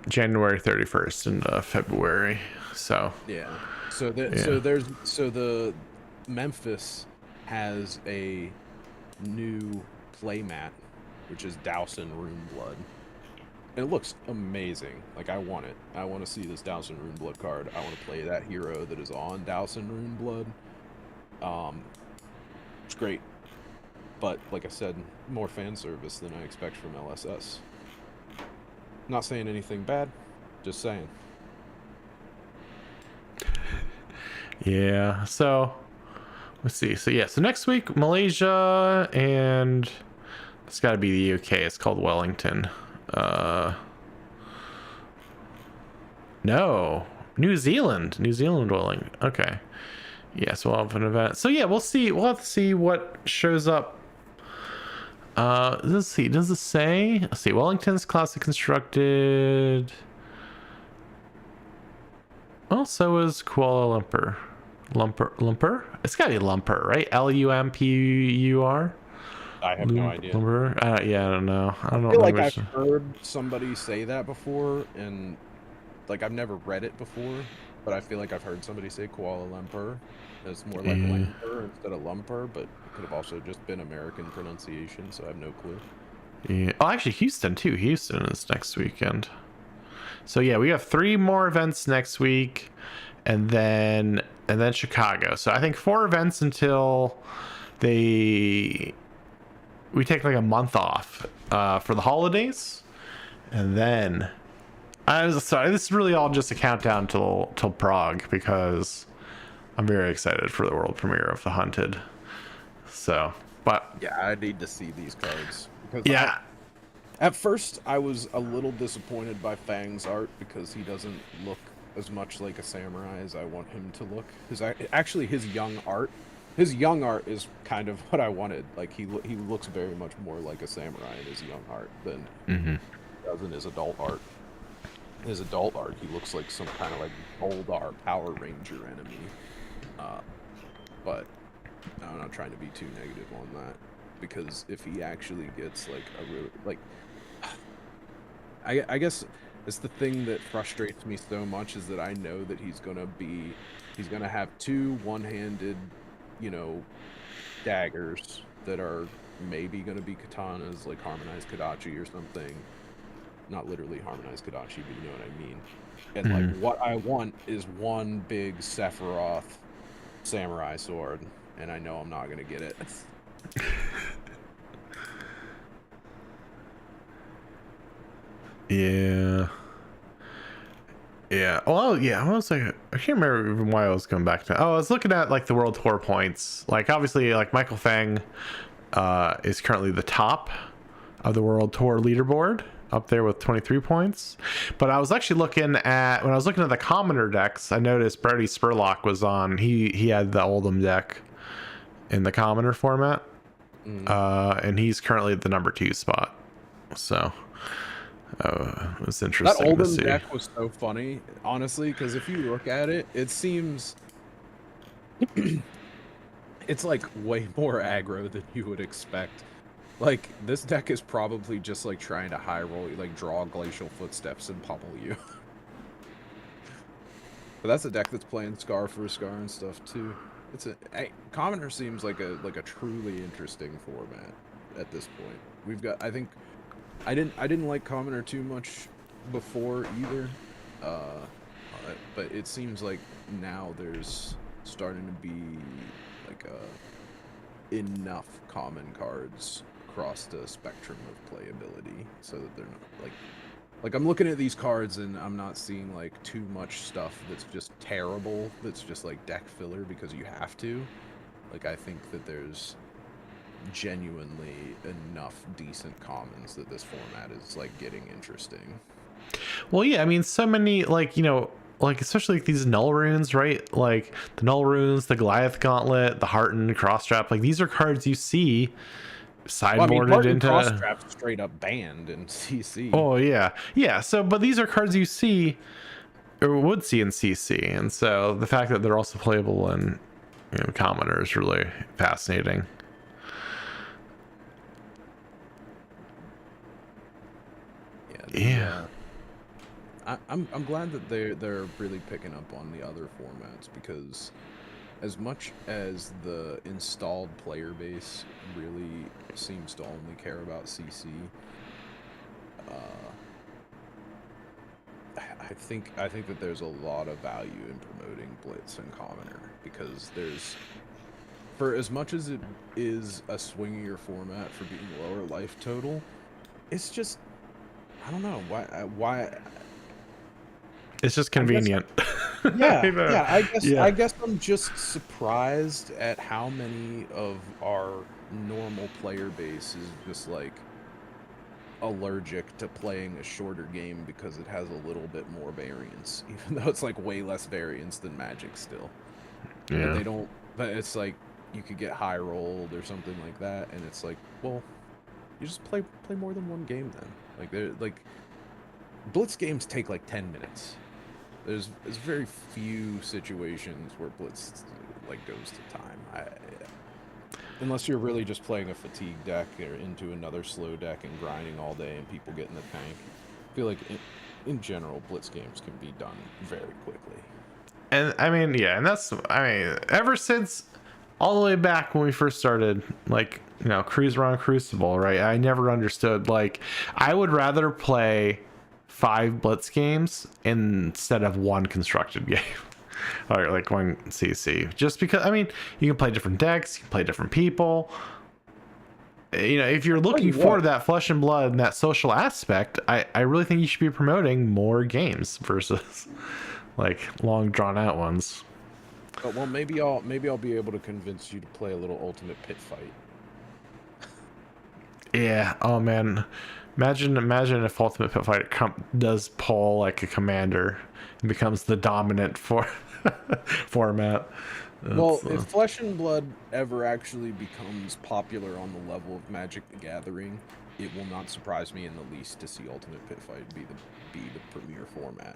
January 31st and February. So yeah. So the Memphis has a new playmat, which is Dowson Runeblood. And it looks amazing. Like, I want it. I want to see this Dowson Runeblood card. I want to play that hero that is on Dowson Runeblood. It's great. But, like I said, more fan service than I expect from LSS. Not saying anything bad, just saying. Yeah, so let's see. So next week, Malaysia, and it's got to be the UK. It's called Wellington. No, New Zealand Wellington. Okay. Yeah, so we'll have an event. So yeah, we'll see. We'll have to see what shows up. Let's see. Does it say? Let's see. Wellington's classic constructed. Well, so is Kuala Lumpur. Lumpur? It's gotta be Lumpur, right? Lumpur. I have no idea. Lumpur? Yeah, I don't know. I feel like I've heard somebody say that before, and like I've never read it before, but I feel like I've heard somebody say Kuala Lumpur. It's more like Lumpur instead of Lumpur, but it could have also just been American pronunciation, so I have no clue. Yeah. Oh, actually, Houston too. Houston is next weekend. So yeah, we have 3 more events next week, and then Chicago. So I think 4 events until we take like a month off for the holidays, and then this is really all just a countdown till Prague, because I'm very excited for the world premiere of The Hunted. So, but yeah, I need to see these cards because yeah. At first, I was a little disappointed by Fang's art because he doesn't look as much like a samurai as I want him to look. Actually, his young art is kind of what I wanted. Like, he looks very much more like a samurai in his young art than he does in his adult art. In his adult art, he looks like some kind of like Goldar Power Ranger enemy. But I'm not trying to be too negative on that, because if he actually gets like a really like, I guess it's the thing that frustrates me so much is that I know that he's gonna have 2 one-handed, daggers that are maybe gonna be katanas, like harmonized Kodachi or something. Not literally harmonized Kodachi, but you know what I mean. And like, what I want is one big Sephiroth samurai sword, and I know I'm not gonna get it. Yeah. Well, yeah. I was like, I can't remember even why I was going back to. Oh, I was looking at like the world tour points. Like, obviously, like Michael Fang is currently the top of the world tour leaderboard, up there with 23 points. But I was actually when I was looking at the commoner decks, I noticed Brody Spurlock was on. He had the Oldham deck in the commoner format, and he's currently at the number 2 spot. So It's That interesting to Oldham see. deck was so funny, honestly, because if you look at it, it seems it's like way more aggro than you would expect. Like, this deck is probably just like trying to high roll, like draw Glacial Footsteps and pummel you. But that's a deck that's playing Scar for Scar and stuff too. Commoner seems like a truly interesting format at this point. We've got, I think, I didn't like Commoner too much before either, but it seems like now there's starting to be like enough common cards across the spectrum of playability, so that they're not like I'm looking at these cards and I'm not seeing like too much stuff that's just terrible, that's just like deck filler because you have to. Like, I think that there's genuinely enough decent commons that this format is like getting interesting. Well, yeah, I mean, so many, like, like especially like these null runes, right? Like the null runes, the Goliath Gauntlet, the Hearten Crossstrap. Like these are cards you see Well, I mean, sideboarded Barton into. Crossstrap's straight up banned in CC. Oh yeah, yeah. So, but these are cards you see or would see in CC, and so the fact that they're also playable in Commoner is really fascinating. Yeah. I'm glad that they're really picking up on the other formats, because as much as the installed player base really seems to only care about CC, I think that there's a lot of value in promoting Blitz and Commoner, because there's, for as much as it is a swingier format for being lower life total, it's just, I don't know why. It's just convenient. I guess I'm just surprised at how many of our normal player base is just like allergic to playing a shorter game because it has a little bit more variance, even though it's like way less variance than Magic still. Yeah. But they don't. But it's like you could get high rolled or something like that, and it's like, well, you just play more than one game then. Like they're like, Blitz games take like 10 minutes. There's very few situations where Blitz like goes to time. Unless you're really just playing a fatigue deck or into another slow deck and grinding all day and people get in the tank. I feel like in general, Blitz games can be done very quickly. And I mean, yeah, and that's, I mean, ever since all the way back when we first started, like, Cruise around Crucible, right? I never understood, like, I would rather play 5 Blitz games instead of 1 constructed game. Or like 1 CC. Just because, I mean, you can play different decks, you can play different people. If you're looking for that flesh and blood and that social aspect, I really think you should be promoting more games versus like long drawn out ones. But, well, maybe I'll be able to convince you to play a little Ultimate Pit Fight. Yeah. Oh man. Imagine if Ultimate Pit Fight does pull like a commander and becomes the dominant format. Well, if Flesh and Blood ever actually becomes popular on the level of Magic the Gathering, it will not surprise me in the least to see Ultimate Pit Fight be the premier format.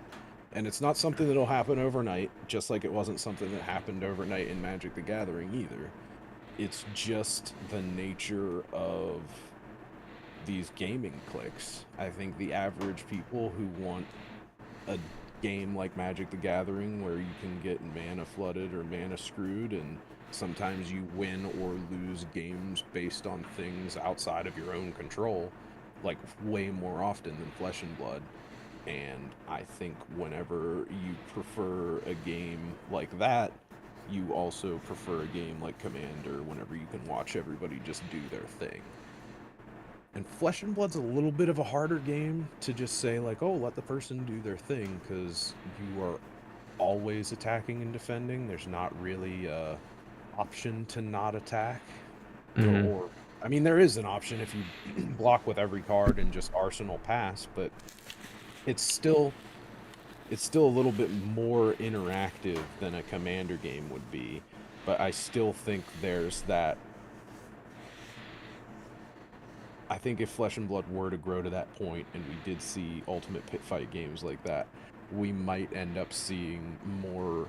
And it's not something that'll happen overnight, just like it wasn't something that happened overnight in Magic the Gathering either. It's just the nature of these gaming cliques. I think the average people who want a game like Magic the Gathering where you can get mana flooded or mana screwed, and sometimes you win or lose games based on things outside of your own control, like way more often than Flesh and Blood. And I think whenever you prefer a game like that, you also prefer a game like Commander whenever you can watch everybody just do their thing. And Flesh and Blood's a little bit of a harder game to just say, like, oh, let the person do their thing, because you are always attacking and defending. There's not really a option to not attack. Or, I mean, there is an option if you block with every card and just Arsenal pass, but it's still a little bit more interactive than a Commander game would be. But I still think there's that... I think if Flesh and Blood were to grow to that point, and we did see Ultimate Pit Fight games like that, we might end up seeing more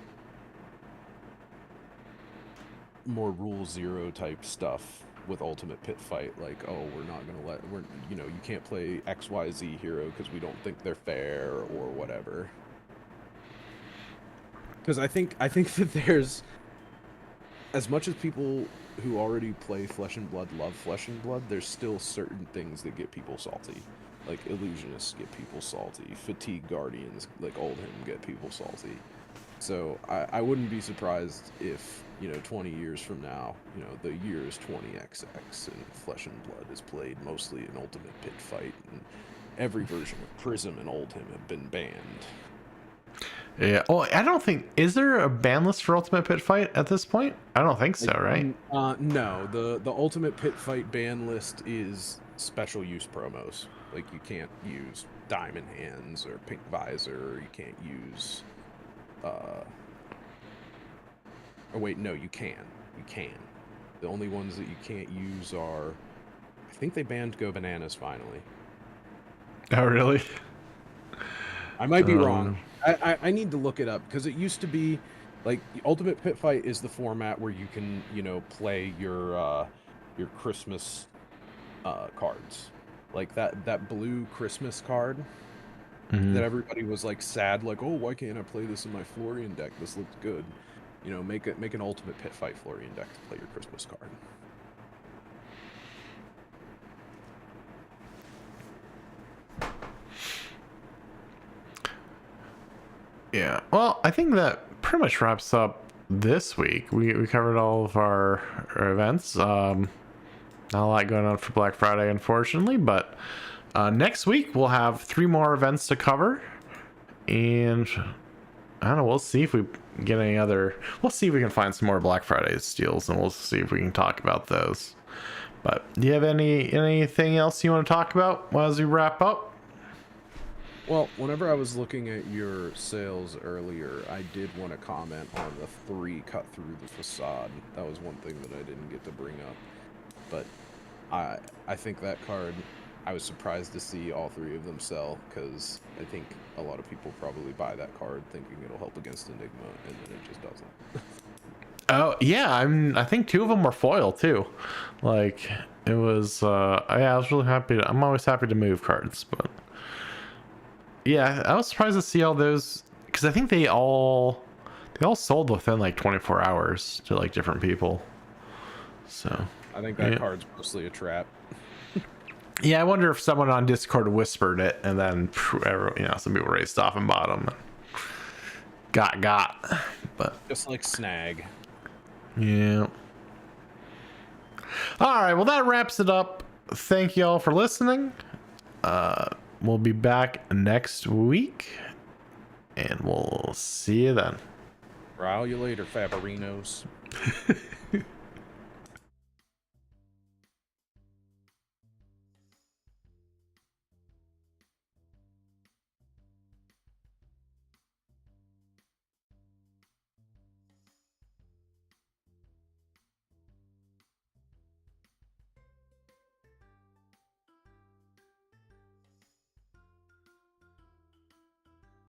Rule Zero type stuff with Ultimate Pit Fight. Like, oh, we're not gonna you can't play XYZ hero because we don't think they're fair or whatever. Because I think that there's, as much as people who already play Flesh and Blood love Flesh and Blood, there's still certain things that get people salty. Like Illusionists get people salty. Fatigue Guardians, like Oldhim, get people salty. So I wouldn't be surprised if, 20 years from now, the year is 20XX and Flesh and Blood is played mostly in Ultimate Pit Fight, and every version of Prism and Oldhim have been banned. Yeah. Well, I don't think, is there a ban list for Ultimate Pit Fight at this point? I don't think so, right? No. The Ultimate Pit Fight ban list is special use promos. Like, you can't use Diamond Hands or Pink Visor, or you can't use oh wait, no, you can. You can. The only ones that you can't use are, I think they banned Go Bananas finally. Oh, really? I might be wrong. I need to look it up, because it used to be like Ultimate Pit Fight is the format where you can, play your Christmas cards. Like that blue Christmas card that everybody was like sad, like, oh, why can't I play this in my Florian deck? This looks good. Make an Ultimate Pit Fight Florian deck to play your Christmas card. Yeah. Well, I think that pretty much wraps up this week. We covered all of our events. Not a lot going on for Black Friday, unfortunately, but next week we'll have 3 more events to cover, and I don't know, we'll see if we get any other, we'll see if we can find some more Black Friday steals, and we'll see if we can talk about those. But do you have anything else you want to talk about as we wrap up? Well, whenever I was looking at your sales earlier, I did want to comment on the 3 cut through the facade. That was one thing that I didn't get to bring up. But I think that card, I was surprised to see all 3 of them sell, because I think a lot of people probably buy that card thinking it'll help against Enigma, and then it just doesn't. Oh yeah, I think 2 of them were foil too. Like, it was I was really happy I'm always happy to move cards, but yeah, I was surprised to see all those, because I think they all sold within like 24 hours to like different people. So I think that card's mostly a trap. Yeah, I wonder if someone on Discord whispered it, and then some people raced off and bought them. Got. But just like Snag. Yeah. All right, well, that wraps it up. Thank you all for listening. We'll be back next week, and we'll see you then. Rile you later, Faberinos.